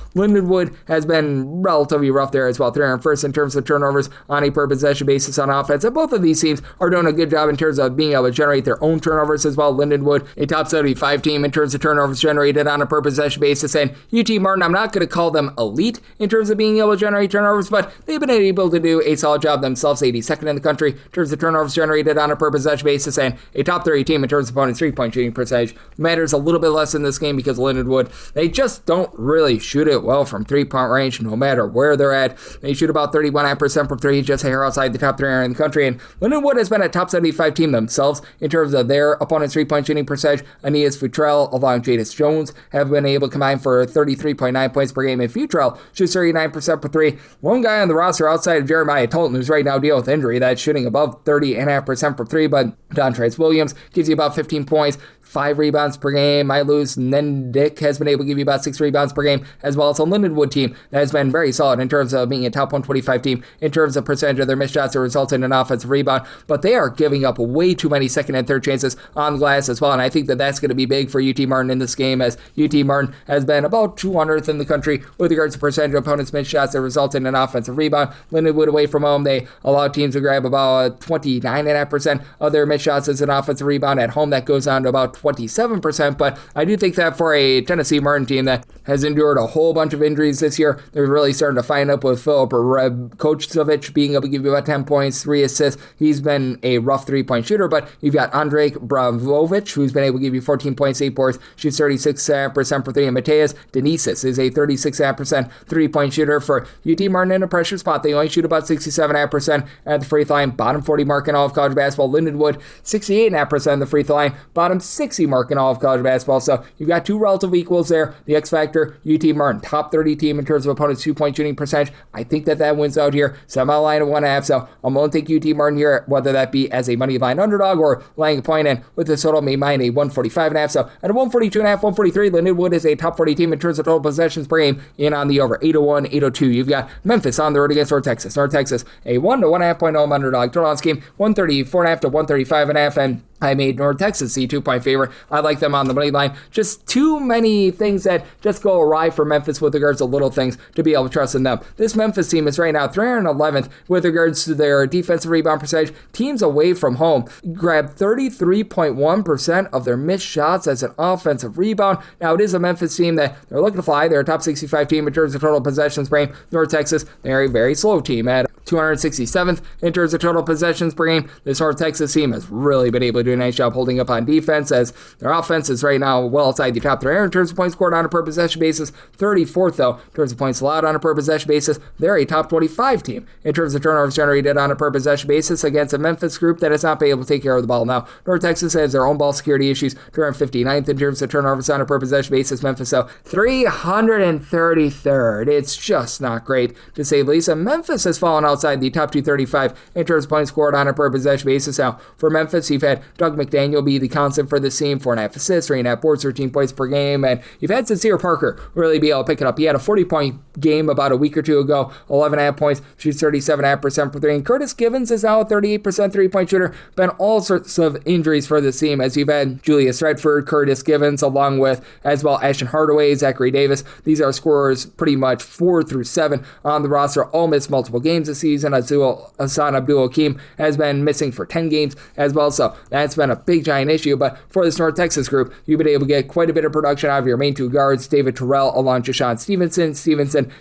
Lindenwood has been relatively rough there as well. 301st in terms of turnovers on a per possession basis on offense. And both of these teams are doing a good job in terms of being able to generate their own turnovers as well. Lindenwood, a top 75 team in terms of turnovers generated on a per possession basis, and UT Martin, I'm not going to call them elite in terms of being able to generate turnovers, but they've been able to do a solid job themselves. 82nd in the country in terms of turnovers generated on a per possession basis, and a top 30 team in terms of opponents' 3-point shooting percentage. Matters a little bit less in this game because Lindenwood, they just don't really shoot it well from 3-point range no matter where they're at. They shoot about 31% from 3, just hair outside the top 3 in the country, and Lindenwood has been a top 75 team themselves in terms of their opponent's 3-point shooting percentage. Aeneas Futrell along Jadis Jones have been able to combine for 33.9 points per game, and Futrell shoots 39% for 3. One guy on the roster outside of Jeremiah Tolton, who's right now dealing with injury, that's shooting above 30.5% for 3, but Dontrez Williams gives you about 15 points, 5 rebounds per game. Milus Nendick has been able to give you about 6 rebounds per game, as well as a Lindenwood team that has been very solid in terms of being a top 125 team in terms of percentage of their missed shots that result in an offensive rebound, but they are giving up way too many second and third chances on the glass as well, and I think that that's going to be big for UT Martin in this game, as UT Martin has been about 200th in the country with regards to percentage of opponents' missed shots that result in an offensive rebound. Lindenwood away from home, they allow teams to grab about 29.5% of their missed shots as an offensive rebound. At home, that goes down to about 27%, but I do think that for a Tennessee Martin team that has endured a whole bunch of injuries this year, they're really starting to find up with Filip Kochtovich being able to give you about 10 points, 3 assists. He's been a rough 3-point shooter, but you've got Andrej Bravovic, who's been able to give you 14 points, 8 boards, shoots 36% for 3, and Mateus Denisis is a 36% 3-point shooter for UT Martin in a pressure spot. They only shoot about 67% at the free throw line, bottom 40 mark in all of college basketball. Lindenwood, 68.5% at the free throw line, bottom 60 mark in all of college basketball. So you've got two relative equals there. The X factor, UT Martin, top 30 team in terms of opponents' 2-point shooting percentage. I think that wins out here. Semi-line of 1.5. So I'm going to take UT Martin here, whether that be as a money line underdog or laying a point in with the total may mine a 145.5. So at a 142.5, 143, Lindenwood is a top 40 team in terms of total possessions per game in on the over 801, 802. You've got Memphis on the road against North Texas. North Texas, a 1 to 1.5 point home underdog. Total on this game, 134.5 to 135.5. And I made North Texas the 2-point favorite. I like them on the money line. Just too many things that just go awry for Memphis with regards to little things to be able to trust in them. This Memphis team is right now 311th with regards to their defensive rebound percentage. Teams away from home grab 33.1% of their missed shots as an offensive rebound. Now, it is a Memphis team that they're looking to fly. They're a top 65 team in terms of total possessions per game. North Texas, they're a very slow team at 267th in terms of total possessions per game. This North Texas team has really been able to do a nice job holding up on defense, as their offense is right now well outside the top 3 in terms of points scored on a per possession basis. 34th, though, in terms of points allowed on a per possession basis. They're a top 25 team in terms of turnovers generated on a per possession basis against a Memphis group that has not been able to take care of the ball. Now, North Texas has their own ball security issues. 259th in terms of turnovers on a per possession basis. Memphis, though, 333rd. It's just not great, to say the least. And Memphis has fallen outside the top 235 in terms of points scored on a per possession basis. Now, for Memphis, you've had Doug McDaniel be the constant for this team, 4.5 assists, 3.5 boards, 13 points per game, and you've had Sincere Parker really be able to pick it up. He had a 40-point game about a week or two ago, 11.5 points, shoots 37.5% for 3, and Curtis Givens is now a 38% 3-point shooter. Been all sorts of injuries for this team, as you've had Julius Redford, Curtis Givens, along with as well Ashton Hardaway, Zachary Davis. These are scorers pretty much 4 through 7 on the roster, all missed multiple games this season. Hassan Abdul-Hakim has been missing for 10 games as well, so that's been a big giant issue. But for this North Texas group, you've been able to get quite a bit of production out of your main two guards, David Terrell along Jashawn Stevenson.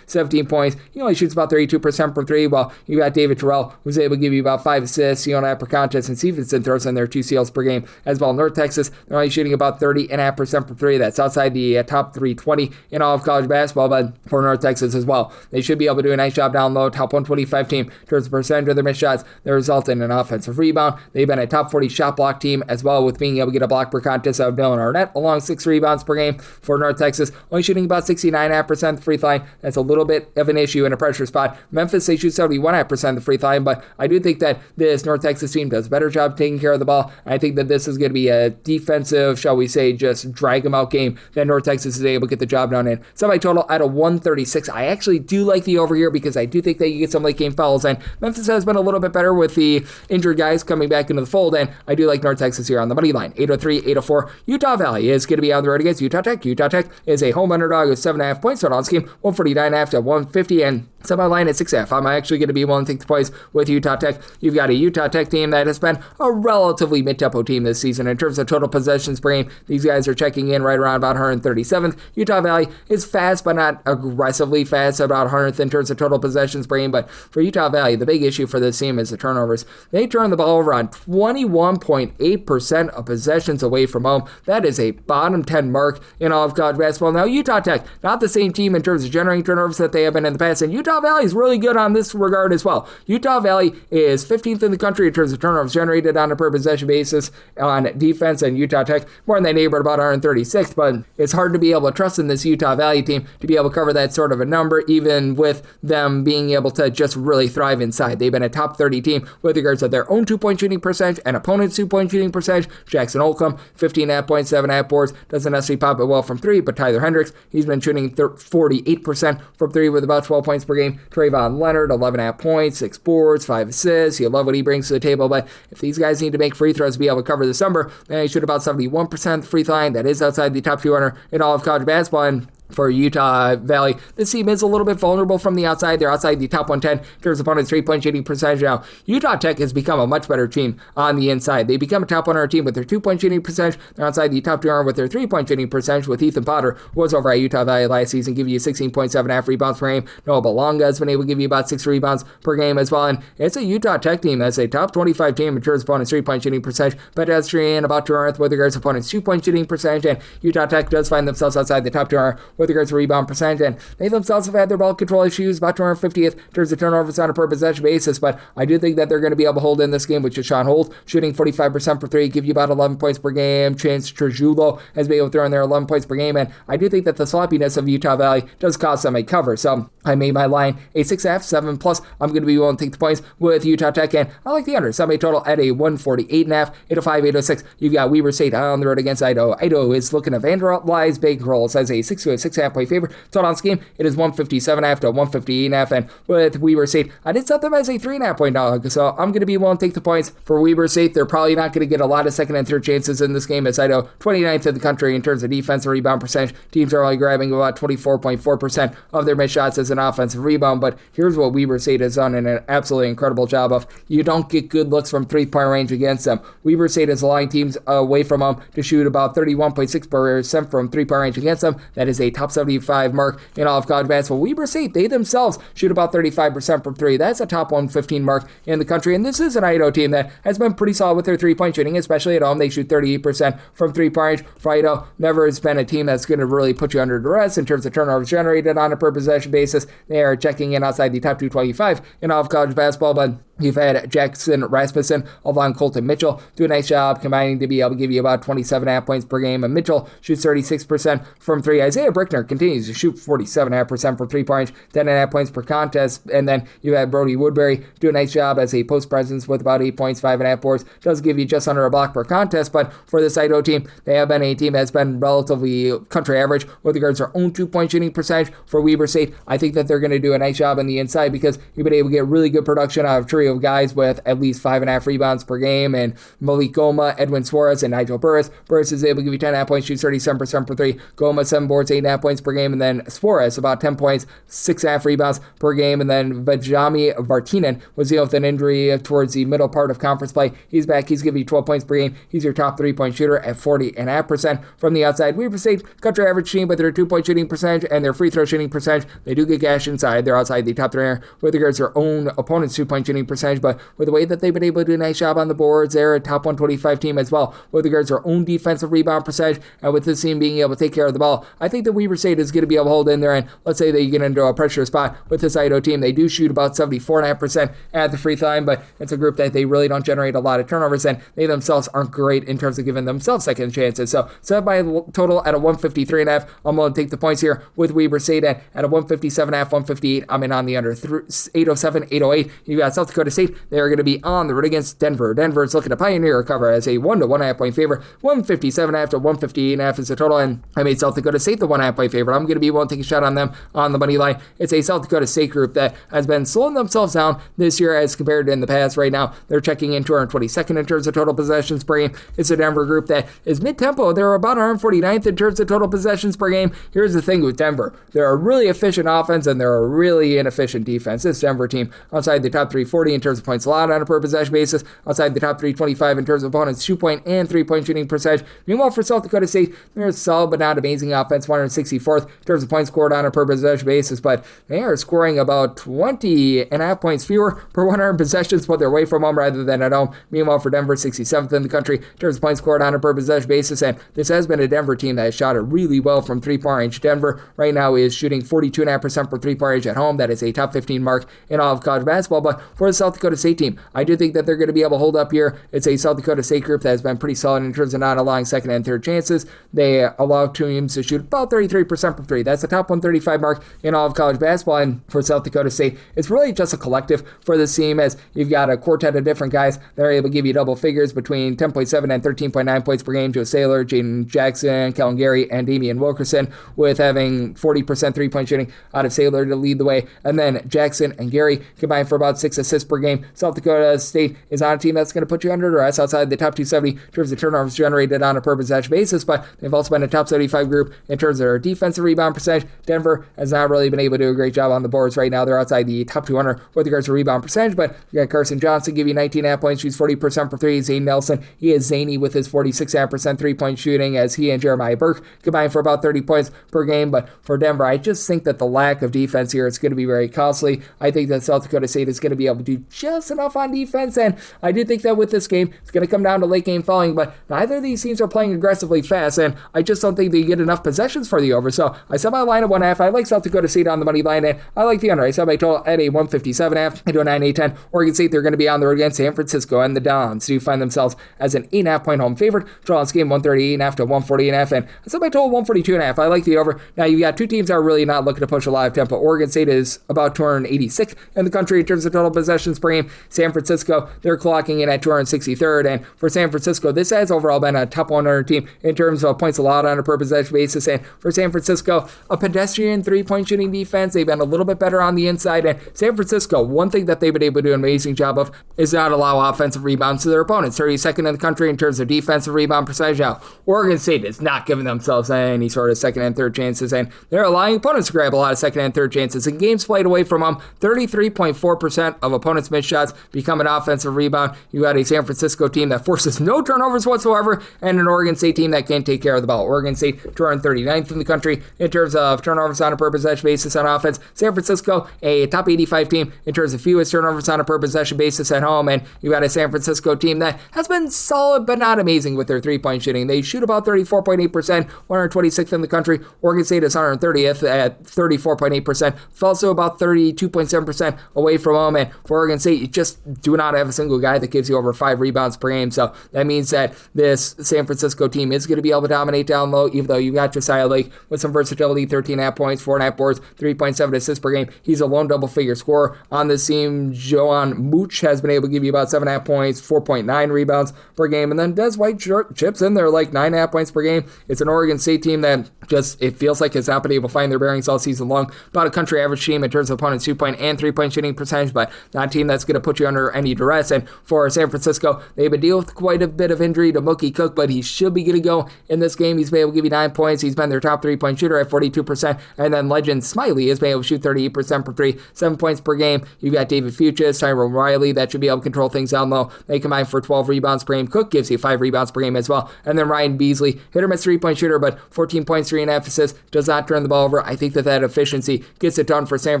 17 points. He only shoots about 32% for 3, while you got David Terrell, who's able to give you about 5 assists. Percontes and Stevenson throws in their 2 steals per game as well. North Texas, they're only shooting about 30.5% for 3. That's outside the top 320 in all of college basketball, but for North Texas as well, they should be able to do a nice job down low. Top 125 team in terms of percentage of their missed shots. They result in an offensive rebound. They've been a top 40 shot block team as well, with being able to get a block per contest out of Dylan Arnett, along 6 rebounds per game for North Texas. Only shooting about 69.5% the free throw line. That's a little bit of an issue in a pressure spot. Memphis, they shoot 71.5% the free throw line, but I do think that this North Texas team does a better job taking care of the ball. I think that this is going to be a defensive, shall we say, just drag them out game that North Texas is able to get the job done in. Semi-total at a 136. I actually do like the over here because I do think that you get some late game fouls, and Memphis has been a little bit better with the injured guys coming back into the fold, and I do like North Texas here on the money line. 803, 804. Utah Valley is going to be on the road against Utah Tech. Utah Tech is a home underdog with 7.5 points. So on scheme, 149.5 to 150, and semi-line at 6.5. I'm actually going to be willing to take the points with Utah Tech. You've got a Utah Tech team that has been a relatively mid-tempo team this season in terms of total possessions per game. These guys are checking in right around about 137th. Utah Valley is fast, but not aggressively fast, about 100th in terms of total possessions per game. But for Utah Valley, the big issue for this team is the turnovers. They turn the ball over on 21.8% of possessions away from home. That is a bottom 10 mark in all of college basketball. Now, Utah Tech, not the same team in terms of generating turnovers that they have been in the past, and Utah Valley is really good on this regard as well. Utah Valley is 15th in the country in terms of turnovers generated on a per possession basis on defense, and Utah Tech more in that neighborhood about 136th, but it's hard to be able to trust in this Utah Valley team to be able to cover that sort of a number, even with them being able to just really thrive inside. They've been a top 30 team with regards to their own 2-point shooting percentage and opponents' 2-point shooting percentage. Jackson Holcomb, 15.5 points, 7.5 boards, doesn't necessarily pop it well from 3, but Tyler Hendricks, he's been shooting 48% from 3 with about 12 points per game. Trayvon Leonard, 11.5 points, 6 boards, 5 assists. You love what he brings to the table, but if these guys need to make free throws to be able to cover this number, then they shoot about 71% free throw line. That is outside the top 200 in all of college basketball, and for Utah Valley, this team is a little bit vulnerable from the outside. They're outside the top 110 in terms of opponents' 3-point shooting percentage. Now, Utah Tech has become a much better team on the inside. They become a top 100 team with their 2-point shooting percentage. They're outside the top 200 with their 3-point shooting percentage, with Ethan Potter was over at Utah Valley last season, giving you 16.7 rebounds per game. Noah Belonga has been able to give you about 6 rebounds per game as well. And it's a Utah Tech team that's a top 25 team in terms of opponents' 3-point shooting percentage, pedestrian about 200th with regards to opponents' 2-point shooting percentage. And Utah Tech does find themselves outside the top 200 with regards to rebound percentage. And they themselves have had their ball control issues, about 250th in terms of turnovers on a per possession basis, but I do think that they're going to be able to hold in this game with Deshaun Holt shooting 45% for 3, give you about 11 points per game. Chance Trejulo has been able to throw in there 11 points per game, and I do think that the sloppiness of Utah Valley does cost them a cover. So I made my line a 6.5, 7 plus. I'm going to be willing to take the points with Utah Tech, and I like the under. Semi total at a 148.5, 805, 806. You've got Weber State on the road against Idaho. Idaho is looking to vandalize bankrolls as a 6 to a 6.5 point favorite. Total on scheme, it is 157.5 to 158.5, and with Weber State, I did set them as a 3.5 point dog, so I'm going to be willing to take the points for Weber State. They're probably not going to get a lot of second and third chances in this game, as Idaho 29th in the country in terms of defense and rebound percentage. Teams are only grabbing about 24.4% of their missed shots as an offensive rebound, but here's what Weber State has done in an absolutely incredible job of. You don't get good looks from 3-point range against them. Weber State is allowing teams away from them to shoot about 31.6% from 3-point range against them. That is a top 75 mark in all of college basketball. Weber State, they themselves shoot about 35% from 3. That's a top 115 mark in the country, and this is an Idaho team that has been pretty solid with their 3-point shooting, especially at home. They shoot 38% from 3-point range. For Idaho, never has been a team that's going to really put you under duress in terms of turnovers generated on a per possession basis. They are checking in outside the top 225 in all of college basketball, but you've had Jackson Rasmussen along Colton Mitchell do a nice job combining to be able to give you about 27.5 points per game, and Mitchell shoots 36% from 3. Isaiah Brickner continues to shoot 47.5% from 3-point, 10.5 points per contest, and then you had Brody Woodbury do a nice job as a post presence with about 8 points, 5.5 boards. Does give you just under a block per contest, but for this Idaho team, they have been a team that's been relatively country average with regards to their own 2-point shooting percentage. For Weber State, I think that they're going to do a nice job on the inside because you've been able to get really good production out of trio of guys with at least 5.5 rebounds per game, and Malik Goma, Edwin Suarez, and Nigel Burris. Burris is able to give you 10.5 points, shoots 37% for 3. Goma, 7 boards, 8.5 points per game, and then Suarez, about 10 points, 6.5 rebounds per game, and then Vajami Vartinen was dealing with an injury towards the middle part of conference play. He's back. He's giving you 12 points per game. He's your top 3-point shooter at 40.5% from the outside. Weber State, country average team with their 2-point shooting percentage and their free throw shooting percentage. They do get gash inside. They're outside the top 300 with regards to their own opponent's 2-point shooting percentage percentage, but with the way that they've been able to do a nice job on the boards, they're a top 125 team as well with regards to their own defensive rebound percentage, and with this team being able to take care of the ball, I think that Weber State is going to be able to hold in there, and let's say they get into a pressure spot with this Idaho team. They do shoot about 74.5% at the free throw line, but it's a group that they really don't generate a lot of turnovers, and they themselves aren't great in terms of giving themselves second chances. So set by total at a 153.5. I'm going to take the points here with Weber State at a 157.5, 158. I'm in on the under 807, 808. You got South Dakota State. They are going to be on the road against Denver. Denver is looking to pioneer a cover as a 1 to 1.5 point favorite. 157.5 to 158.5 is the total, and I made South Dakota State the 1.5 point favorite. I'm going to be willing to take a shot on them on the money line. It's a South Dakota State group that has been slowing themselves down this year as compared to in the past. Right now, they're checking in 222nd in terms of total possessions per game. It's a Denver group that is mid-tempo. They're about 149th in terms of total possessions per game. Here's the thing with Denver. They're a really efficient offense, and they're a really inefficient defense. This Denver team, outside the top 340 in terms of points allowed on a per possession basis, outside the top 325 in terms of opponents' 2-point and 3-point shooting percentage. Meanwhile, for South Dakota State, they're a solid but not amazing offense, 164th in terms of points scored on a per possession basis, but they are scoring about 20.5 points fewer per 100 possessions, but they're away from home rather than at home. Meanwhile, for Denver, 67th in the country in terms of points scored on a per possession basis, and this has been a Denver team that has shot it really well from three-point range. Denver right now is shooting 42.5% for three-point range at home. That is a top 15 mark in all of college basketball, but for the South Dakota State team, I do think that they're going to be able to hold up here. It's a South Dakota State group that has been pretty solid in terms of not allowing second and third chances. They allow teams to shoot about 33% from three. That's the top 135 mark in all of college basketball, and for South Dakota State, it's really just a collective for this team as you've got a quartet of different guys that are able to give you double figures between 10.7 and 13.9 points per game. Joe Saylor, Jaden Jackson, Kellen Gary, and Damian Wilkerson, with having 40% three-point shooting out of Saylor to lead the way, and then Jackson and Gary combined for about 6 assists per game. South Dakota State is on a team that's going to put you under duress outside the top 270 in terms of turnovers generated on a per possession basis, but they've also been a top 75 group in terms of their defensive rebound percentage. Denver has not really been able to do a great job on the boards right now. They're outside the top 200 with regards to rebound percentage, but you got Carson Johnson give you 19.5 points, shoots 40% for three. Zane Nelson, he is zany with his 46.5% three-point shooting as he and Jeremiah Burke combine for about 30 points per game, but for Denver, I just think that the lack of defense here is going to be very costly. I think that South Dakota State is going to be able to do just enough on defense, and I do think that with this game, it's going to come down to late game falling, but neither of these teams are playing aggressively fast, and I just don't think they get enough possessions for the over, so I set my line at 1.5. I like South Dakota State on the money line, and I like the under. I set my total at a 157.5 into a 9-8-10. Oregon State, they're going to be on the road against San Francisco, and the Dons do find themselves as an 8.5 point home favorite. Draw on this game 138.5 to 148.5, and I set my total 142.5. I like the over. Now, you've got two teams that are really not looking to push a lot of tempo. Oregon State is about 286th in the country in terms of total possessions per game. San Francisco, they're clocking in at 263rd, and for San Francisco, this has overall been a top 100 team in terms of points allowed on a per possession basis, and for San Francisco, a pedestrian three-point shooting defense. They've been a little bit better on the inside, and San Francisco, one thing that they've been able to do an amazing job of is not allow offensive rebounds to their opponents. 32nd in the country in terms of defensive rebound percentage. Now, Oregon State is not giving themselves any sort of second and third chances, and they're allowing opponents to grab a lot of second and third chances. In games played away from them, 33.4% of opponents' missed shots become an offensive rebound. You got a San Francisco team that forces no turnovers whatsoever, and an Oregon State team that can't take care of the ball. Oregon State 239th in the country in terms of turnovers on a per possession basis on offense. San Francisco, a top 85 team in terms of fewest turnovers on a per possession basis at home, and you got a San Francisco team that has been solid but not amazing with their three-point shooting. They shoot about 34.8%, 126th in the country. Oregon State is 130th at 34.8%, also about 32.7% away from home, and for Oregon State, you just do not have a single guy that gives you over 5 rebounds per game, so that means that this San Francisco team is going to be able to dominate down low, even though you got Josiah Lake with some versatility, 13.5 points, 4.5 boards, 3.7 assists per game. He's a lone double-figure scorer on this team. Joan Mooch has been able to give you about 7.5 points, 4.9 rebounds per game, and then Des White chips in there like 9.5 points per game. It's an Oregon State team that just, it feels like it's not been able to find their bearings all season long. About a country average team in terms of opponents' 2-point and 3-point shooting percentage, but not a team that's going to put you under any duress. And for San Francisco, they've been dealing with quite a bit of injury to Mookie Cook, but he should be good to go in this game. He's been able to give you 9 points. He's been their top 3-point shooter at 42%, and then legend Smiley has been able to shoot 38% for three, 7 points per game. You've got David Fuchs, Tyrone Riley, that should be able to control things down low. They combine for 12 rebounds per game. Cook gives you 5 rebounds per game as well. And then Ryan Beasley, hit or miss 3-point shooter, but 14 points, 3.5 assists, does not turn the ball over. I think that efficiency gets it done for San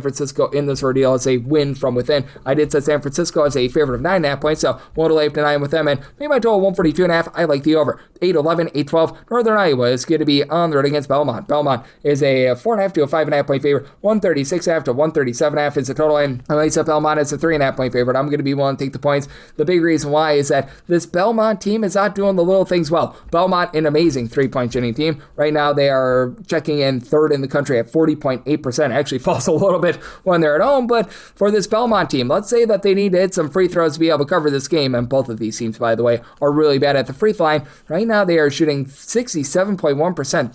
Francisco in this ordeal. It's a win from within. I did set San Francisco as a favorite of 9.5 points, so 1-8 up to 9 with them, and maybe my total 142.5. I like the over. 8-11, 8-12. Northern Iowa is going to be on the road against Belmont. Belmont is a 4.5 to a 5.5 point favorite. 136.5 to 137.5 is the total, and I like Belmont as a 3.5 point favorite. I'm going to be willing to take the points. The big reason why is that this Belmont team is not doing the little things well. Belmont, an amazing 3-point shooting team. Right now, they are checking in third in the country at 40.8%. Actually falls a little bit when they're at home, but for this Belmont team, let's say that they need to hit some free throws to be able to cover this game, and both of these teams, by the way, are really bad at the free throw line. Right now, they are shooting 67.1%,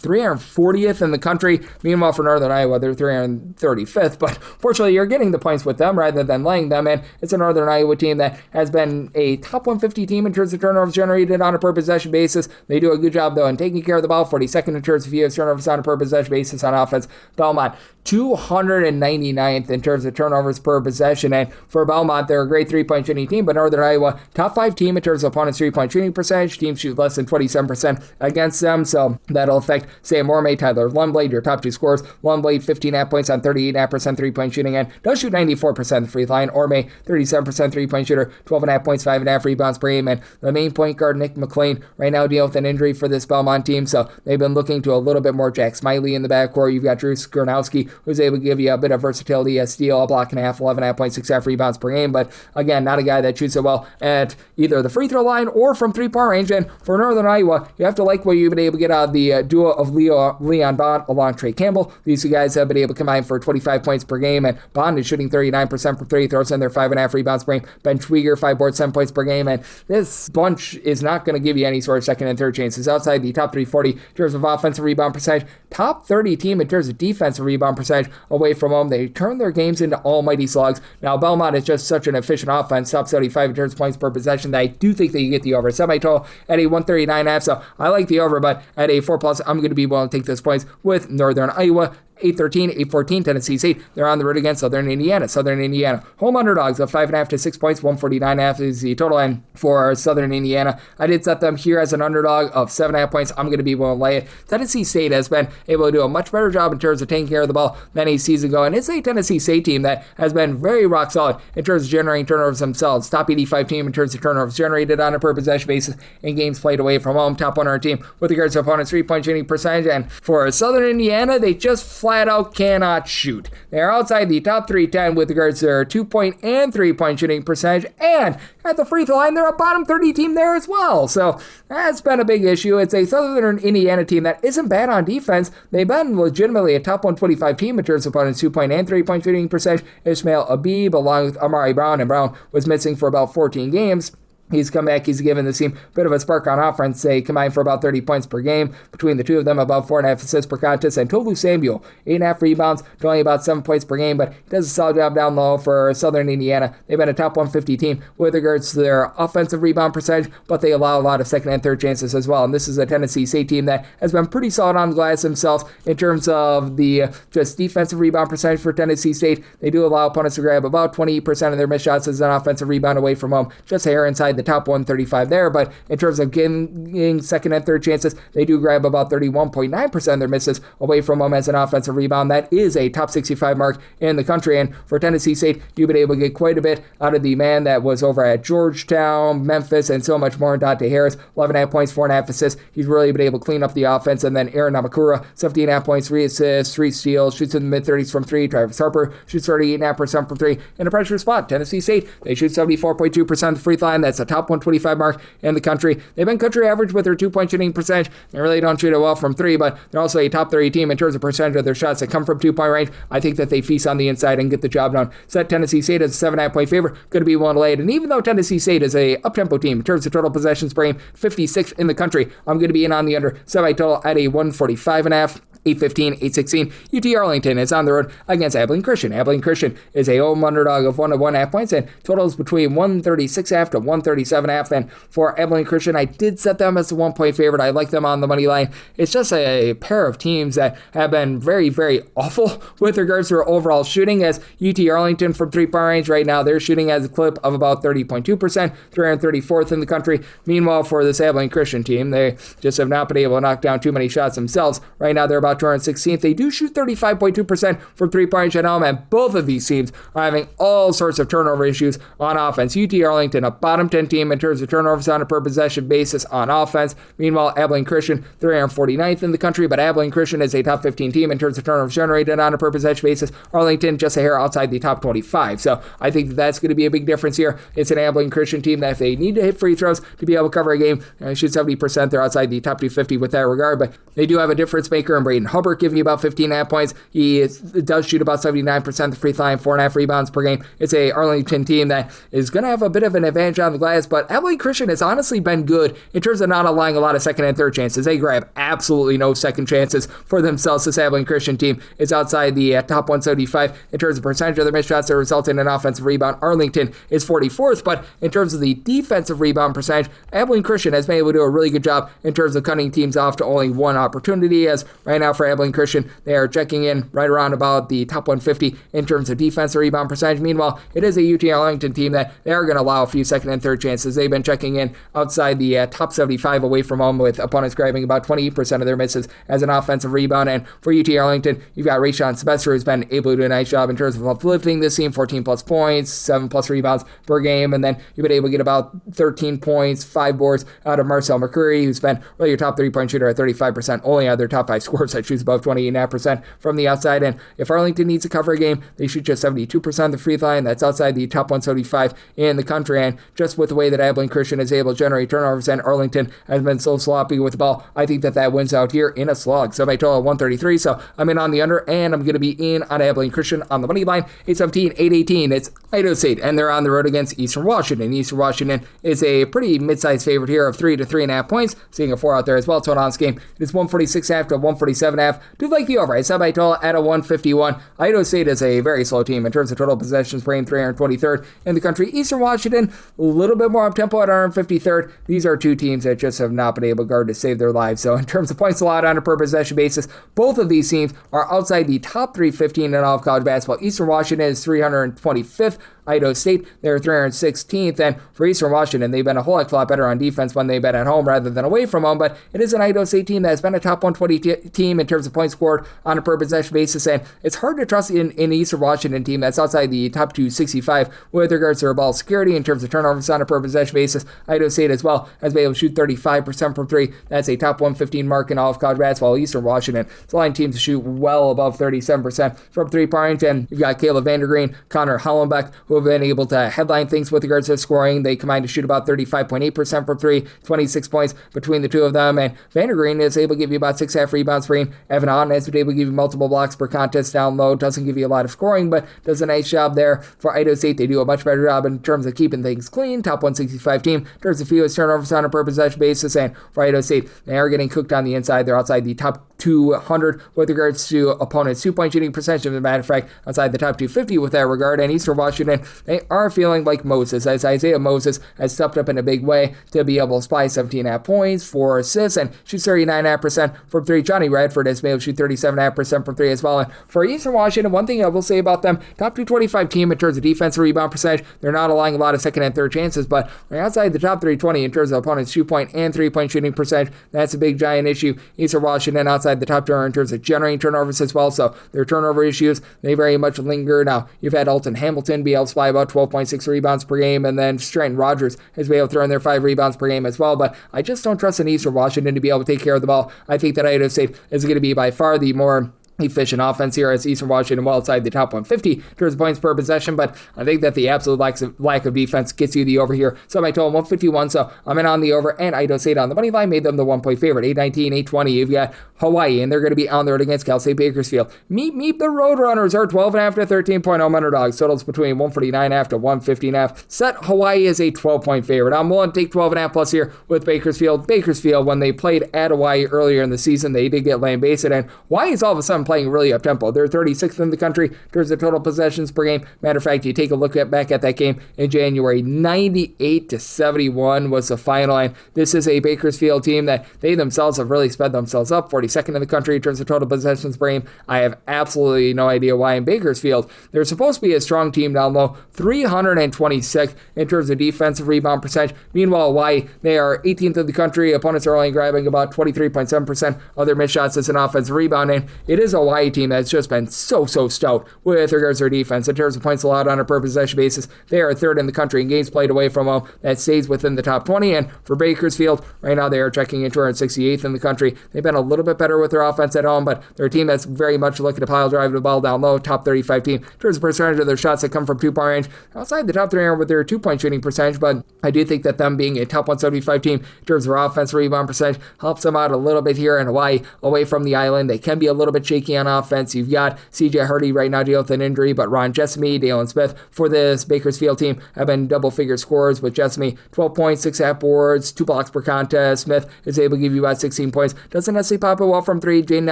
340th in the country. Meanwhile, for Northern Iowa, they're 335th, but fortunately, you're getting the points with them rather than laying them, and it's a Northern Iowa team that has been a top 150 team in terms of turnovers generated on a per possession basis. They do a good job, though, in taking care of the ball. 42nd in terms of U.S. turnovers on a per possession basis on offense. Belmont, 299th in terms of turnovers per possession, and for Belmont, they're a great 3-point shooting team, but Northern Iowa, top 5 team in terms of opponents' 3-point shooting percentage. Teams shoot less than 27% against them, so that'll affect Sam Mormay, Tyler Lundblade, your top 2 scorers. Lundblade, 15.5 points on 38.5% 3-point shooting, and does shoot 94% free line. Orme, 37% 3-point shooter, 12.5 points, 5.5 rebounds per game, and the main point guard, Nick McLean, right now dealing with an injury for this Belmont team, so they've been looking to a little bit more Jack Smiley in the backcourt. You've got Drew Skronowski, who's able to give you a bit of versatility as steal, a block and a half, 11.5 points, 6.5 rebounds per game, but again, not a guy that shoots it well at either the free throw line or from 3-point range, and for Northern Iowa, you have to like what you've been able to get out of the duo of Leon Bond along Trey Campbell. These two guys have been able to combine for 25 points per game, and Bond is shooting 39% from 3, throws in their 5.5 rebounds per game. Ben Twieger, 5 boards, 7 points per game, and this bunch is not going to give you any sort of second and third chances outside the top 340 in terms of offensive rebound percentage. Top 30 team in terms of defensive rebound percentage away from home. They turn their games into almighty slugs. Now, Belmont is just such an efficient offense, top 75 in terms of points per possession, that I do think that you get the over. Semi-total at a 139.5, so I like the over, but at a 4+, I'm going to be willing to take those points with Northern Iowa. 8-13, 8-14, Tennessee State. They're on the road against Southern Indiana. Southern Indiana, home underdogs of 5.5 to 6 points, 149.5 is the total. And for Southern Indiana, I did set them here as an underdog of 7.5 points. I'm going to be willing to lay it. Tennessee State has been able to do a much better job in terms of taking care of the ball than a season ago, and it's a Tennessee State team that has been very rock solid in terms of generating turnovers themselves. Top 85 team in terms of turnovers generated on a per possession basis in games played away from home. Top 100 team with regards to opponents' 3-point shooting percentage. And for Southern Indiana, they just flat out cannot shoot. They're outside the top 310 with regards to their 2-point and 3-point shooting percentage, and at the free throw line, they're a bottom 30 team there as well. So that's been a big issue. It's a Southern Indiana team that isn't bad on defense. They've been legitimately a top 125 team in terms of opponents' 2-point and 3-point shooting percentage. Ismail Abib, along with Amari Brown, and Brown was missing for about 14 games. He's come back. He's given the team a bit of a spark on offense. They combined for about 30 points per game between the two of them, about 4.5 assists per contest. And Tolu Samuel, 8.5 rebounds, only about 7 points per game, but he does a solid job down low for Southern Indiana. They've been a top 150 team with regards to their offensive rebound percentage, but they allow a lot of second and third chances as well. And this is a Tennessee State team that has been pretty solid on the glass themselves in terms of the just defensive rebound percentage for Tennessee State. They do allow opponents to grab about 28% of their missed shots as an offensive rebound away from home, just a hair inside the top 135 there, but in terms of getting second and third chances, they do grab about 31.9% of their misses away from home as an offensive rebound. That is a top 65 mark in the country, and for Tennessee State, you've been able to get quite a bit out of the man that was over at Georgetown, Memphis, and so much more. Dante Harris, 11.5 points, 4.5 assists. He's really been able to clean up the offense, and then Aaron Namakura, 17.5 points, 3 assists, 3 steals, shoots in the mid-30s from 3. Travis Harper shoots 38.5% from 3 in a pressure spot. Tennessee State, they shoot 74.2% the free throw line. That's a top 125 mark in the country. They've been country average with their 2-point shooting percentage. They really don't shoot it well from 3, but they're also a top 30 team in terms of percentage of their shots that come from 2-point range. I think that they feast on the inside and get the job done. Set Tennessee State as a 7.5 point favorite. Going to be one late. And even though Tennessee State is a up-tempo team in terms of total possessions per game, 56th in the country, I'm going to be in on the under semi-total at a 145.5. 8-15, 8-16. UT Arlington is on the road against Abilene Christian. Abilene Christian is a home underdog of 1 to 1.5 points, and totals between 136.5 to 137.5. And for Abilene Christian, I did set them as a 1-point favorite. I like them on the money line. It's just a pair of teams that have been very, very awful with regards to their overall shooting, as UT Arlington from 3-point range right now, they're shooting at a clip of about 30.2%, 334th in the country. Meanwhile, for this Abilene Christian team, they just have not been able to knock down too many shots themselves. Right now, they're about 216th. They do shoot 35.2% from three-point at home, and both of these teams are having all sorts of turnover issues on offense. UT Arlington, a bottom 10 team in terms of turnovers on a per possession basis on offense. Meanwhile, Abilene Christian, 349th in the country, but Abilene Christian is a top 15 team in terms of turnovers generated on a per possession basis. Arlington just a hair outside the top 25. So I think that's going to be a big difference here. It's an Abilene Christian team that if they need to hit free throws to be able to cover a game, shoot 70%, they're outside the top 250 with that regard, but they do have a difference maker in Braden Hubbard, giving you about 15.5 points. He does shoot about 79% of the free throw line, 4.5 rebounds per game. It's a Arlington team that is going to have a bit of an advantage on the glass, but Abilene Christian has honestly been good in terms of not allowing a lot of second and third chances. They grab absolutely no second chances for themselves. This Abilene Christian team is outside the top 175 in terms of percentage of their missed shots that result in an offensive rebound. Arlington is 44th, but in terms of the defensive rebound percentage, Abilene Christian has been able to do a really good job in terms of cutting teams off to only one opportunity, as right now for Abilene Christian, they are checking in right around about the top 150 in terms of defensive rebound percentage. Meanwhile, it is a UT Arlington team that they are going to allow a few second and third chances. They've been checking in outside the top 75 away from home, with opponents grabbing about 28% of their misses as an offensive rebound. And for UT Arlington, you've got Rayshawn Sylvester, who's been able to do a nice job in terms of uplifting this team, 14 plus points, 7 plus rebounds per game, and then you've been able to get about 13 points, 5 boards out of Marcel McCreary, who's been really your top three-point shooter at 35%, only out their top 5 scorers that shoots above 28.5% from the outside. And if Arlington needs to cover a game, they shoot just 72% of the free throw line. That's outside the top 175 in the country. And just with the way that Abilene Christian is able to generate turnovers and Arlington has been so sloppy with the ball, I think that wins out here in a slug. So my total 133. So I'm in on the under, and I'm going to be in on Abilene Christian on the money line. 817, 818. It's Idaho State, and they're on the road against Eastern Washington. Eastern Washington is a pretty mid-sized favorite here of 3 to 3.5 points. Seeing a 4 out there as well. Total on this game, it is 146.5 to 147.5. Do like the over. I set my total at a 151. Idaho State is a very slow team in terms of total possessions per game, 323rd in the country. Eastern Washington, a little bit more up-tempo at 153rd. These are two teams that just have not been able to guard to save their lives. So in terms of points allowed on a per possession basis, both of these teams are outside the top 315 in all of college basketball. Eastern Washington is 325th. Idaho State, they're 316th, and for Eastern Washington, they've been a whole heck of a lot better on defense when they've been at home rather than away from home, but it is an Idaho State team that has been a top 120 team in terms of points scored on a per possession basis, and it's hard to trust in the Eastern Washington team that's outside the top 265 with regards to their ball security in terms of turnovers on a per possession basis. Idaho State as well has been able to shoot 35% from three. That's a top 115 mark in all of college basketball. Eastern Washington is allowing teams to shoot well above 37% from three-point, and you've got Caleb Vandergreen, Connor Hollenbeck, who have been able to headline things with regards to scoring. They combine to shoot about 35.8% from three, 26 points between the two of them, and Vandergreen is able to give you about 6.5 rebounds per game. Evan Hahn has been able to give you multiple blocks per contest down low. Doesn't give you a lot of scoring, but does a nice job there. For Idaho State, they do a much better job in terms of keeping things clean. Top 165 team in terms of fewest turnovers on a per possession basis, and for Idaho State, they are getting cooked on the inside. They're outside the top 200 with regards to opponents' 2-point shooting percentage. As a matter of fact, outside the top 250 with that regard. And Eastern Washington, they are feeling like Moses, as Isaiah Moses has stepped up in a big way to be able to supply 17.5 points, 4 assists, and shoots 39.5% from three. Johnny Radford has been able to shoot 37.5% from three as well. And for Eastern Washington, one thing I will say about them, top 225 team in terms of defensive rebound percentage. They're not allowing a lot of second and third chances, but they're outside the top 320 in terms of opponents' 2-point and 3-point shooting percentage. That's a big giant issue. Eastern Washington outside the top turner in terms of generating turnovers as well, so their turnover issues, they very much linger. Now, you've had Alton Hamilton be able to supply about 12.6 rebounds per game, and then Stratton Rogers has been able to throw in their 5 rebounds per game as well, but I just don't trust in Eastern Washington to be able to take care of the ball. I think that Idaho State is going to be by far the more efficient offense here, as Eastern Washington well outside the top 150 in terms of points per possession, but I think that the absolute lack of defense gets you the over here. So my total 151, so I'm in on the over, and Idaho State on the money line made them the 1-point favorite. 819, 820. You've got Hawaii, and they're going to be on the road against Cal State Bakersfield. Meet the Roadrunners are 12.5 to 13-point home underdogs. Totals between 149.5 to 150.5. Set Hawaii as a 12-point favorite. I'm willing to take 12.5 plus here with Bakersfield. Bakersfield, when they played at Hawaii earlier in the season, they did get lambasted, and Hawaii is all of a sudden playing really up-tempo. They're 36th in the country in terms of total possessions per game. Matter of fact, you take a look back at that game in January, 98-71 was the final, and this is a Bakersfield team that they themselves have really sped themselves up, 42nd in the country in terms of total possessions per game. I have absolutely no idea why in Bakersfield. They're supposed to be a strong team down low, 326th in terms of defensive rebound percentage. Meanwhile, Hawaii, they are 18th in the country. Opponents are only grabbing about 23.7% of their missed shots as an offensive rebound, and it is a Hawaii team that's just been so stout with regards to their defense. In terms of points allowed on a per possession basis, they are third in the country in games played away from home. That stays within the top 20, and for Bakersfield, right now they are checking in 268th in the country. They've been a little bit better with their offense at home, but they're a team that's very much looking to pile drive the ball down low, top 35 team. In terms of percentage of their shots that come from two-point range, outside the top 3 with their two-point shooting percentage, but I do think that them being a top 175 team in terms of their offense rebound percentage helps them out a little bit here in Hawaii, away from the island. They can be a little bit shaky on offense. You've got CJ Hardy right now dealing with an injury, but Ron Jessamy, Dalen Smith for this Bakersfield team have been double-figure scorers with Jessamy, 12 points, 6 half boards, 2 blocks per contest. Smith is able to give you about 16 points. Doesn't necessarily pop it well from 3. Jaden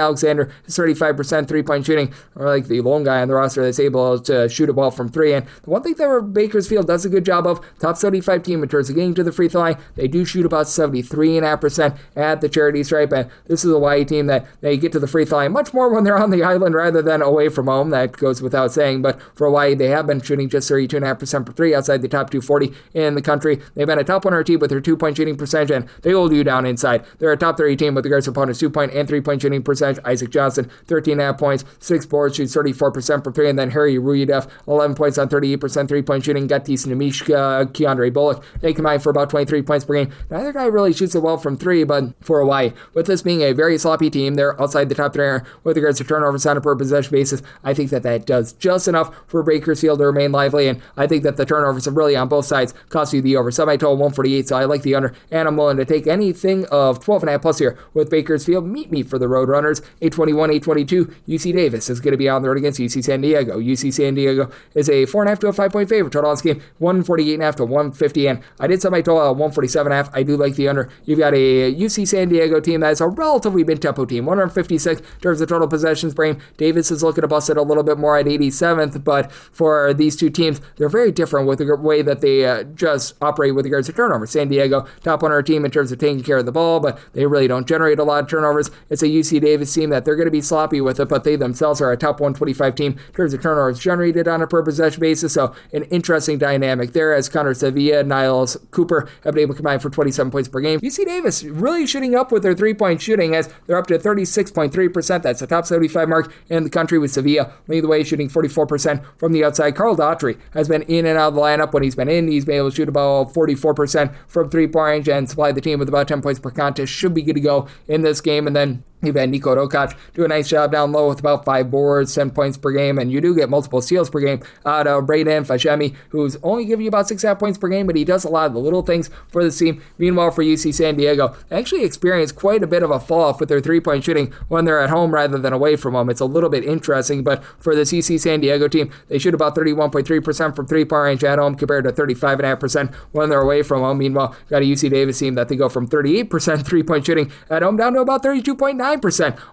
Alexander is 35% three-point shooting, or like the lone guy on the roster that's able to shoot a ball from 3. And the one thing that Bakersfield does a good job of, top 75 team in terms of getting to the free throw line, they do shoot about 73.5% at the charity stripe, and this is a Hawaii team that they get to the free throw line much more when they're on the island rather than away from home. That goes without saying, but for Hawaii, they have been shooting just 32.5% per 3 outside the top 240 in the country. They've been a top 100 team with their two-point shooting percentage, and they hold you down inside. They're a top 30 team with regards to opponents' 2-point and 3-point shooting percentage. Isaac Johnson, 13.5 points, 6 boards, shoots 34% per 3, and then Harry Ruyev, 11 points on 38% three-point shooting. Gatis Namishka, Keandre Bullock, they combine for about 23 points per game. Neither guy really shoots it well from 3, but for Hawaii, with this being a very sloppy team, they're outside the top 3 with regards to turnovers on a per possession basis. I think that does just enough for Bakersfield to remain lively, and I think that the turnovers are really on both sides cost you the over. Semi-total 148, so I like the under, and I'm willing to take anything of 12.5 plus here with Bakersfield. Meet me for the Roadrunners. 821-822. UC Davis is going to be on the road against UC San Diego. UC San Diego is a 4.5 to a 5-point favorite. Total on this game 148.5 to 150, and I did semi-total at 147.5. I do like the under. You've got a UC San Diego team that is a relatively mid-tempo team, 156 in terms of total possessions per game. Davis is looking to bust it a little bit more at 87th, but for these two teams, they're very different with the way that they just operate with regards to turnovers. San Diego, top 100 team in terms of taking care of the ball, but they really don't generate a lot of turnovers. It's a UC Davis team that they're going to be sloppy with it, but they themselves are a top 125 team in terms of turnovers generated on a per possession basis, so an interesting dynamic there as Connor Sevilla, Niles Cooper have been able to combine for 27 points per game. UC Davis really shooting up with their three-point shooting as they're up to 36.3%. That's the top 75 mark in the country, with Sevilla leading the way, shooting 44% from the outside. Carl Daughtry has been in and out of the lineup. When he's been in, he's been able to shoot about 44% from three-point range and supply the team with about 10 points per contest. Should be good to go in this game. And then you've had Nico Dokac do a nice job down low with about 5 boards, 10 points per game, and you do get multiple steals per game out of Braden Fashemi, who's only giving you about 6.5 points per game, but he does a lot of the little things for the team. Meanwhile, for UC San Diego, they actually experience quite a bit of a fall-off with their three-point shooting when they're at home rather than away from home. It's a little bit interesting, but for this UC San Diego team, they shoot about 31.3% from three-point range at home compared to 35.5% when they're away from home. Meanwhile, got a UC Davis team that they go from 38% three-point shooting at home down to about 32.9%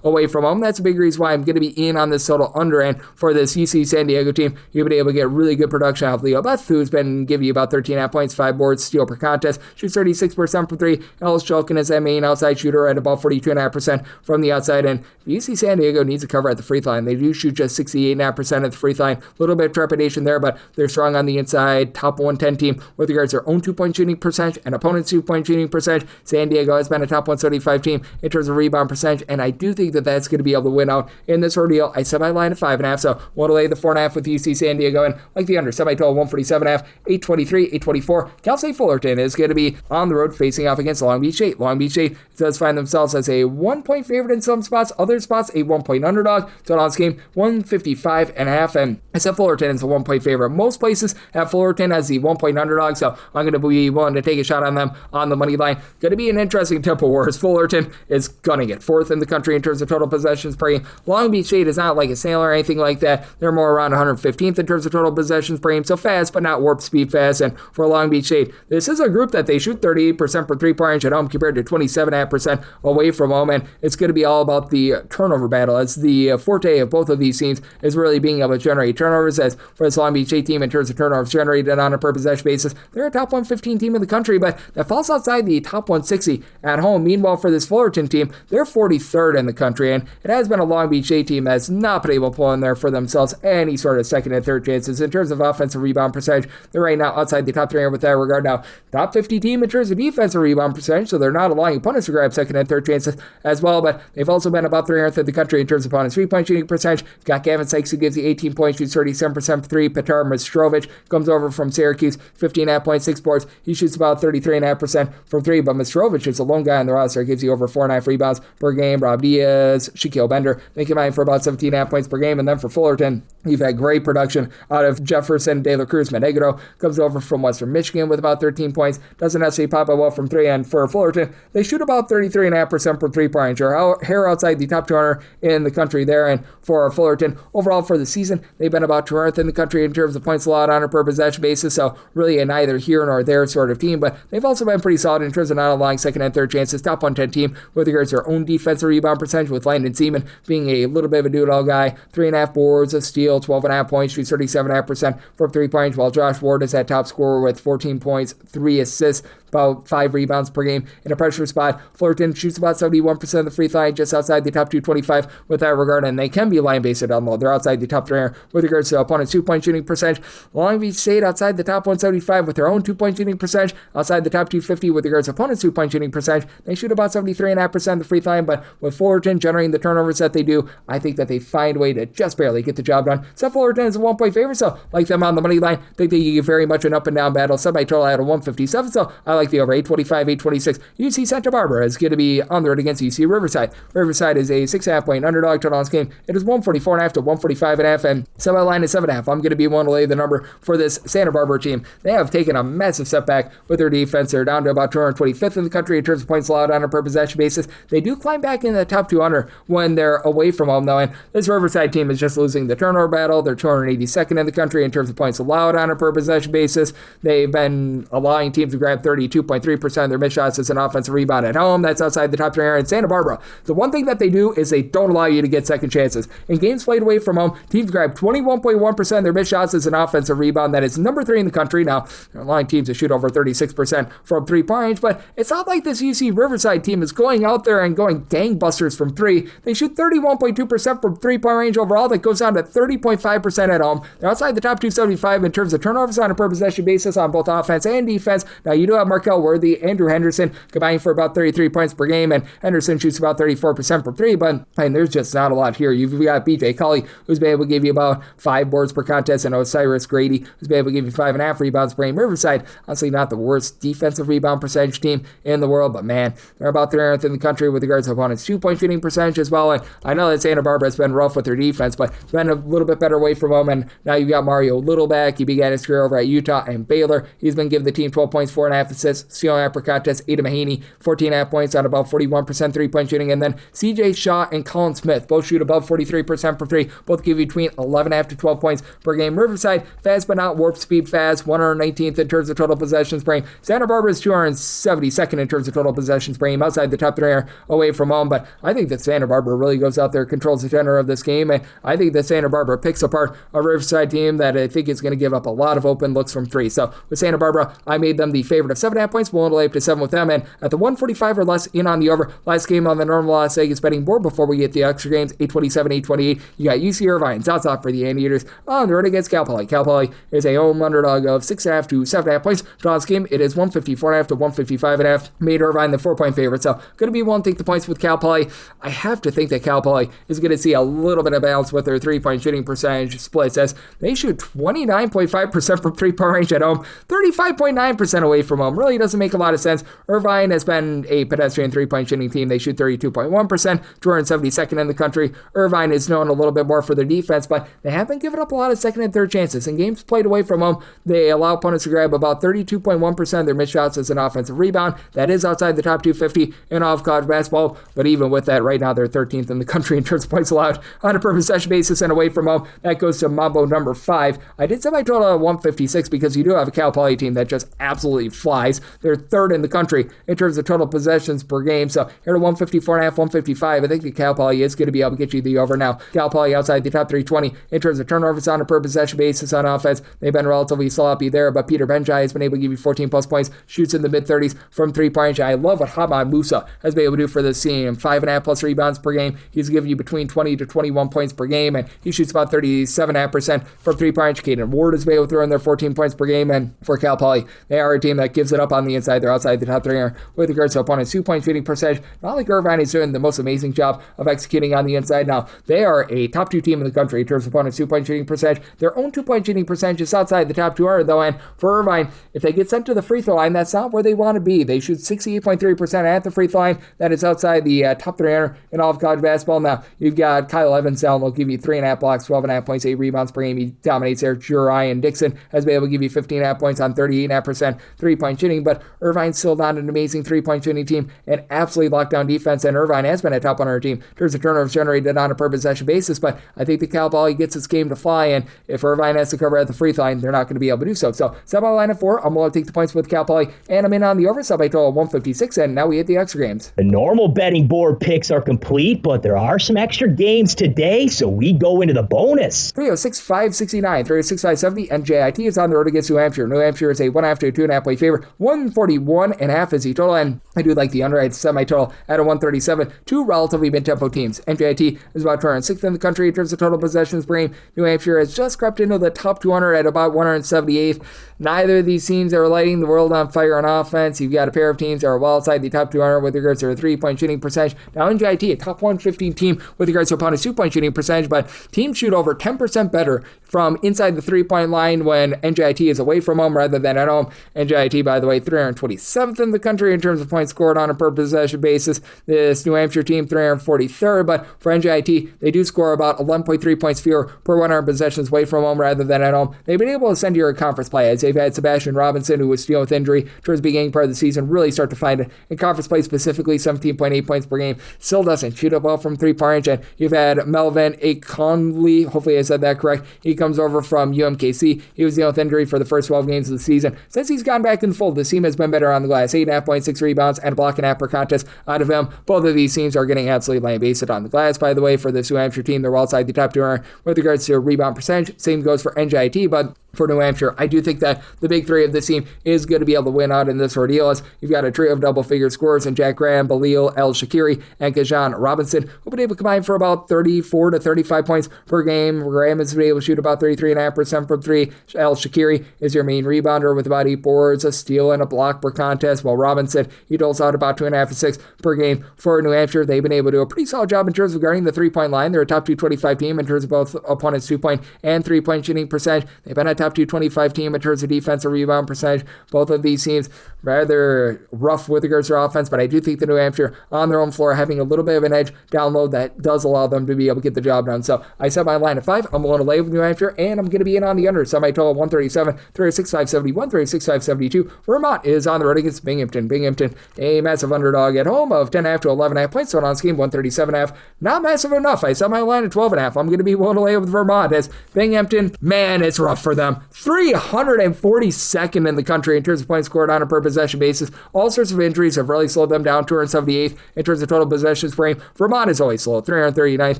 away from home. That's a big reason why I'm going to be in on this total under, and for this UC San Diego team, you've been able to get really good production out of Leo Beth, who's been giving you about 13.5 points, 5 boards, steal per contest, shoots 36% from 3. Ellis Shulkin is that main outside shooter at about 42.5% from the outside, and UC San Diego needs a cover at the free throw line. They do shoot just 68.5% at the free throw line. A little bit of trepidation there, but they're strong on the inside, top 110 team with regards to their own 2-point shooting percentage and opponent's 2-point shooting percentage. San Diego has been a top 175 team in terms of rebound percentage, and I do think that that's going to be able to win out in this ordeal. I set my line at 5.5, so want to lay the 4.5 with UC San Diego, and like the under, semi-total 147.5, 823, 824. Cal State Fullerton is going to be on the road facing off against Long Beach State. Long Beach State does find themselves as a 1-point favorite in some spots, other spots a 1-point underdog. Total on this game 155.5, and I said Fullerton is a 1-point favorite. Most places have Fullerton as the 1-point underdog, so I'm going to be willing to take a shot on them on the money line. Going to be an interesting tempo war as Fullerton is gunning it. 4th in the country in terms of total possessions per game. Long Beach State is not like a sailor or anything like that. They're more around 115th in terms of total possessions per game, so fast, but not warp speed fast. And for Long Beach State, this is a group that they shoot 38% for three-point range at home compared to 27.5% away from home, and it's going to be all about the turnover battle. As the forte of both of these teams is really being able to generate turnovers. As for this Long Beach State team, in terms of turnovers generated on a per possession basis, they're a top 115 team in the country, but that falls outside the top 160 at home. Meanwhile, for this Fullerton team, they're 43rd in the country, and it has been a Long Beach State team that's not been able to pull in there for themselves any sort of second and third chances. In terms of offensive rebound percentage, they're right now outside the top 300 with that regard. Now, top 50 team in terms of defensive rebound percentage, so they're not allowing opponents to grab second and third chances as well, but they've also been about 300th in the country in terms of opponents' three-point shooting percentage. Got Gavin Sykes, who gives you 18 points, shoots 37% for three. Petar Mistrovich comes over from Syracuse, 15.5 points, 6 boards. He shoots about 33.5% from three, but Mistrovich is a lone guy on the roster, gives you over 4.5 rebounds per game. Rob Diaz, Shaquille Bender, they combine for about 17.5 points per game. And then for Fullerton, you've had great production out of Jefferson De La Cruz Monegro, comes over from Western Michigan with about 13 points, doesn't necessarily pop up well from three. And for Fullerton, they shoot about 33.5% from three-point range, or hair outside the top 200 in the country there. And for Fullerton, overall for the season, they've been about 200th in the country in terms of points allowed on a per possession basis, so really a neither here nor there sort of team, but they've also been pretty solid in terms of not allowing second and third chances. Top 110 team with regards to their own defensive rebound percentage, with Landon Seaman being a little bit of a do-it-all guy. 3.5 boards, a steal, 12.5 points, shoots 37.5% from three-point range, while Josh Ward is that top scorer with 14 points, 3 assists, about 5 rebounds per game in a pressure spot. Fullerton shoots about 71% of the free throw line, just outside the top 225 with that regard, and they can be line-based down low. They're outside the top 300 with regards to opponent's two-point shooting percentage. Long Beach State outside the top 175 with their own two-point shooting percentage, outside the top 250 with regards to opponent's two-point shooting percentage. They shoot about 73.5% of the free throw line, but with Fullerton generating the turnovers that they do, I think that they find a way to just barely get the job done. So Fullerton is a 1-point favorite, so like them on the money line. Think they give very much an up-and-down battle. Semi-total out of 157, so I like the over 825, 826. UC Santa Barbara is going to be on the road against UC Riverside. Riverside is a 6.5 point underdog total on this game. It is 144.5 to 145.5, and semi-line is 7.5. I'm going to be one to lay the number for this Santa Barbara team. They have taken a massive step back with their defense. They're down to about 225th in the country in terms of points allowed on a per possession basis. They do climb back in the top 200 when they're away from home, though, and this Riverside team is just losing the turnover battle. They're 282nd in the country in terms of points allowed on a per possession basis. They've been allowing teams to grab 32.3% of their missed shots as an offensive rebound at home. That's outside the top 300 in Santa Barbara. The one thing that they do is they don't allow you to get second chances. In games played away from home, teams grab 21.1% of their missed shots as an offensive rebound. That is number 3 in the country. Now, they're allowing teams to shoot over 36% from three-point range, but it's not like this UC Riverside team is going out there and going gangbusters from three. They shoot 31.2% from three-point range overall. That goes down to 30.5% at home. They're outside the top 275 in terms of turnovers on a per possession basis on both offense and defense. Now, you do have Markel Worthy, Andrew Henderson combining for about 33 points per game, and Henderson shoots about 34% from three, but there's just not a lot here. You've got BJ Cully, who's been able to give you about 5 boards per contest, and Osiris Grady, who's been able to give you 5.5 rebounds per game. Riverside, honestly, not the worst defensive rebound percentage team in the world, but man, they're about 300th in the country with regards to opponents' two-point shooting percentage as well. And I know that Santa Barbara has been rough with their defense, but it's been a little bit better away from home. And now you've got Mario Littleback. He began his career over at Utah and Baylor. He's been giving the team 12 points, 4.5 assists, stealing per contest. Ada Mahaney, 14.5 points on about 41% three-point shooting. And then CJ Shaw and Colin Smith both shoot above 43% from three. Both give you between 11.5 to 12 points per game. Riverside, fast but not warp speed fast, 119th in terms of total possessions per game. Santa Barbara is 272nd in terms of total possessions per game, outside the top 300 away from home. But I think that Santa Barbara really goes out there, controls the center of this game, and I think that Santa Barbara picks apart a Riverside team that I think is going to give up a lot of open looks from three. So with Santa Barbara, I made them the favorite of 7.5 points, willing to lay up to 7 with them, and at the 145 or less in on the over. Last game on the normal Las Vegas betting board before we get the extra games, 827, 828. You got UC Irvine, South for the Anteaters on the road against Cal Poly. Cal Poly is a home underdog of 6.5 to 7.5 points. Draw this game, it is 154.5 to 155.5. Made Irvine the 4-point favorite, so going to be one to take the points with Cal Poly. I have to think that Cal Poly is going to see a little bit of balance with their three-point shooting percentage splits, as they shoot 29.5% from three-point range at home, 35.9% away from home. Really doesn't make a lot of sense. Irvine has been a pedestrian three-point shooting team. They shoot 32.1%, 272nd in the country. Irvine is known a little bit more for their defense, but they haven't given up a lot of second and third chances. In games played away from home, they allow opponents to grab about 32.1% of their missed shots as an offensive rebound. That is outside the top 250 in all of college basketball, but but even with that, right now they're 13th in the country in terms of points allowed on a per possession basis and away from home. That goes to Mambo number 5. I did set my total at 156 because you do have a Cal Poly team that just absolutely flies. They're 3rd in the country in terms of total possessions per game. So here to 154.5, 155. I think the Cal Poly is going to be able to get you the over now. Cal Poly outside the top 320 in terms of turnovers on a per possession basis on offense. They've been relatively sloppy there, but Peter Benjai has been able to give you 14 plus points, shoots in the mid-30s from 3-point. I love what Hamad Musa has been able to do for this team. 5.5 plus rebounds per game. He's giving you between 20 to 21 points per game, and he shoots about 37.5% from 3-point. Caden Ward has been able to throw in their 14 points per game, and for Cal Poly, they are a team that gives it up on the inside. They're outside the top 3 with regards to opponents' 2-point shooting percentage. Not like Irvine is doing the most amazing job of executing on the inside. Now, they are a top 2 team in the country in terms of opponents' 2-point shooting percentage. Their own 2-point shooting percentage is outside the top 200, though, and for Irvine, if they get sent to the free throw line, that's not where they want to be. They shoot 68.3% at the free throw line. That is outside the top 300 in all of college basketball. Now, you've got Kyle Evans down. They'll give you 3.5 blocks, 12.5 points, 8 rebounds per game. He dominates there. Jurian Dixon has been able to give you 15.5 points on 38.5% 3-point shooting, but Irvine's still not an amazing 3-point shooting team and absolutely lockdown defense, and Irvine has been a top 100 team in terms of turnovers generated on a per possession basis, but I think the Cal Poly gets its game to fly, and if Irvine has to cover at the free throw line, they're not going to be able to do so. So, set my line at 4. I'm going to take the points with Cal Poly, and I'm in on the over sub by total 156, and now we hit the extra games. The normal betting board picks are complete, but there are some extra games today, so we go into the bonus. 306-569, 306-570, NJIT is on the road against New Hampshire. New Hampshire is a 1.5 to 2.5 point favorite. 141.5 is the total, and I do like the under. I'd set my total at a 137. 2 relatively mid-tempo teams. NJIT is about 206th in the country in terms of total possessions per game. New Hampshire has just crept into the top 200 at about 178th. Neither of these teams are lighting the world on fire on offense. You've got a pair of teams that are well outside the top 200 with regards to their 3-point shooting percentage. Now, NJIT, a top 115 team with regards to opponents' 2-point shooting percentage, but teams shoot over 10% better from inside the 3-point line when NJIT is away from home rather than at home. NJIT, by the way, 327th in the country in terms of points scored on a per possession basis. This New Hampshire team, 343rd, but for NJIT, they do score about 11.3 points fewer per 100 possessions away from home rather than at home. They've been able to send you a conference play as they've had Sebastian Robinson, who was dealing with injury towards the beginning part of the season, really start to find it in conference play, specifically 17.8 points per game. Still doesn't shoot up well from 3-point, and you've had Melvin Aconley, hopefully I said that correct. He comes over from UMKC. He was dealing with injury for the first 12 games of the season. Since he's gone back in the fold, the team has been better on the glass. 8.5 points, 6 rebounds, and a block and a half per contest out of him. Both of these teams are getting absolutely lambasted on the glass, by the way, for this New Hampshire team. They're well outside the top 200 with regards to rebound percentage. Same goes for NJIT, but for New Hampshire, I do think that the big three of this team is going to be able to win out in this ordeal, as you've got a trio of double-figure scorers in Jack Graham, Balil El-Shakiri, and Kajan Robinson, who've been able to combine for about 34 to 35 points per game. Graham has been able to shoot about 33.5% from 3. El-Shakiri is your main rebounder with about 8 boards, a steal, and a block per contest, while Robinson, he doles out about 2.5 assists per game. For New Hampshire, they've been able to do a pretty solid job in terms of guarding the 3-point line. They're a top 225 team in terms of both opponents' 2-point and 3-point shooting percentage. They've been a top 225 team in terms of defensive rebound percentage. Both of these teams rather rough with regards to offense, but I do think the New Hampshire on their own floor having a little bit of an edge down low that does allow them to be able to get the job done. So I set my line at 5. I'm going to lay with New Hampshire, and I'm going to be in on the under. So my total 137, 306-571, 306-572. Vermont is on the road against Binghamton. Binghamton, a massive underdog at home of 10.5 to 11.5 points. So on scheme, 137.5. Not massive enough. I set my line at 12.5. I'm going to be willing to lay with Vermont, as Binghamton, man, it's rough for them. 342nd in the country in terms of points scored on a per possession basis. All sorts of injuries have really slowed them down. 278th in terms of total possessions per game. Vermont is always slow. 339th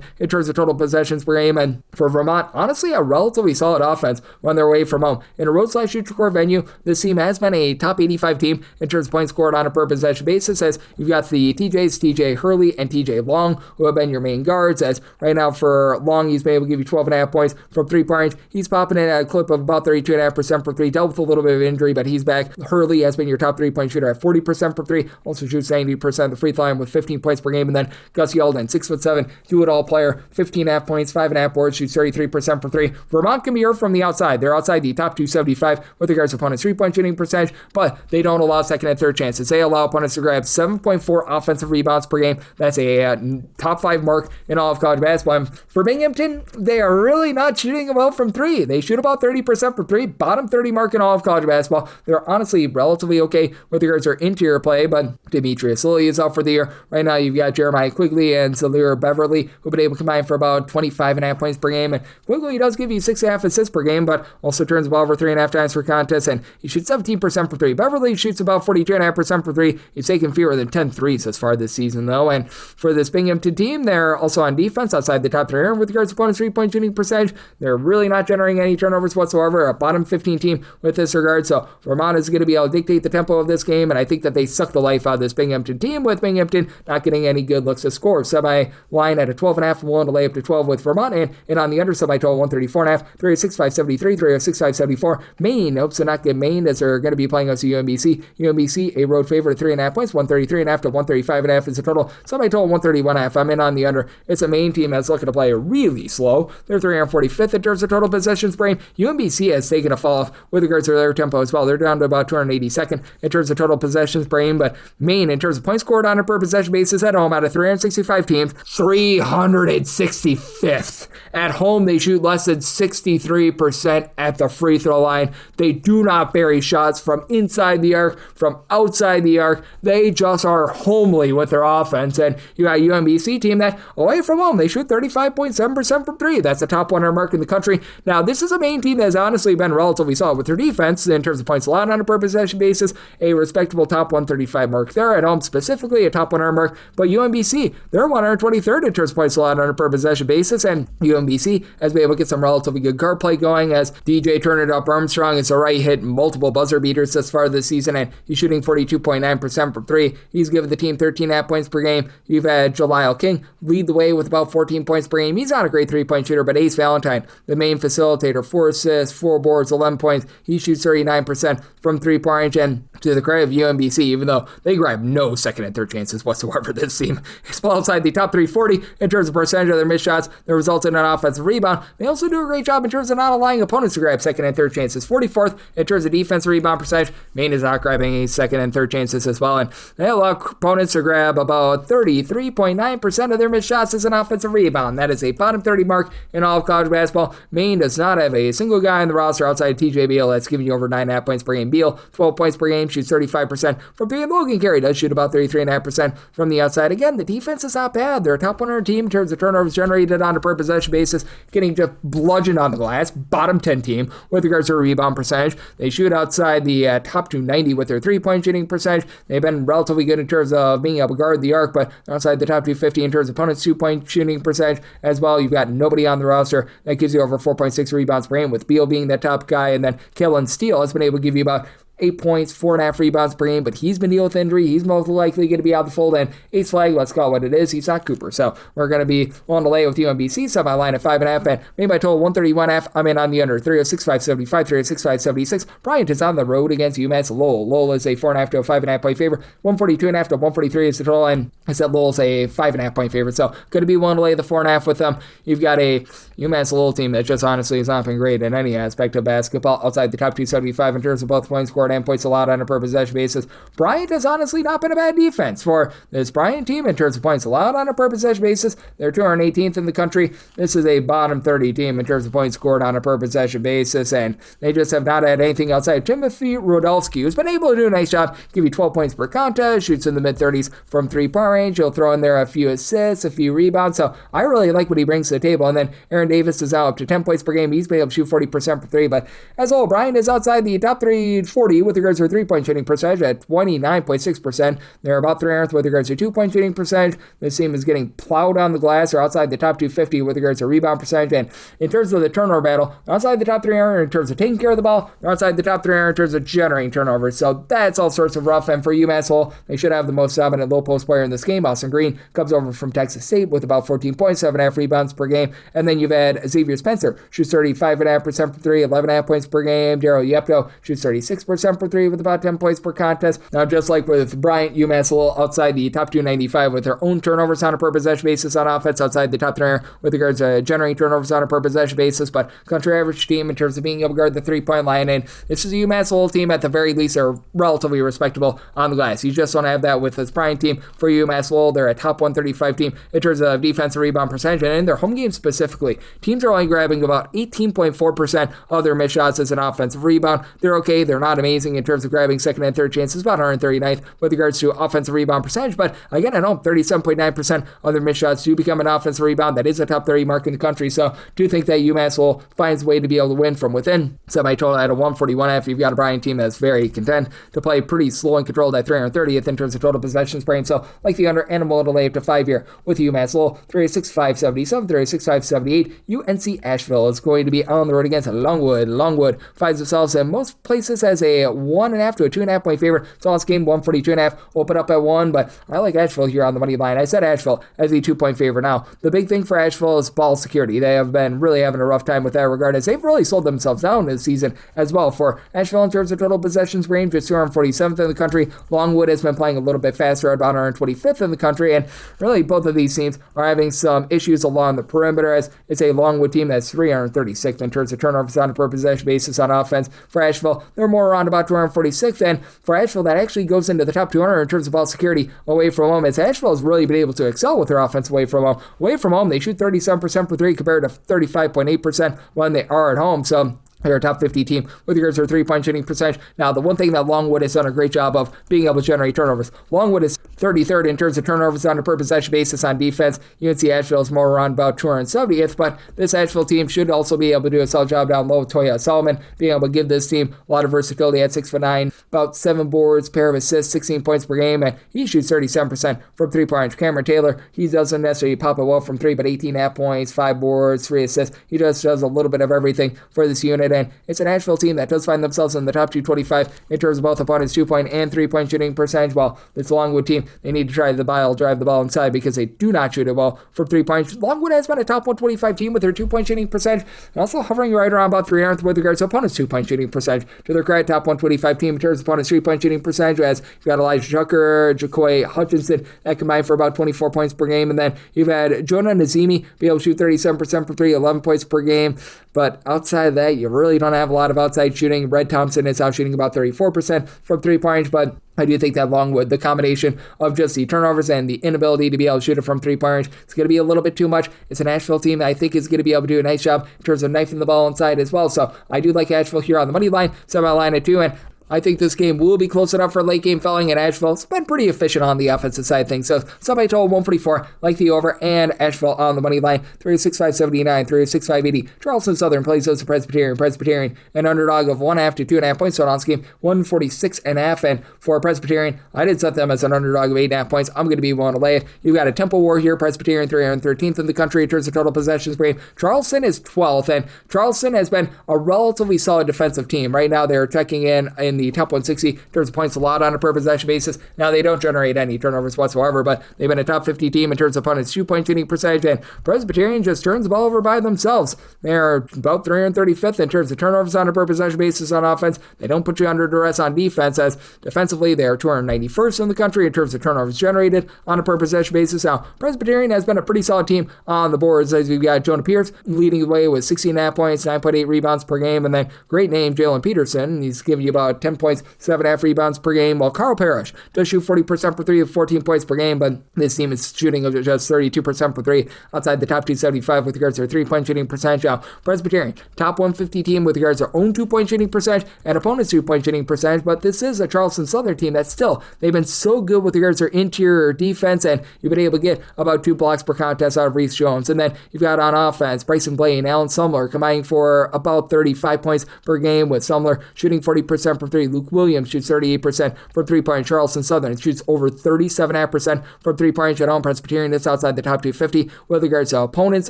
in terms of total possessions per game. And for Vermont, honestly, a relatively solid offense when they're away from home. In a road/neutral venue, this team has been a top 85 team in terms of points scored on a per possession basis, as you've got the TJs, TJ Hurley and TJ Long, who have been your main guards, as right now for Long, he's been able to give you 12.5 points from 3-point. He's popping in at a clip of about 32.5% for 3, dealt with a little bit of injury, but he's back. Hurley has been your top 3-point shooter at 40% for 3, also shoots 90% of the free throw line with 15 points per game. And then Gus Yeldon, 6'7", do-it-all player, 15.5 points, 5.5 boards, shoots 33% for 3. Vermont can be hurt from the outside. They're outside the top 275 with regards to opponents' 3-point shooting percentage, but they don't allow second and third chances. They allow opponents to grab 7.4 offensive rebounds per game. That's a top 5 mark in all of college basketball. And for Binghamton, they are really not shooting well from 3. They shoot about 30% for 3, bottom 30 mark in all of college basketball. They're honestly relatively okay with regards to their interior play, but Demetrius Lilly is out for the year. right now you've got Jeremiah Quigley and Zalir Beverly, who've been able to combine for about 25.5 points per game. And Quigley does give you 6.5 assists per game, but also turns the ball over 3.5 times per contest, and he shoots 17% for three. Beverly shoots about 42.5% for three. He's taken fewer than 10 threes as far this season, though. And for this Binghamton team, they're also on defense outside the top 3 with regards to opponents' three-point shooting percentage. They're really not generating any turnovers whatsoever. A bottom 15 team with this regard. So Vermont is going to be able to dictate the tempo of this game, and I think that they suck the life out of this Binghamton team, with Binghamton not getting any good looks to score. Semi-line at a 12.5, willing to lay up to 12 with Vermont, and on the under semi-total 134.5, 306.573, 306.574. Maine hopes to not get Maine as they're going to be playing us UMBC. UMBC, a road favorite at 3.5 points, 133.5 to 135.5 is the total. Semi-total 131.5. I'm in on the under. It's a Maine team that's looking to play really slow. They're 345th in terms of total possessions per game. UMBC has taken a fall off with regards to their tempo as well. They're down to about 282nd in terms of total possessions per game, but Maine, in terms of points scored on a per possession basis at home, out of 365 teams, 365th. At home, they shoot less than 63% at the free throw line. They do not bury shots from inside the arc, from outside the arc. They just are homely with their offense. And you got a UMBC team that, away from home, they shoot 35.7% from three. That's the top 100 mark in the country. Now, this is a Maine team that has honestly been relatively solid with their defense in terms of points allowed on a per possession basis, a respectable top 135 mark there. At home, specifically, a top 100 mark. But UMBC, they're 123rd in terms of points allowed on a per possession basis, and UMBC has been able to get some relatively good guard play going as DJ Turner Up Armstrong is already hit multiple buzzer beaters thus far this season, and he's shooting 42.9% from three. He's given the team 13.5 points per game. You've had Jalile King lead the way with about 14 points per game. He's not a great three-point shooter, but Ace Valentine, the main facilitator, 4 assists, 4 boards, 11 points. He shoots 39% from three-point range, and to the credit of UMBC, even though they grab no second and third chances whatsoever, this team is well outside the top 340 in terms of percentage of their missed shots that result in an offensive rebound. They also do a great job in terms of not allowing opponents to grab second and third chances. 44th in terms of defensive rebound percentage. Maine is not grabbing any second and third chances as well, and they allow opponents to grab about 33.9% of their missed shots as an offensive rebound. That is a bottom 30 mark in all of college basketball. Maine does not have a single guy on the roster outside TJ Beal that's giving you over 9.5 points per game. Beal, 12 points per game, shoots 35% from three, and Logan Carey does shoot about 33.5% from the outside. Again, the defense is not bad. They're a top 100 team in terms of turnovers generated on a per possession basis, getting just bludgeoned on the glass. Bottom 10 team with regards to rebound percentage. They shoot outside the top 290 with their three-point shooting percentage. They've been relatively good in terms of being able to guard the arc, but outside the top 250 in terms of opponents' two-point shooting percentage as well. You've got nobody on the roster that gives you over 4.6 rebounds per game, with Beal being that top guy, and then Kellen Steele has been able to give you about 8 points, 4.5 rebounds per game, but he's been dealing with injury. He's most likely going to be out of the fold, and Ace Flag, let's call it what it is, he's not Cooper. So we're going to be on the lay with UMBC, semi-line at 5.5, and made by total 131.5. I'm in on the under, 306.575, 306.576. Bryant is on the road against UMass Lowell. Lowell is a 4.5 to a 5.5 point favorite. 142.5 to 143 is the total, and I said Lowell's a 5.5 point favorite, so going to be one to lay the 4.5 with them. You've got a UMass Lowell team that just honestly has not been great in any aspect of basketball outside the top 275 in terms of both points scored and points allowed on a per possession basis. Bryant has honestly not been a bad defense for this Bryant team in terms of points allowed on a per possession basis. They're 218th in the country. This is a bottom 30 team in terms of points scored on a per possession basis, and they just have not had anything outside. Timothy Rodolski, who's been able to do a nice job, give you 12 points per contest, shoots in the mid-30s from three-point range. He'll throw in there a few assists, a few rebounds, so I really like what he brings to the table. And then Aaron Davis is now up to 10 points per game. He's been able to shoot 40% for three, but as a whole, Bryant is outside the top 340 with regards to three-point shooting percentage at 29.6%. They're about 300th with regards to two-point shooting percentage. This team is getting plowed on the glass or outside the top 250 with regards to rebound percentage. And in terms of the turnover battle, they're outside the top 300 in terms of taking care of the ball. They're outside the top 300 in terms of generating turnovers. So that's all sorts of rough. And for UMass Lowell, they should have the most dominant low post player in this game. Austin Green comes over from Texas State with about 14 points, 7.5 rebounds per game. And then you've had Xavier Spencer, shoots 35.5% for three, 11.5 points per game. Daryl Yepto shoots 36% for three with about 10 points per contest. Now, just like with Bryant, UMass Lowell outside the top 295 with their own turnovers on a per possession basis on offense, outside the top 300 with regards to generating turnovers on a per possession basis, but country average team in terms of being able to guard the three-point line. And this is a UMass Lowell team at the very least are relatively respectable on the glass. You just don't have that with this Bryant team. For UMass Lowell, they're a top 135 team in terms of defensive rebound percentage, and in their home games specifically, teams are only grabbing about 18.4% of their missed shots as an offensive rebound. They're okay. They're not amazing amazing in terms of grabbing second and third chances, about 139th with regards to offensive rebound percentage. But again, at home, 37.9% of their missed shots do become an offensive rebound. That is a top 30 mark in the country. So do think that UMass will find a way to be able to win from within. Semi-total at a 141.5. You've got a Bryant team that's very content to play pretty slow and controlled at 330th in terms of total possessions per game. So like the under and a multiple lay up to 5 here with UMass Lowell, 306.577, 306.578. UNC Asheville is going to be on the road against Longwood. Longwood finds themselves in most places as a 1.5 to a 2.5 point favorite. So this game, 142.5, open up at 1, but I like Asheville here on the money line. I said Asheville as a 2-point favorite. Now, the big thing for Asheville is ball security. They have been really having a rough time with that regard, as they've really sold themselves down this season as well. For Asheville, in terms of total possessions range, it's 247th in the country. Longwood has been playing a little bit faster at about 125th in the country, and really both of these teams are having some issues along the perimeter, as it's a Longwood team that's 336th in terms of turnovers on a per possession basis on offense. For Asheville, they're more around about 246th, and for Asheville, that actually goes into the top 200 in terms of ball security away from home, as Asheville has really been able to excel with their offense away from home. Away from home, they shoot 37% for three compared to 35.8% when they are at home. So they're a top 50 team with regards to their three-point shooting percentage. Now, the one thing that Longwood has done a great job of being able to generate turnovers. Longwood is 33rd in terms of turnovers on a per possession basis on defense. UNC Asheville is more around about 270th, but this Asheville team should also be able to do a solid job down low with Toya Solomon, being able to give this team a lot of versatility at 6'9", about 7 boards, pair of assists, 16 points per game, and he shoots 37% from three-point range. Cameron Taylor, he doesn't necessarily pop it well from three, but 18.5 points, 5 boards, 3 assists. He just does a little bit of everything for this unit, and it's an Asheville team that does find themselves in the top 225 in terms of both opponents' 2-point and 3-point shooting percentage. While this Longwood team, they need to drive the ball inside because they do not shoot it well from 3 points. Longwood has been a top 125 team with their 2-point shooting percentage, and also hovering right around about 300th with regards to opponents' 2-point shooting percentage. To their credit, top 125 team in terms of opponents' 3-point shooting percentage, as you've got Elijah Tucker, Jacoy Hutchinson, that combined for about 24 points per game, and then you've had Jonah Nazemi be able to shoot 37% for 3, 11 points per game. But outside of that, you really don't have a lot of outside shooting. Red Thompson is out shooting about 34% from 3-point range, but I do think that Longwood, the combination of just the turnovers and the inability to be able to shoot it from 3-point range, it's going to be a little bit too much. It's an Asheville team that I think is going to be able to do a nice job in terms of knifing the ball inside as well. So I do like Asheville here on the money line, semi-line at 2, and I think this game will be close enough for late game felling, and Asheville's been pretty efficient on the offensive side of things. So somebody told 144, like the over, and Asheville on the money line, 306.579, 306.580. Charleston Southern plays as a Presbyterian, an underdog of 1.5 to 2.5 points. So on this game, 146.5, and for Presbyterian, I did set them as an underdog of 8.5 points. I'm going to be willing to lay it. You've got a tempo war here. Presbyterian 313th in the country in terms of total possessions per game. Charleston is 12th, and Charleston has been a relatively solid defensive team. Right now, they're checking in the top 160 in terms of points allowed on a per possession basis. Now, they don't generate any turnovers whatsoever, but they've been a top 50 team in terms of opponents' 2-point shooting percentage, and Presbyterian just turns the ball over by themselves. They're about 335th in terms of turnovers on a per possession basis on offense. They don't put you under duress on defense, as defensively they're 291st in the country in terms of turnovers generated on a per possession basis. Now, Presbyterian has been a pretty solid team on the boards, as we've got Jonah Pierce leading the way with 16.5 points, 9.8 rebounds per game, and then great name Jalen Peterson. He's giving you about 10 points, 7.5 rebounds per game, while Carl Parrish does shoot 40% for 3 with 14 points per game, but this team is shooting just 32% for 3 outside the top 275 with regards to their 3-point shooting percentage. Now, Presbyterian, top 150 team with regards to their own 2-point shooting percentage and opponents' 2-point shooting percentage, but this is a Charleston Southern team that still, they've been so good with regards to their interior defense, and you've been able to get about 2 blocks per contest out of Reese Jones. And then you've got on offense, Bryson Blaine, Alan Sumler combining for about 35 points per game, with Sumler shooting 40% for 3. Luke Williams shoots 38% from 3-point. Charleston Southern shoots over 37.5% from 3-point at home. Presbyterian is outside the top 250 with regards to opponents'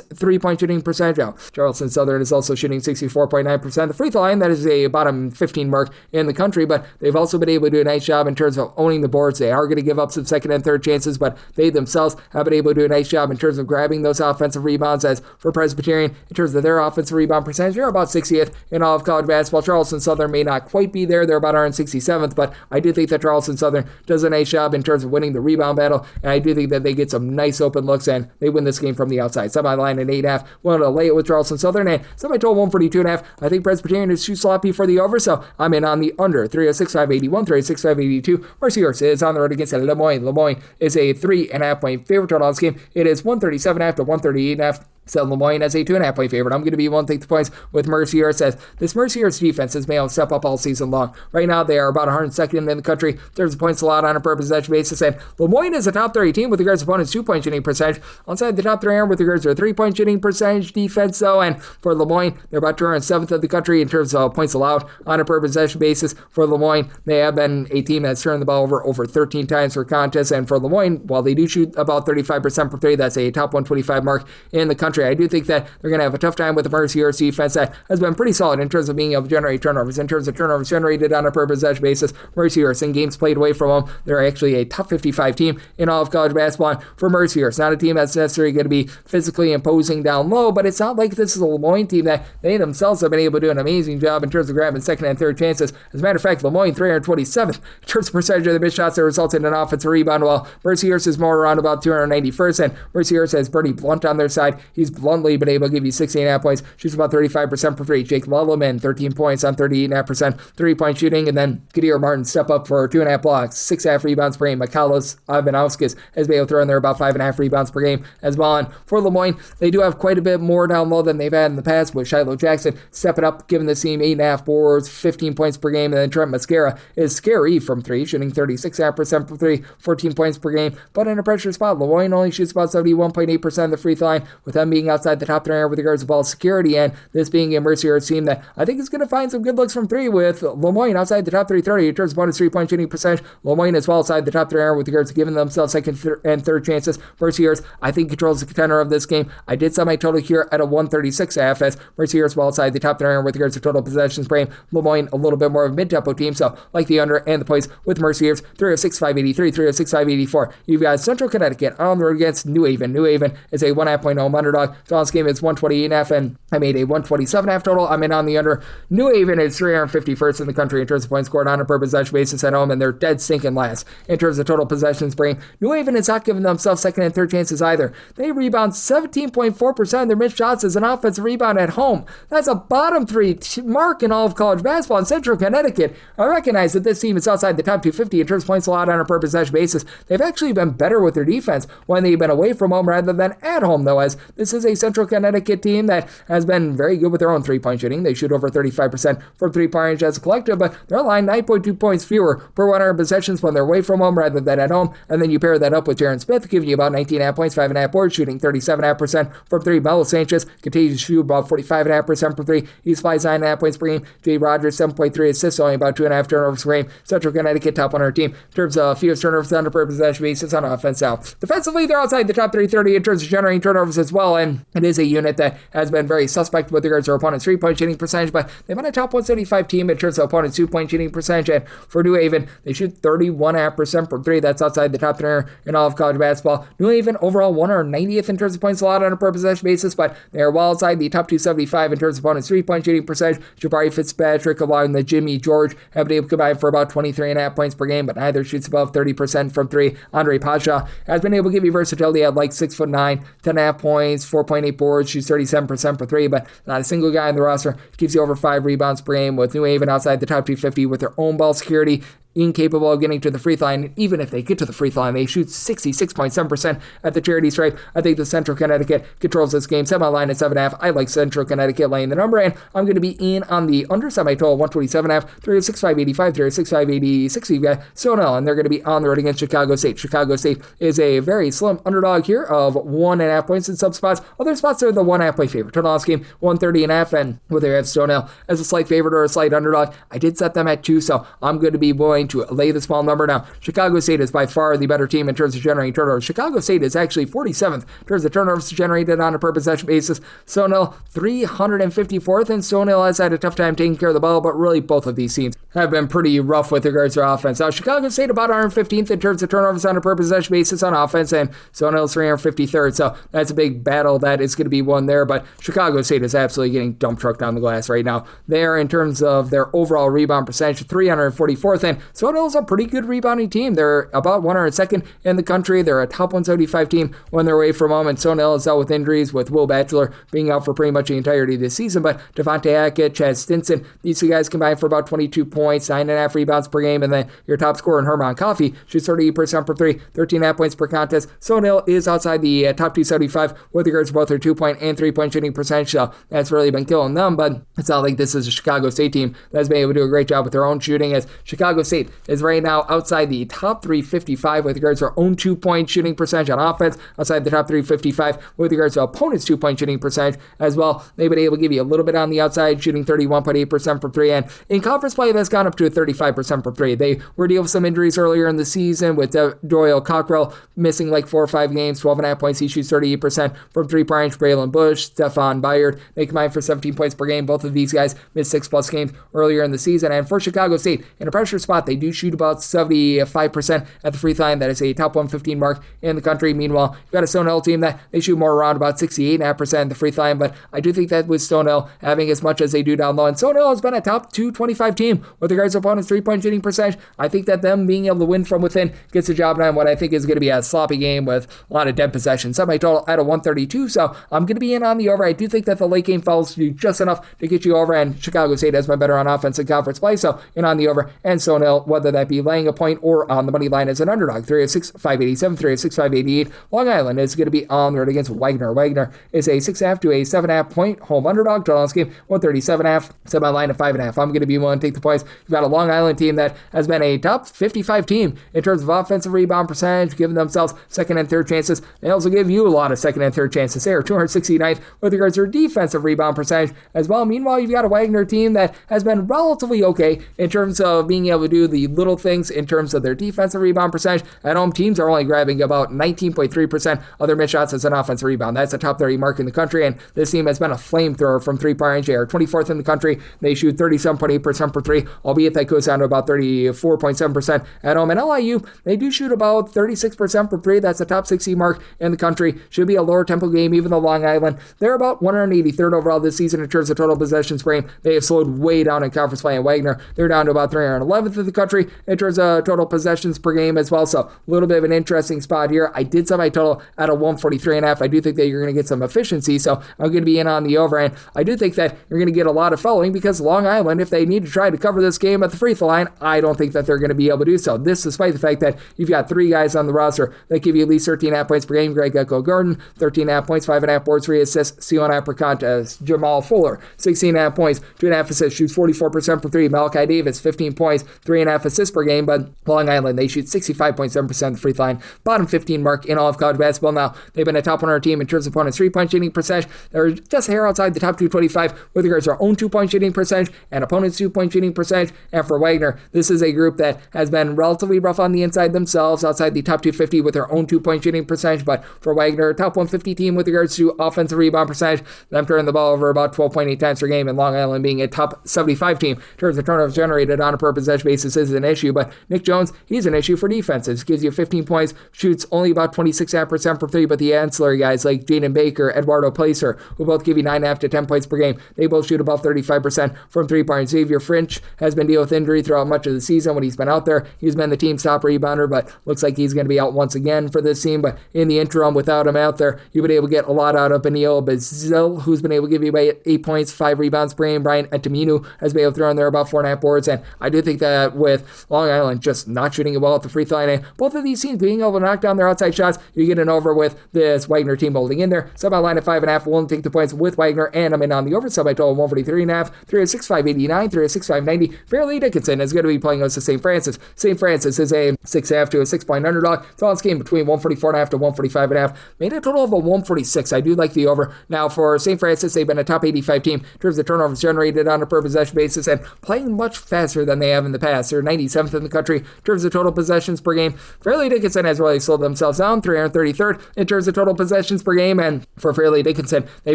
3-point shooting percentage. Now, Charleston Southern is also shooting 64.9%. The free throw line, that is a bottom 15 mark in the country, but they've also been able to do a nice job in terms of owning the boards. They are going to give up some second and third chances, but they themselves have been able to do a nice job in terms of grabbing those offensive rebounds. As for Presbyterian, in terms of their offensive rebound percentage, they're about 60th in all of college basketball. Charleston Southern may not quite be there. They're about 167th, but I do think that Charleston Southern does a nice job in terms of winning the rebound battle, and I do think that they get some nice open looks, and they win this game from the outside. Semi-line at 8.5. Willing to lay it with Charleston Southern, and semi-total 142.5. I think Presbyterian is too sloppy for the over, so I'm in on the under. 306.581, 306.582. Mercyhurst is on the road against Lemoyne. Lemoyne is a 3.5 point favorite total on this game. It is 137.5 to 138.5. set Lemoyne as a 2.5 point favorite. I'm going to be one take the points with Mercier's, as this Mercier's defense has been able to step up all season long. Right now, they are about 102nd in the country in terms of points allowed on a per possession basis, and Lemoyne is a top 30 team with regards to opponents' 2-point shooting percentage. Outside the top 3 with regards to a 3-point shooting percentage defense, though, and for Lemoyne, they're about 207th in the country in terms of points allowed on a per possession basis. For Lemoyne, they have been a team that's turned the ball over 13 times per contest, and for Lemoyne, while they do shoot about 35% from 3, that's a top 125 mark in the country. I do think that they're going to have a tough time with the Mercier's defense that has been pretty solid in terms of being able to generate turnovers. In terms of turnovers generated on a per possession basis, Mercier's in games played away from them, they're actually a top 55 team in all of college basketball. And for Mercier's, not a team that's necessarily going to be physically imposing down low, but it's not like this is a Lemoyne team that they themselves have been able to do an amazing job in terms of grabbing second and third chances. As a matter of fact, Lemoyne 327th in terms of percentage of the missed shots that resulted in an offensive rebound, while Mercier's is more around about 291st, and Mercier's has Bernie Blunt on their side. He's bluntly been able to give you 16.5 points, shoots about 35% for 3. Jake Lelleman, 13 points on 38.5% 3-point shooting, and then Kadir Martin step up for 2.5 blocks, 6.5 rebounds per game. Michalis Ivanauskas has been able to throw in there about 5.5 rebounds per game as well. And for Lemoyne, they do have quite a bit more down low than they've had in the past, with Shiloh Jackson stepping up, giving the team 8.5 boards, 15 points per game, and then Trent Mascara is scary from 3, shooting 36.5% from 3, 14 points per game. But in a pressure spot, Lemoyne only shoots about 71.8% of the free throw line, with them being outside the top 3 with regards to ball security, and this being a Mercier's team that I think is going to find some good looks from 3, with Lemoyne outside the top 330 in terms of bonus 3-point shooting percentage. Lemoyne as well outside the top 3 with regards to giving themselves second and third chances. Mercier's, I think, controls the contender of this game. I did set my total here at a 136.5, as Mercier's well outside the top 3 with regards to total possessions per game. Lemoyne a little bit more of a mid-tempo team, so like the under and the points with Mercier's 306.583, 306.584. You've got Central Connecticut on the road against New Haven. New Haven is a 1.5 point home underdog. So this game is 128.5, and I made a 127.5 total. I'm in on the under. New Haven is 351st in the country in terms of points scored on a per possession basis at home, and they're dead stinking last in terms of total possessions per game. New Haven is not giving themselves second and third chances either. They rebound 17.4% of their missed shots as an offensive rebound at home. That's a bottom 3 mark in all of college basketball. In Central Connecticut, I recognize that this team is outside the top 250 in terms of points allowed on a per possession basis. They've actually been better with their defense when they've been away from home rather than at home, though, as this is a Central Connecticut team that has been very good with their own 3-point shooting. They shoot over 35% from 3-point range as a collective, but they're aligned 9.2 points fewer per 100 possessions when they're away from home rather than at home. And then you pair that up with Jaron Smith, giving you about 19.5 points, 5.5 boards, shooting 37.5% from 3. Melo Sanchez continues to shoot about 45.5% from 3. He supplies 9.5 points per game. Jay Rogers, 7.3 assists, only about 2.5 turnovers per game. Central Connecticut, top 100 team in terms of fewest turnovers on a per possession basis on offense. Now, defensively, they're outside the top 330 in terms of generating turnovers as well, and it is a unit that has been very suspect with regards to their opponent's 3-point shooting percentage, but they've been a top 175 team in terms of opponent's 2-point shooting percentage, and for New Haven, they shoot 31.5% from 3. That's outside the top 3 in all of college basketball. New Haven overall 190th in terms of points allowed on a per possession basis, but they are well outside the top 275 in terms of opponent's 3-point shooting percentage. Jabari Fitzpatrick along with Jimmy George have been able to combine for about 23.5 points per game, but neither shoots above 30% from 3. Andre Pasha has been able to give you versatility at like 6'9", 10.5 points, 4.8 boards, shoots 37% for 3, but not a single guy on the roster gives you over 5 rebounds per game, with New Haven outside the top 250 with their own ball security, incapable of getting to the free throw line. Even if they get to the free throw line, they shoot 66.7% at the charity stripe. I think the Central Connecticut controls this game. Set my line at 7.5. I like Central Connecticut laying the number, and I'm going to be in on the under semi-total 127.5, 306.585, 306.586. You've got Stony, and they're going to be on the road against Chicago State. Chicago State is a very slim underdog here of 1.5 points in some spots. Other spots are the 1.5 point favorite. Total this game 130.5, and whether you have Stony as a slight favorite or a slight underdog, I did set them at 2, so I'm going to be willing to lay the small number. Now, Chicago State is by far the better team in terms of generating turnovers. Chicago State is actually 47th in terms of turnovers generated on a per possession basis. Stony 354th, and Stony has had a tough time taking care of the ball, but really both of these teams have been pretty rough with regards to offense. Now, Chicago State about 115th in terms of turnovers on a per possession basis on offense, and Stony is 353rd, so that's a big battle that is going to be won there, but Chicago State is absolutely getting dump trucked on the glass right now. They are, in terms of their overall rebound percentage, 344th, and Stony is a pretty good rebounding team. They're about 102nd in the country. They're a top 175 team when they're away from home, and Stony is out with injuries, with Will Batchelor being out for pretty much the entirety of this season. But Devontae Hackett, Chad Stinson, these two guys combined for about 22 points, 9.5 rebounds per game, and then your top scorer in Herman Coffey shoots 38% from 3, 13.5 points per contest. Stony is outside the top 275 with regards to both their 2-point and 3-point shooting percentage, so that's really been killing them. But it's not like this is a Chicago State team that's been able to do a great job with their own shooting, as Chicago State is right now outside the top 355 with regards to their own 2-point shooting percentage on offense, outside the top 355 with regards to opponents' 2-point shooting percentage as well. They've been able to give you a little bit on the outside, shooting 31.8% from 3, and in conference play, that's gone up to a 35% from 3. They were dealing with some injuries earlier in the season, with Doyle Cockrell missing like 4 or 5 games, 12.5 points. He shoots 38% from 3-point. Braylon Bush, Stephon Byard, they combine for 17 points per game. Both of these guys missed 6+ games earlier in the season. And for Chicago State, in a pressure spot, they do shoot about 75% at the free throw line. That is a top 115 mark in the country. Meanwhile, you've got a Stony team that they shoot more around about 68.5% at the free throw line. But I do think that with Stony having as much as they do down low, and Stony has been a top 225 team with regards to opponents' 3-point shooting percentage, I think that them being able to win from within gets the job done. What I think is going to be a sloppy game with a lot of dead possessions. Set my total at a 132, so I'm going to be in on the over. I do think that the late game fouls do just enough to get you over, and Chicago State has been better on offense in conference play, so in on the over. And Stony, whether that be laying a point or on the money line as an underdog, 306-587, 306-588. Long Island is going to be on the road against Wagner. Wagner is a 6.5 to a 7.5 point home underdog. Total on this game, 137.5. Set my line at 5.5. I'm going to be willing to take the points. You've got a Long Island team that has been a top 55 team in terms of offensive rebound percentage, giving themselves second and third chances. They also give you a lot of second and third chances. They are 269th with regards to their defensive rebound percentage as well. Meanwhile, you've got a Wagner team that has been relatively okay in terms of being able to do the little things in terms of their defensive rebound percentage. At home, teams are only grabbing about 19.3% of their missed shots as an offensive rebound. That's a top 30 mark in the country, and this team has been a flamethrower from 3-point range. They are 24th in the country. They shoot 37.8% for 3, albeit that goes down to about 34.7% at home. And LIU, they do shoot about 36% for 3. That's a top 60 mark in the country. Should be a lower tempo game, even though Long Island, they're about 183rd overall this season in terms of total possessions per game. They have slowed way down in conference play. And Wagner, they're down to about 311th in the country in terms of total possessions per game as well. So a little bit of an interesting spot here. I did set my total at a 143.5. I do think that you're going to get some efficiency, so I'm going to be in on the over. And I do think that you're going to get a lot of fouling, because Long Island, if they need to try to cover this game at the free throw line, I don't think that they're going to be able to do so. This despite the fact that you've got 3 guys on the roster that give you at least 13.5 points per game. Greg Echo Gordon, 13.5 points, 5.5 boards, 3 assists. C1 per contest. Jamal Fuller, 16.5 points, 2.5 assists, shoots 44% for 3. Malachi Davis, 15 points, 3.5 assists per game. But Long Island, they shoot 65.7% the free throw line, bottom 15 mark in all of college basketball. Now, they've been a top 100 team in terms of opponents' 3-point shooting percentage. They're just a hair outside the top 225 with regards to their own 2-point shooting percentage and opponents' 2-point shooting percentage. And for Wagner, this is a group that has been relatively rough on the inside themselves, outside the top 250 with their own 2-point shooting percentage. But for Wagner, top 150 team with regards to offensive rebound percentage. Them turning the ball over about 12.8 times per game, and Long Island being a top 75 team in terms of turnovers generated on a per possession basis is an issue. But Nick Jones, he's an issue for defenses. Gives you 15 points, shoots only about 26.5% from 3, but the ancillary guys like Jaden Baker, Eduardo Placer, who both give you 9.5 to 10 points per game, they both shoot above 35% from 3-point. Xavier French has been dealing with injury throughout much of the season. When he's been out there, he's been the team's top rebounder, but looks like he's going to be out once again for this team. But in the interim, without him out there, you've been able to get a lot out of Benio Bazil, who's been able to give you about 8 points, 5 rebounds per game. Brian Entaminu has been able to throw in there about 4.5 boards, and I do think that with Long Island just not shooting it well at the free throw line, and both of these teams being able to knock down their outside shots, you're getting over with this Wagner team holding in there. So my line at 5.5, willing to take the points with Wagner, and I'm in on the over. So I total 143.5, 306-589, 306-590. Fairleigh Dickinson is going to be playing against St. Francis. St. Francis is a 6.5 to a 6-point underdog. So on this game between 144.5 to 145.5. Made a total of a 146. I do like the over. Now for St. Francis, they've been a top 85 team in terms of turnovers generated on a per possession basis and playing much faster than they have in the past. They're 97th in the country in terms of total possessions per game. Fairleigh Dickinson has really slowed themselves down, 333rd in terms of total possessions per game. And for Fairleigh Dickinson, they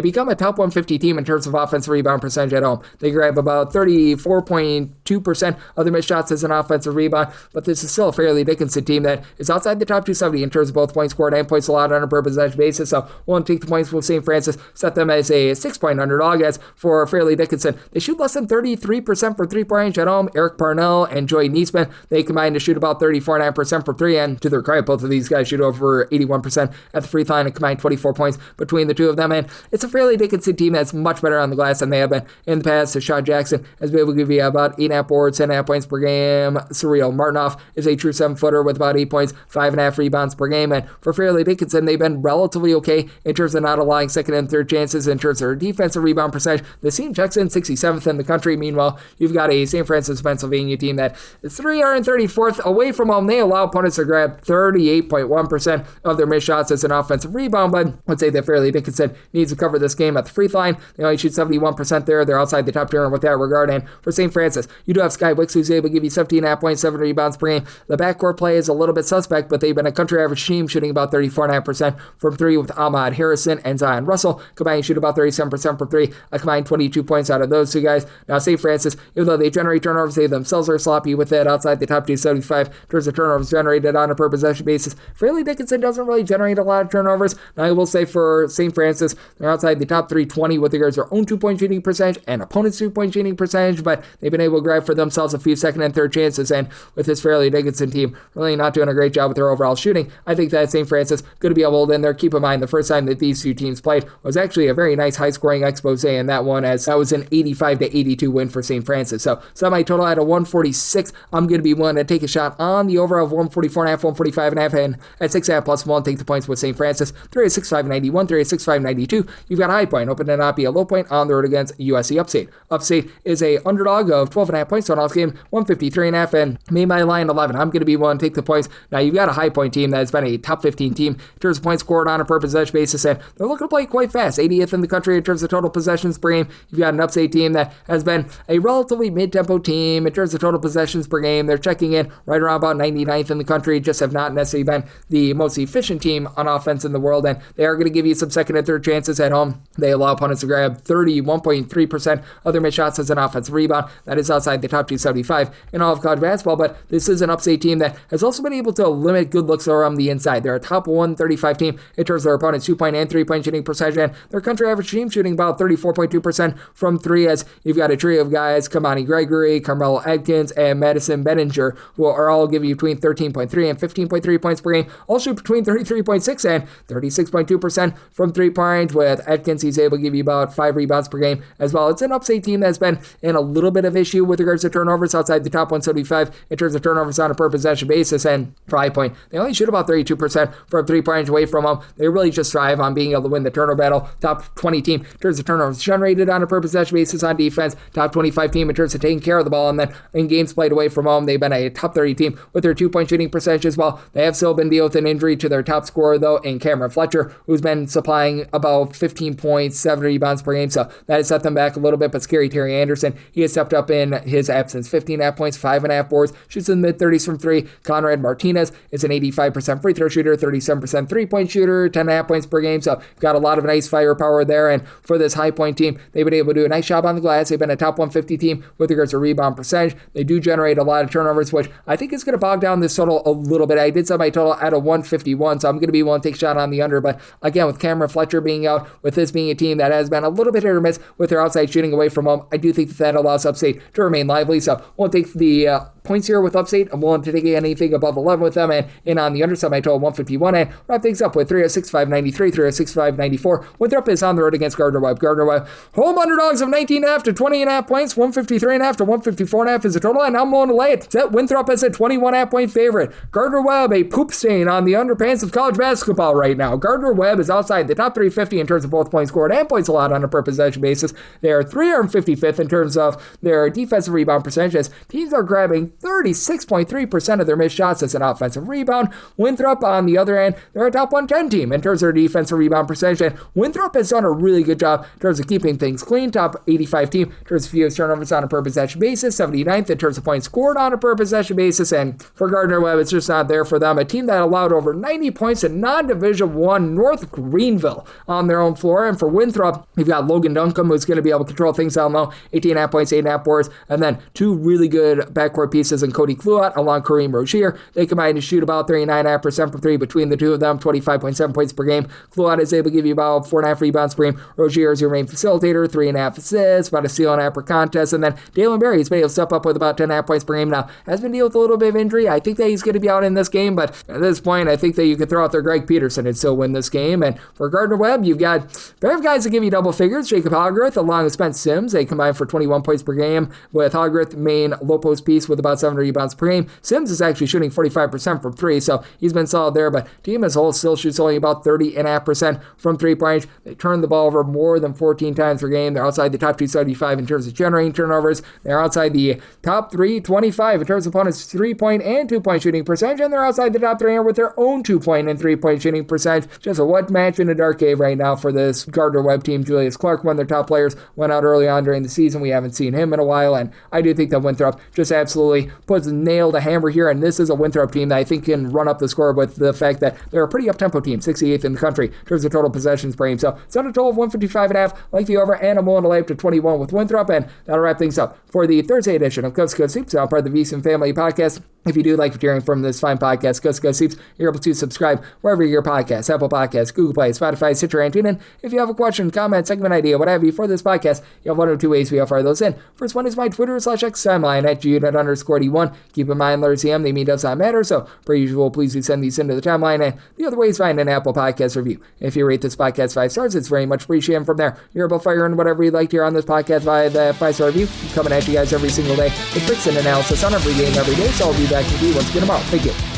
become a top 150 team in terms of offensive rebound percentage at home. They grab about 34.2% of their missed shots as an offensive rebound, but this is still a Fairleigh Dickinson team that is outside the top 270 in terms of both points scored and points allowed on a per possession basis. So we'll take the points with St. Francis, set them as a 6-point underdog. As for Fairleigh Dickinson, they shoot less than 33% for 3-point range at home. Eric Parnell and Joy Neesmith. They combine to shoot about 34.9% from three, and to their credit, both of these guys shoot over 81% at the free throw line and combine 24 points between the two of them. And it's a Fairleigh Dickinson team that's much better on the glass than they have been in the past. So Sean Jackson has been able to give you about 8.5 boards, 10.5 points per game. Surreal Martinoff is a true 7-footer with about 8 points, 5.5 rebounds per game. And for Fairleigh Dickinson, they've been relatively okay in terms of not allowing second and third chances. In terms of their defensive rebound percentage, the team checks in 67th in the country. Meanwhile, you've got a St. Francis, Pennsylvania team that is 334th away from home. They allow opponents to grab 38.1% of their missed shots as an offensive rebound, but let's say that Fairleigh Dickinson needs to cover this game at the free throw line. They only shoot 71% there. They're outside the top tier with that regard. And for St. Francis, you do have Sky Wicks, who's able to give you 17.5 points, 7 rebounds per game. The backcourt play is a little bit suspect, but they've been a country average team, shooting about 34.9% from three with Ahmad Harrison and Zion Russell. Combined shoot about 37% from three. A combined 22 points out of those two guys. Now, St. Francis, even though they generate turnovers, they themselves are sloppy with it, outside the top 275 in terms of turnovers generated on a per possession basis. Fairleigh Dickinson doesn't really generate a lot of turnovers. Now, I will say for St. Francis, they're outside the top 320 with regards to their own 2-point shooting percentage and opponents' 2-point shooting percentage, but they've been able to grab for themselves a few second and third chances. And with this Fairleigh Dickinson team really not doing a great job with their overall shooting, I think that St. Francis going to be able to hold in there. Keep in mind, the first time that these two teams played was actually a very nice high-scoring expose in that one, as that was an 85-82 win for St. Francis. So semi-total at a 146. I'm going to be willing to take a shot on the over of 144.5, 145.5, and at 6.5 plus 1, take the points with St. Francis. 3-6-5-91, 3-6-5-92. You've got a high point, open to not be a low point on the road against USC Upstate. Upstate is a underdog of 12.5 points, so off game 153.5, and made my line 11. I'm going to be willing to take the points. Now, you've got a high point team that has been a top 15 team in terms of points scored on a per possession basis, and they're looking to play quite fast. 80th in the country in terms of total possessions per game. You've got an Upstate team that has been a relatively mid-tempo team in terms of total possessions per game. They're checking in right around about 99th in the country, just have not necessarily been the most efficient team on offense in the world, and they are going to give you some second and third chances at home. They allow opponents to grab 31.3% of their missed shots as an offensive rebound. That is outside the top 275 in all of college basketball, but this is an Upstate team that has also been able to limit good looks around the inside. They're a top 135 team in terms of their opponent's 2-point and 3-point shooting percentage, and their country average team shooting about 34.2% from three, as you've got a trio of guys, Kamani Gregory, Carmelo Adkins, and Madison Benninger, who are all giving you between 13.3 and 15.3 points per game. All shoot between 33.6 and 36.2% from three-point. With Adkins, he's able to give you about 5 rebounds per game as well. It's an Upstate team that's been in a little bit of issue with regards to turnovers, outside the top 175 in terms of turnovers on a per possession basis, and for high point, they only shoot about 32% from 3-point away from them. They really just thrive on being able to win the turnover battle. Top 20 team in terms of turnovers generated on a per possession basis on defense. Top 25 team in terms of taking care of the ball, and then in games played away from home, they've been a top 30 team with their 2-point shooting percentage as well. They have still been dealing with an injury to their top scorer, though, in Cameron Fletcher, who's been supplying about 15 points, 7 rebounds per game, so that has set them back a little bit. But Scary Terry Anderson, he has stepped up in his absence. 15.5 points, 5.5 boards, shoots in the mid-30s from three. Conrad Martinez is an 85% free throw shooter, 37% 3-point shooter, 10.5 points per game, so got a lot of nice firepower there. And for this high point team, they've been able to do a nice job on the glass. They've been a top 150 team with regards to rebound percentage. They do generate a lot of turnovers, which I think is going to bog down this total a little bit. I did set my total at a 151, so I'm going to be willing to take a shot on the under. But again, with Cameron Fletcher being out, with this being a team that has been a little bit hit or miss with their outside shooting away from home, I do think that allows Upstate to remain lively. So we'll take the points here with Upstate. I'm willing to take anything above 11 with them, and in on the underside, my total 151, and wrap things up with 306.593, 306.594. Winthrop is on the road against Gardner Webb. Gardner Webb, home underdogs of 19.5 to 20.5 points, 153.5 to 154.5 is the total, and I'm willing to lay it. Set Winthrop as a 21.5 point favorite. Gardner Webb, a poop stain on the underpants of college basketball right now. Gardner Webb is outside the top 350 in terms of both points scored and points allowed on a per possession basis. They are 355th in terms of their defensive rebound percentages. Teams are grabbing 36.3% of their missed shots as an offensive rebound. Winthrop, on the other end, they're a top 110 team in terms of their defensive rebound percentage, and Winthrop has done a really good job in terms of keeping things clean. Top 85 team in terms of fewest turnovers on a per possession basis, 79th in terms of points scored on a per possession basis, and for Gardner Webb, it's just not there for them. A team that allowed over 90 points in non-Division I North Greenville on their own floor. And for Winthrop, you've got Logan Duncombe, who's going to be able to control things down low, 18.5 points, 8.5 boards, and then two really good backcourt pieces pieces in Cody Kluat along Kareem Rozier. They combine to shoot about 39.5% from three between the two of them, 25.7 points per game. Kluat is able to give you about 4.5 rebounds per game. Rozier is your main facilitator, 3.5 assists, about a steal and a half per contest. And then Dalen Berry has been able to step up with about 10.5 points per game now. Has been dealing with a little bit of injury. I think that he's going to be out in this game, but at this point, I think that you could throw out there Greg Peterson and still win this game. And for Gardner-Webb, you've got a pair of guys that give you double figures. Jacob Hoggarth along with Spence Sims. They combine for 21 points per game, with Hoggarth main low post piece with about 7 rebounds per game. Sims is actually shooting 45% from three, so he's been solid there, but team as a whole still shoots only about 30.5% from three-point range. They turn the ball over more than 14 times per game. They're outside the top 275 in terms of generating turnovers. They're outside the top 325 in terms of opponents' three-point and two-point shooting percentage, and they're outside the top 300 with their own two-point and three-point shooting percentage. Just a what match in a dark cave right now for this Gardner-Webb team. Julius Clark, one of their top players, went out early on during the season. We haven't seen him in a while, and I do think that Winthrop just absolutely puts a nail to hammer here, and this is a Winthrop team that I think can run up the score with the fact that they're a pretty up-tempo team, 68th in the country in terms of total possessions per game. So it's on a total of 155.5, like the over, and I'm willing to lay up to 21 with Winthrop, and that'll wrap things up for the Thursday edition of Coast to Coast Hoops, now part of the VSiN Family Podcast. If you do like what you're hearing from this fine podcast, Coast to Coast Hoops, you're able to subscribe wherever you get your podcasts, Apple Podcasts, Google Play, Spotify, Stitcher, and TuneIn. If you have a question, comment, segment idea, what have you for this podcast, you have one of two ways we will fire those in. First one is my Twitter/X timeline at @GU_D1. Keep in mind, letters CM, they mean does not matter, so per usual, please do send these into the timeline. And the other way is find an Apple Podcast review. If you rate this podcast 5 stars, it's very much appreciated. From there, you're able to fire in whatever you'd like to hear on this podcast via the 5-star review. I'm coming at you guys every single day with picks and analysis on every game, every day, so I'll be back with you once again tomorrow. Thank you.